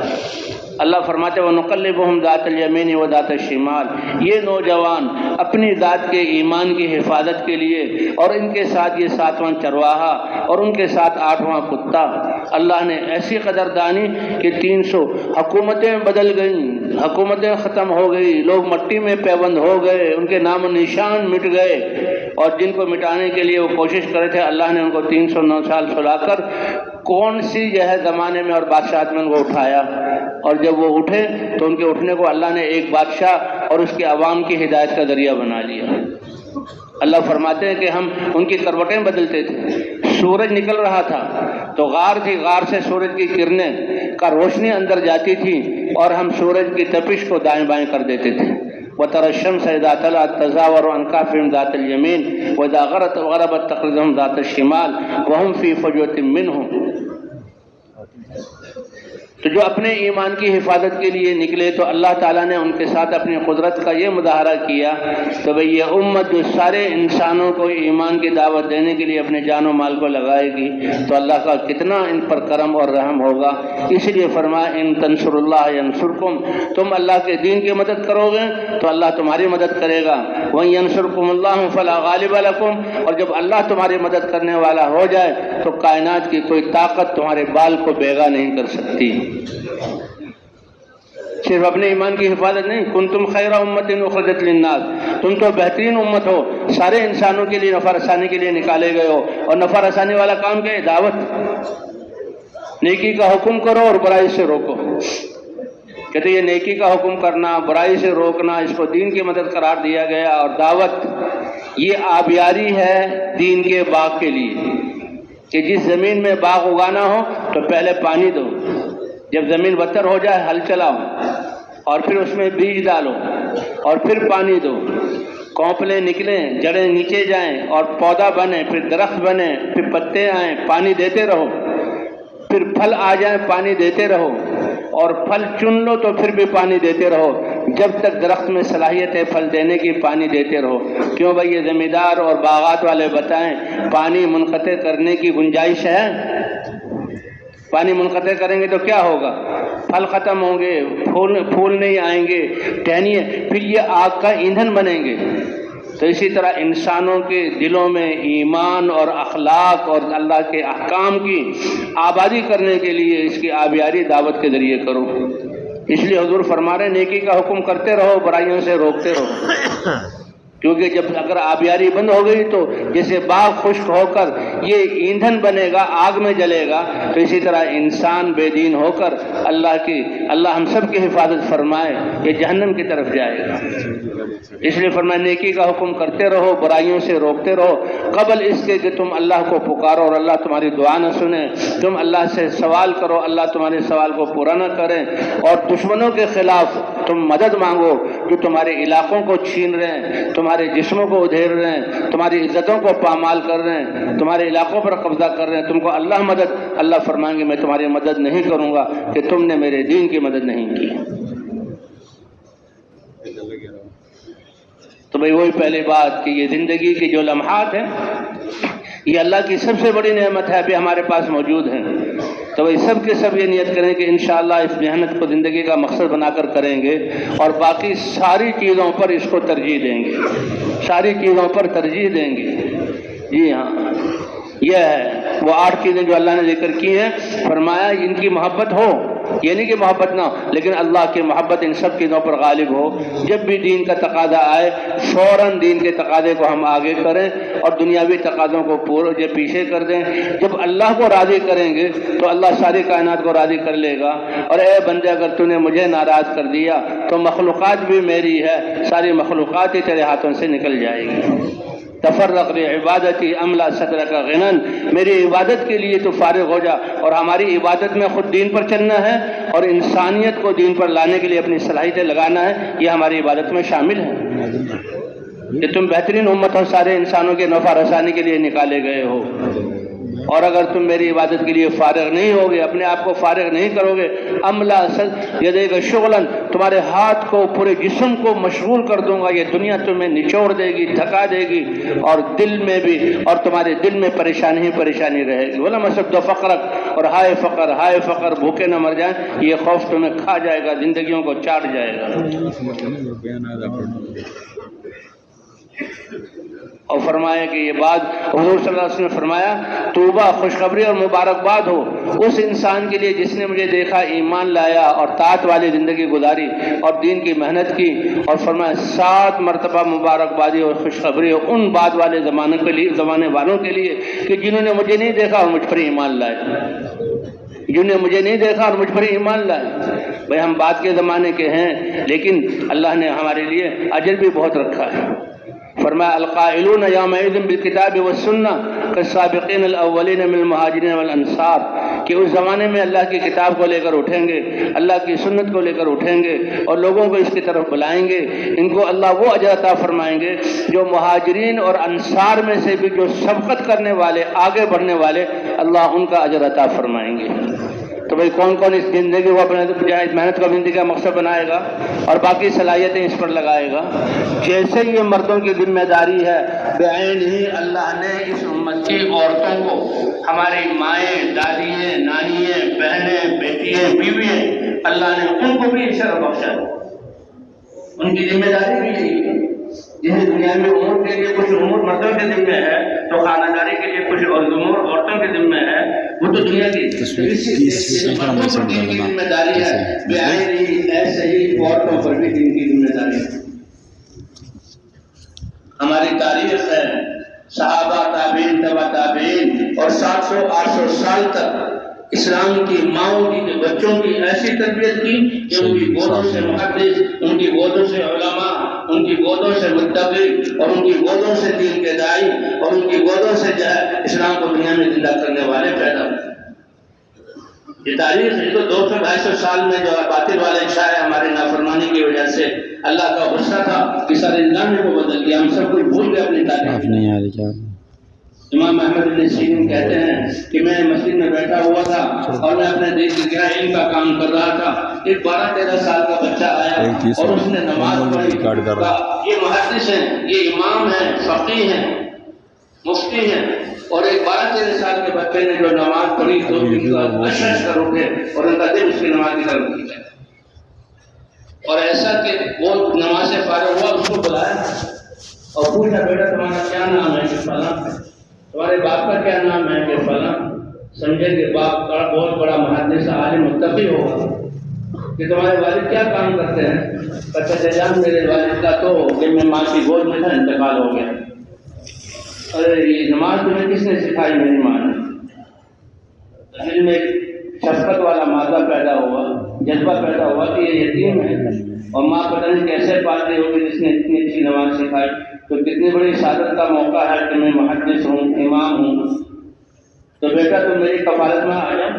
اللہ فرماتے وَنُقَلِّبُهُمْ ذَاتَ الْيَمِينِ وَذَاتَ الشِّمَالِ، یہ نوجوان اپنی ذات کے ایمان کی حفاظت کے لیے، اور ان کے ساتھ یہ 7واں چرواہا اور ان کے ساتھ 8واں کتا، اللہ نے ایسی قدردانی کہ 300 حکومتیں بدل گئیں، حکومتیں ختم ہو گئی، لوگ مٹی میں پیوند ہو گئے، ان کے نام و نشان مٹ گئے، اور جن کو مٹانے کے لیے وہ کوشش کرے تھے اللہ نے ان کو 309 سال سلا کر کون سی جو ہے زمانے میں اور بادشاہت میں ان کو اٹھایا۔ اور جب وہ اٹھے تو ان کے اٹھنے کو اللہ نے ایک بادشاہ اور اس کے عوام کی ہدایت کا ذریعہ بنا لیا۔ اللہ فرماتے ہیں کہ ہم ان کی کروٹیں بدلتے تھے۔ سورج نکل رہا تھا تو غار تھی، غار سے سورج کی کرنیں کا روشنی اندر جاتی تھی اور ہم سورج کی تپش کو دائیں بائیں کر دیتے تھے۔ وَتَرَى الشَّمْسَ إِذَا طَلَعَت تَّزَاوَرُ عَنْ كَهْفِهِمْ ذَاتَ الْيَمِينِ وَإِذَا غَرَبَت تَّقْرِضُهُمْ ذَاتَ الشِّمَالِ وَهُمْ فِي فَجْوَةٍ مِّنْهُ۔ تو جو اپنے ایمان کی حفاظت کے لیے نکلے تو اللہ تعالیٰ نے ان کے ساتھ اپنی قدرت کا یہ مظاہرہ کیا تو بھئی یہ امت جو سارے انسانوں کو ایمان کی دعوت دینے کے لیے اپنے جان و مال کو لگائے گی تو اللہ کا کتنا ان پر کرم اور رحم ہوگا۔ اس لیے فرمایا ان تنصر اللہ ینصرکم، تم اللہ کے دین کی مدد کرو گے تو اللہ تمہاری مدد کرے گا۔ وَإِن يَنصُرْكُمُ اللَّهُ فَلَا غَالِبَ لَكُمْ، اور جب اللہ تمہاری مدد کرنے والا ہو جائے تو کائنات کی کوئی طاقت تمہارے بال کو بیگا نہیں کر سکتی۔ صرف اپنے ایمان کی حفاظت نہیں، کنتم خیر امت اخرجت للناس، تم تو بہترین امت ہو، سارے انسانوں کے لیے نفع رسانی کے لیے نکالے گئے ہو، اور نفع رسانی والا کام کیا ہے؟ دعوت، نیکی کا حکم کرو اور برائی سے روکو۔ کہتے یہ نیکی کا حکم کرنا، برائی سے روکنا، اس کو دین کی مدد قرار دیا گیا، اور دعوت یہ آبیاری ہے دین کے باغ کے لیے کہ جس زمین میں باغ اگانا ہو تو پہلے پانی دو، جب زمین بتر ہو جائے ہل چلاؤ، اور پھر اس میں بیج ڈالو، اور پھر پانی دو، کونپلیں نکلیں، جڑیں نیچے جائیں اور پودا بنے، پھر درخت بنے، پھر پتے آئیں، پانی دیتے رہو، پھر پھل آ جائیں، پانی دیتے رہو، اور پھل چن لو تو پھر بھی پانی دیتے رہو، جب تک درخت میں صلاحیت ہے پھل دینے کی پانی دیتے رہو۔ کیوں بھائی یہ زمیندار اور باغات والے بتائیں پانی منقطع کرنے کی گنجائش ہے؟ پانی منقطع کریں گے تو کیا ہوگا؟ پھل ختم ہوں گے، پھول نہیں آئیں گے، ٹہنیاں، پھر یہ آگ کا ایندھن بنیں گے۔ تو اسی طرح انسانوں کے دلوں میں ایمان اور اخلاق اور اللہ کے احکام کی آبادی کرنے کے لیے اس کی آبیاری دعوت کے ذریعے کرو۔ اس لیے حضور فرما رہے ہیں نیکی کا حکم کرتے رہو، برائیوں سے روکتے رہو، کیونکہ جب اگر آبیاری بند ہو گئی تو جیسے باغ خشک ہو کر یہ ایندھن بنے گا، آگ میں جلے گا، تو اسی طرح انسان بے دین ہو کر اللہ ہم سب کی حفاظت فرمائے، یہ جہنم کی طرف جائے گا۔ اس لیے فرمایا نیکی کا حکم کرتے رہو، برائیوں سے روکتے رہو، قبل اس کے کہ تم اللہ کو پکارو اور اللہ تمہاری دعا نہ سنے، تم اللہ سے سوال کرو، اللہ تمہارے سوال کو پورا نہ کریں، اور دشمنوں کے خلاف تم مدد مانگو جو تمہارے علاقوں کو چھین رہے ہیں، تمہارے جسموں کو ادھیر رہے ہیں، تمہاری عزتوں کو پامال کر رہے ہیں، تمہارے علاقوں پر قبضہ کر رہے ہیں، تم کو اللہ مدد، اللہ فرمائیں گے میں تمہاری مدد نہیں کروں گا کہ تم نے میرے دین کی مدد نہیں کی۔ تو بھئی وہی پہلی بات کہ یہ زندگی کی جو لمحات ہیں یہ اللہ کی سب سے بڑی نعمت ہے، ابھی ہمارے پاس موجود ہیں، تو بھئی سب کے سب یہ نیت کریں کہ انشاءاللہ اس محنت کو زندگی کا مقصد بنا کر کریں گے، اور باقی ساری چیزوں پر اس کو ترجیح دیں گے، ساری چیزوں پر ترجیح دیں گے۔ جی ہاں، یہ ہے وہ 8 چیزیں جو اللہ نے ذکر کی ہیں، فرمایا ان کی محبت ہو یہ نہیں کہ محبت نہ ہو، لیکن اللہ کی محبت ان سب چیزوں پر غالب ہو۔ جب بھی دین کا تقاضا آئے فوراً دین کے تقاضے کو ہم آگے کریں اور دنیاوی تقاضوں کو پورے پیچھے کر دیں۔ جب اللہ کو راضی کریں گے تو اللہ ساری کائنات کو راضی کر لے گا۔ اور اے بندے اگر تو نے مجھے ناراض کر دیا تو مخلوقات بھی میری ہے، ساری مخلوقات ہی تیرے ہاتھوں سے نکل جائے گی۔ تفرق لعبادتی املا صدرک غنن، میری عبادت کے لیے تو فارغ ہو جا۔ اور ہماری عبادت میں خود دین پر چلنا ہے اور انسانیت کو دین پر لانے کے لیے اپنی صلاحیتیں لگانا ہے، یہ ہماری عبادت میں شامل ہے کہ تم بہترین امت ہو، سارے انسانوں کے نفع رسانی کے لیے نکالے گئے ہو۔ اور اگر تم میری عبادت کے لیے فارغ نہیں ہوگے، اپنے آپ کو فارغ نہیں کرو گے، املا یدیک شغلاً، تمہارے ہاتھ کو پورے جسم کو مشغول کر دوں گا، یہ دنیا تمہیں نچوڑ دے گی، تھکا دے گی، اور دل میں بھی، اور تمہارے دل میں پریشانی ہی پریشانی رہے گی۔ وَلَمْ أَصِبْ فَقْرَكَ، اور ہائے فقر بھوکے نہ مر جائیں، یہ خوف تمہیں کھا جائے گا، زندگیوں کو چاٹ جائے گا۔ اور فرمایا کہ یہ بات حضور صلی اللہ علیہ وسلم نے فرمایا، توبہ، خوشخبری اور مبارکباد ہو اس انسان کے لیے جس نے مجھے دیکھا، ایمان لایا اور طاعت والی زندگی گزاری اور دین کی محنت کی۔ اور فرمایا 7 مرتبہ مبارکبادی اور خوشخبری ہو ان بعد والے زمانے والوں کے لیے کہ جنہوں نے مجھے نہیں دیکھا اور مجھ پر ایمان لائے، جنہوں نے مجھے نہیں دیکھا اور مجھ پر ایمان لائے۔ بھئی ہم بعد کے زمانے کے ہیں، لیکن اللہ نے ہمارے لیے اجر بھی بہت رکھا ہے۔ فرمایا القائلون یومئذ بالکتاب والسنہ کالسابقین الاولین من المہاجرین والانصار، کہ اس زمانے میں اللہ کی کتاب کو لے کر اٹھیں گے، اللہ کی سنت کو لے کر اٹھیں گے اور لوگوں کو اس کی طرف بلائیں گے۔ ان کو اللہ وہ اجر عطا فرمائیں گے جو مہاجرین اور انصار میں سے بھی جو سبقت کرنے والے، آگے بڑھنے والے، اللہ ان کا اجر عطا فرمائیں گے۔ تو بھئی کون کون اس زندگی کو اپنے محنت کو زندگی کا مقصد بنائے گا اور باقی صلاحیتیں اس پر لگائے گا؟ جیسے یہ مردوں کی ذمہ داری ہے، بعین ہی اللہ نے اس امت کی عورتوں کو، ہماری مائیں، دادیاں، نانیاں، بہنیں، بیٹیاں، بیویاں، اللہ نے ان کو بھی شرف بخشا، ان کی ذمہ داری بھی یہی ہے۔ جیسے دنیا میں امور کے لیے کچھ امور مردوں کے ذمہ ہے تو خانہ داری کے لیے کچھ امور عورتوں کے ذمہ ہے، وہ تو دنیا کی ذمہ داری ہے، ایسے ہی عورتوں پر بھی دین کی ذمہ داری ہے۔ ہماری تاریخ ہے، صحابہ، تابعین، تبع تابعین، اور 700-800 سال تک اسلام کی ماؤں کی، بچوں کی ایسی تربیت کی کہ ان کی گودوں سے محدث، ان کی گودوں سے علماء، ان کی گودوں سے متقی، اور ان کی گودوں سے دین کے داعی، اور ان کی گودوں سے جو ہے اسلام کو دنیا میں زندہ کرنے والے پیدا ہوئے۔ یہ تاریخ ہے، تو 200-250 سال میں جو باطل والے چھائے ہمارے نافرمانی کی وجہ سے، اللہ کا غصہ تھا کہ سارے انسان کو بدل دیا، ہم سب کچھ بھول گئے اپنی تاریخ۔ امام احمد بن سیرین کہتے ہیں کہ میں مسجد میں بیٹھا ہوا تھا اور میں اپنے دیگر علم کا کام کر رہا تھا، ایک 12-13 سال کا بچہ آیا اور اس نے نماز پڑھی۔ یہ محدث ہیں، یہ امام ہیں، فقیہ ہیں، مفتی ہیں، اور ایک 12-13 سال کے بچے نے جو نماز پڑھی تو ان کا اشش کر اٹھے اور ان کا دل اس کی نماز کی طرف کھینچا، اور ایسا کہ وہ نماز سے فارغ ہوا، اس کو بلایا اور پوچھا، بیٹا تمہارا کیا نام ہے؟ کہ فلاں۔ تمہارے باپ کا کیا نام ہے؟ کہ فلاں۔ سمجھے کہ باپ کا بہت بڑا محدث عالم متقی ہوگا۔ کہ تمہارے والد کیا کام کرتے ہیں؟ کہتے جان میرے والد کا تو کہ میں ماں کی گود میں تھا، انتقال ہو گیا۔ ارے یہ نماز تمہیں کس نے سکھائی؟ میری ماں نے۔ دل میں شفقت والا مادہ پیدا ہوا، جذبہ پیدا ہوا کہ یہ یتیم ہے اور ماں پتہ نہیں کیسے پالتی ہوگی جس نے اتنی اچھی نماز سکھائی، تو کتنی بڑی سعادت کا موقع ہے کہ میں محدث ہوں، امام ہوں۔ تو بیٹا تم میری کفالت میں آ جاؤ۔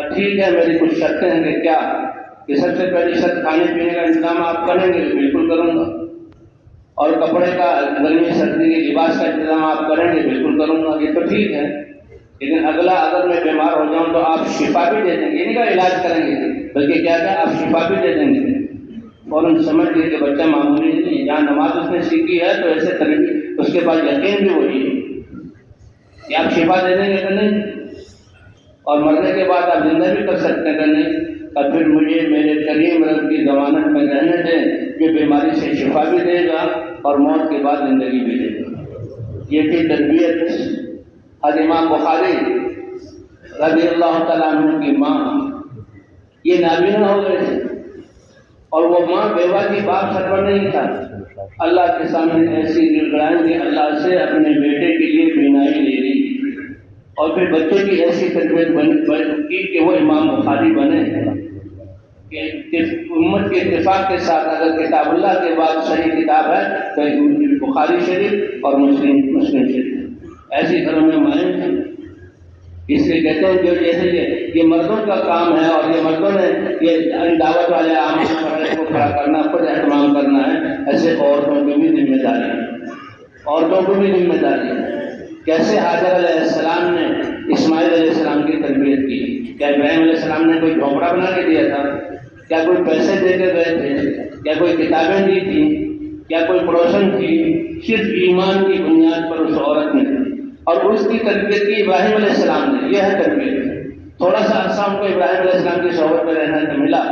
ٹھیک ہے، میری کچھ شرطیں ہیں۔ کہ کیا؟ کہ سب سے پہلی شرط کھانے پینے کا انتظام آپ کریں گے؟ بالکل کروں گا۔ اور کپڑے کا، گرمی سردی کے لباس کا انتظام آپ کریں گے؟ بالکل کروں گا۔ یہ تو ٹھیک ہے، لیکن اگلا، اگر میں بیمار ہو جاؤں تو آپ شفا بھی دے دیں گے؟ یہ نہیں کہا علاج کریں گے، بلکہ کیا کہ آپ شفا بھی دے دیں گے۔ فوراً سمجھ گئے کہ بچہ معمولی نہیں، جہاں نماز اس نے سیکھی ہے تو ایسے طریقے اس کے بعد یقین بھی وہی ہے کہ آپ شفا دے دیں گے کہ نہیں، اور مرنے کے بعد آپ زندہ بھی کر سکتے ہیں کہ نہیں۔ اور پھر مجھے میرے کریم رب کی ضمانت میں رہنے دیں، جو بیماری سے شفا بھی دے گا اور موت کے بعد زندگی بھی دے گا۔ یہ تھی تربیت۔ حضرت امام بخاری رضی اللہ تعالیٰ عنہ کی ماں یہ نابینا ہو گئے تھے، اور وہ ماں بیوہ کی باپ سر پر نہیں تھا، اللہ کے سامنے ایسی گر گڑائیں کہ اللہ سے اپنے بیٹے کے لیے بینائی لے لی، اور پھر بچے کی ایسی تربیت کی کہ وہ امام بخاری بنے کہ امت کے اتفاق کے ساتھ اگر کتاب اللہ کے بعد صحیح کتاب ہے تو بخاری شریف اور مسلم شریف، ایسی گھروں میں مائیں ہیں۔ اس لیے کہتے ہیں جو جیسے یہ مردوں کا کام ہے، اور یہ مردوں نے یہ دعوت والے عام کو کھڑا کرنا، خود اہتمام کرنا ہے، ایسے عورتوں کی بھی ذمہ داری ہے، عورتوں کو بھی ذمہ داری ہے۔ کیسے حاجر علیہ السلام نے اسماعیل علیہ السلام کی تربیت کی؟ کیا ابراہیم علیہ السلام نے کوئی جھونپڑا بنا کے دیا تھا؟ کیا کوئی پیسے دے کے گئے تھے؟ کیا کوئی کتابیں دی تھیں؟ کیا کوئی پروشن تھی؟ صرف ایمان کی بنیاد پر اس عورت نے، اور اس کی تربیت کی ابراہیم علیہ السلام نے۔ یہ ہے تربیت۔ تھوڑا سا عرصہ ہم کو ابراہیم علیہ السلام کی صحبت میں رہنے کو ملا،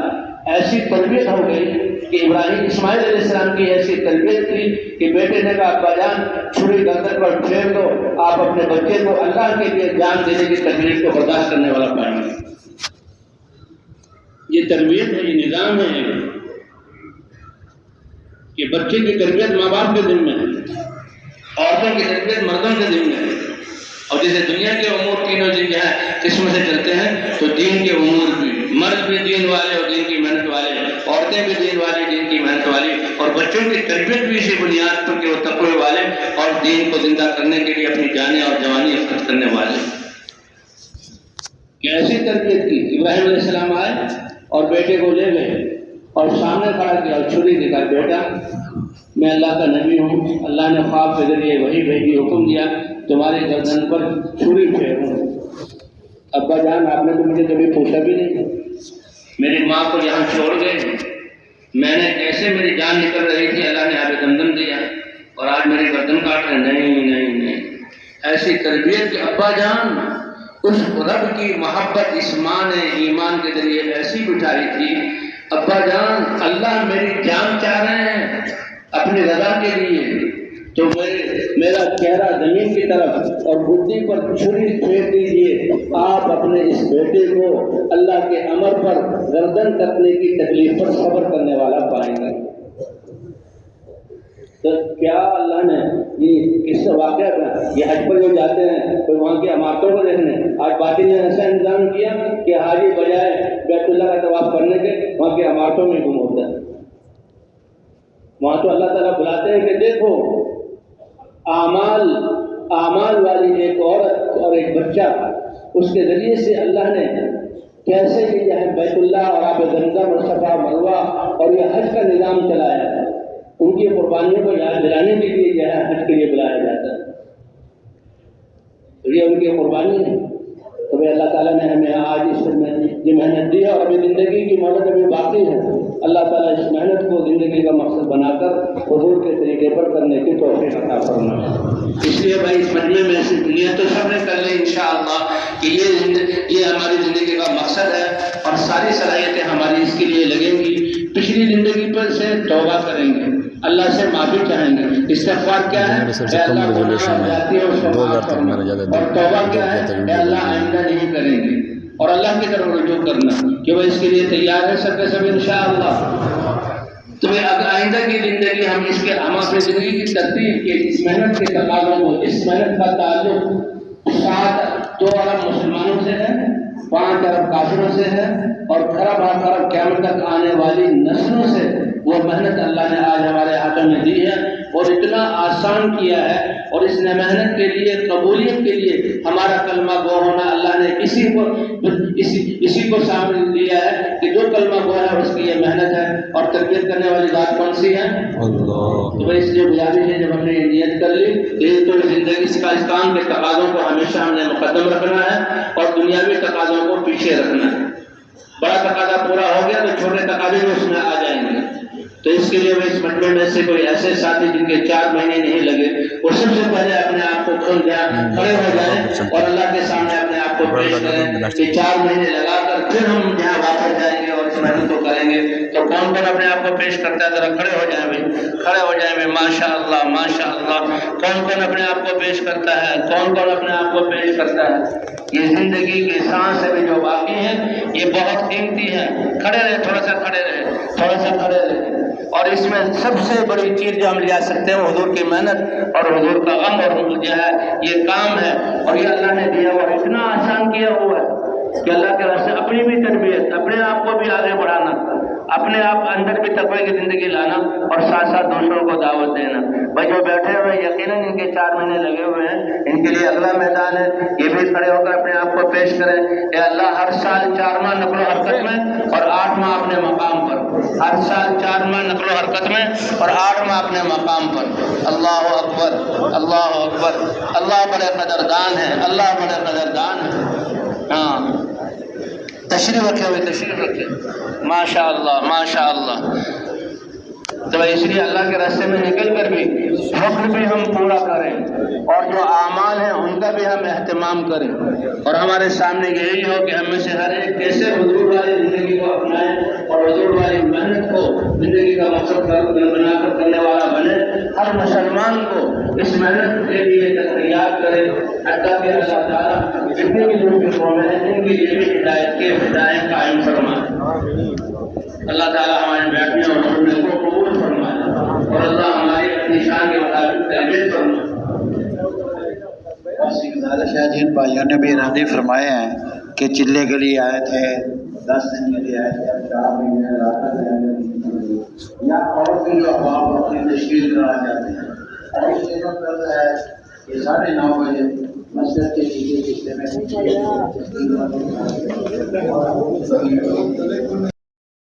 ایسی تربیت ہو گئی کہ اسماعیل علیہ السلام کی ایسی تربیت کی کہ بیٹے نے کہا ابا جان چھری گردن پر پھیر دو، آپ اپنے بچے کو اللہ کے لیے جان دینے کی تکلیف کو برداشت کرنے والا پائیں گے۔ یہ تربیت ہے، یہ نظام ہے کہ بچے کی تربیت ماں باپ کے ذمہ ہے، عورتوں کی تربیت مردوں کے ذمہ ہے۔ اور جیسے دنیا کے امور تینوں قسم سے چلتے ہیں، تو دین کے امور بھی، مرد بھی دین والے اور دین کی محنت والے، عورتیں بھی دین والی دین کی محنت والی، اور بچوں کی تربیت بھی اسی بنیاد پر کہ وہ تقوی والے اور دین کو زندہ کرنے کے لیے اپنی جانیں اور جوانی خرچ کرنے والے۔ کیسی تربیت کی؟ ابراہیم علیہ السلام آئے اور بیٹے کو لے گئے اور سامنے کھڑا کیا اور چھری دکھا، بیٹا میں اللہ کا نبی ہوں، اللہ نے خواب کے ذریعے وحی بھیجی، حکم دیا تمہاری گردن پر چھری پھیروں۔ ابا جان آپ نے تو مجھے کبھی پوچھا بھی نہیں، میری ماں کو یہاں چھوڑ گئے، میں نے کیسے میری جان نکل رہی تھی، اللہ نے آب دمدم دیا اور آج میری گردن کاٹ رہے۔ نہیں، ایسی تربیت کہ ابا جان اس رب کی محبت اس ماں نے ایمان کے ذریعے ایسی بٹھائی تھی، ابا جان اللہ میری جان چاہ رہے ہیں اپنی رضا کے لیے، تو میرا چہرہ زمین کی طرف اور بدھی پر چھری پھیر دیجیے، آپ اپنے اس بیٹے کو اللہ کے امر پر گردن کٹنے کی تکلیف پر صبر کرنے والا پائیں گے۔ تو کیا اللہ نے یہ اس واقعہ کا، یہ حج پر جو جاتے ہیں تو وہاں کی عمارتوں کو دیکھنے، آج باطل نے ایسا انتظام کیا کہ حاجی بجائے بیت اللہ کا طواف کرنے کے وہاں کی عمارتوں میں گم ہوتا ہے۔ وہاں تو اللہ تعالیٰ بلاتے ہیں کہ دیکھو اعمال والی ایک عورت اور ایک بچہ، اس کے ذریعے سے اللہ نے کیسے یہ ہے بیت اللہ اور آب زمزم اور صفا مروہ اور یہ حج کا نظام چلایا ہے، ان کی قربانیوں کو یاد دلانے کے لیے جو ہے حج کے لیے بلایا جاتا ہے، تو یہ ان کی قربانی ہے۔ تو اللہ تعالیٰ نے ہمیں آج اس میں یہ محنت دی ہے، اور ابھی زندگی کی مہلت ابھی باقی ہے۔ اللہ تعالیٰ اس محنت کو زندگی کا مقصد بنا کر حضور کے طریقے پر کرنے کی توفیق عطا فرمائے۔ اس لیے بھائی اس مجمع میں صرف نیت تو سب نے کر لی انشاءاللہ کہ یہ ہماری زندگی کا مقصد ہے، اور ساری صلاحیتیں ہماری اس کے لیے لگیں گی۔ پچھلی زندگی پر سے توبہ کریں گے، اللہ سے معافی چاہیں گے۔ استغفار کیا ہے؟ اے اللہ اور توبہ کیا ہے؟ اے اللہ آئندہ نہیں کریں گے، اور اللہ کی طرف رجوع کرنا کہ وہ اس کے لیے تیار ہے سب کے سب انشاءاللہ۔ تو آئندہ کی زندگی ہم اپنی زندگی کی ترتیب کے اس محنت کے تقاضوں کو، اس محنت کا تعلق 2 ارب مسلمانوں سے ہے، 5 ارب کافروں سے ہے، اور خراب قیامت تک آنے والی نسلوں سے وہ محنت اللہ نے آج ہمارے ہاتھوں میں دی ہے، اور اتنا آسان کیا ہے، اور اس نے محنت کے لیے، قبولیت کے لیے ہمارا کلمہ گو ہونا اللہ نے اسی کو سامنے لیا ہے کہ جو کلمہ گو ہے اس کی یہ محنت ہے، اور تربیت کرنے والی ذات کون سی ہے؟ اللہ۔ تو اس لیے گزارش ہے، جب ہم نے یہ نیت کر لی تو زندگی اس کام کے تقاضوں کو ہمیشہ ہم نے مقدم رکھنا ہے، اور دنیاوی تقاضوں کو پیچھے رکھنا ہے۔ بڑا تقاضا پورا ہو گیا تو چھوٹے تقاضے بھی اس میں آ جائیں گے۔ تو اس کے لیے میں اس مجمع میں سے کوئی ایسے ساتھی جن کے 4 مہینے نہیں لگے، وہ سب سے پہلے اپنے آپ کو کھول جائیں، کھڑے ہو جائیں، اور اللہ کے سامنے اپنے آپ کو پیش کریں کہ 4 مہینے لگا کر پھر ہم یہاں واپس جائیں گے اور اس محنت کو کریں گے تو کون کون اپنے آپ کو پیش کرتا ہے؟ ذرا کھڑے ہو جائیں بھائی، کھڑے ہو جائیں بھائی، ماشاء اللہ ماشاء اللہ۔ کون کون اپنے آپ کو پیش کرتا ہے؟ کون کون اپنے آپ کو پیش کرتا ہے؟ یہ زندگی کی سانس ابھی جو باقی ہیں یہ بہت قیمتی ہے۔ کھڑے رہے، تھوڑا سا کھڑے رہے، تھوڑا سا کھڑے رہے۔ اور اس میں سب سے بڑی چیز جو ہم لے سکتے ہیں وہ حضور کی محنت اور حضور کا غم اور جو ہے یہ کام ہے، اور یہ اللہ نے دیا ہوا اتنا آسان کیا ہوا ہے کہ اللہ کے راستے اپنی بھی تربیت، اپنے آپ کو بھی آگے بڑھانا، اپنے آپ اندر بھی تقوی کی زندگی لانا اور ساتھ ساتھ دوسروں کو دعوت دینا۔ بھائی جو بیٹھے ہوئے یقیناً ان کے 4 مہینے لگے ہوئے ہیں، ان کے لیے اگلا میدان ہے، یہ بھی کھڑے ہو کر اپنے آپ کو پیش کریں۔ اے اللہ ہر سال 4 ماہ نقل و حرکت میں اور 8 ماہ اپنے مقام پر، ہر سال 4 ماہ نقل و حرکت میں اور 8 ماہ اپنے مقام پر۔ اللہ اکبر، اللہ اکبر، اللہ بڑے قدردان ہے، اللہ بڑے قدردان ہے۔ ہاں تشریف رکھے ہوئے، تشریف رکھے، ماشاء اللہ ماشاء اللہ۔ تو اس لیے اللہ کے راستے میں نکل کر بھی حکم بھی ہم پورا کریں اور جو اعمال ہیں ان کا بھی ہم اہتمام کریں، اور ہمارے سامنے یہی ہو کہ ہم میں سے ہر ایک کیسے حضور والی زندگی کو اپنائیں اور حضور والی محنت کو زندگی کا مقصد بنا کر کرنے والا بنے۔ ہر مسلمان کو اس محنت کے لیے تیار کرے، حتیٰ کہ اللہ تعالیٰ جتنے بھی لوگ قومیں ہیں ان کے لیے بھی ہدایت کے ہدایت قائم فرمائے۔ اللہ تعالیٰ ہمارے بیٹھنے اور سننے کو قبول فرمائے، اور اللہ ہماری اپنی شان کے مطابق تربیت فرمائے۔ شاید جن بھائیوں نے بھی ارادے فرمائے ہیں کہ چلے کے لیے آئے تھے، 10 دن کے لیے آئے تھے، اب 4 مہینے رات یا اور بھی جو احباب اپنی تشکیل کرا جاتے ہیں، اور اس جگہ پر ہے کہ 9:30 بجے مسجد کے نیچے حصے میں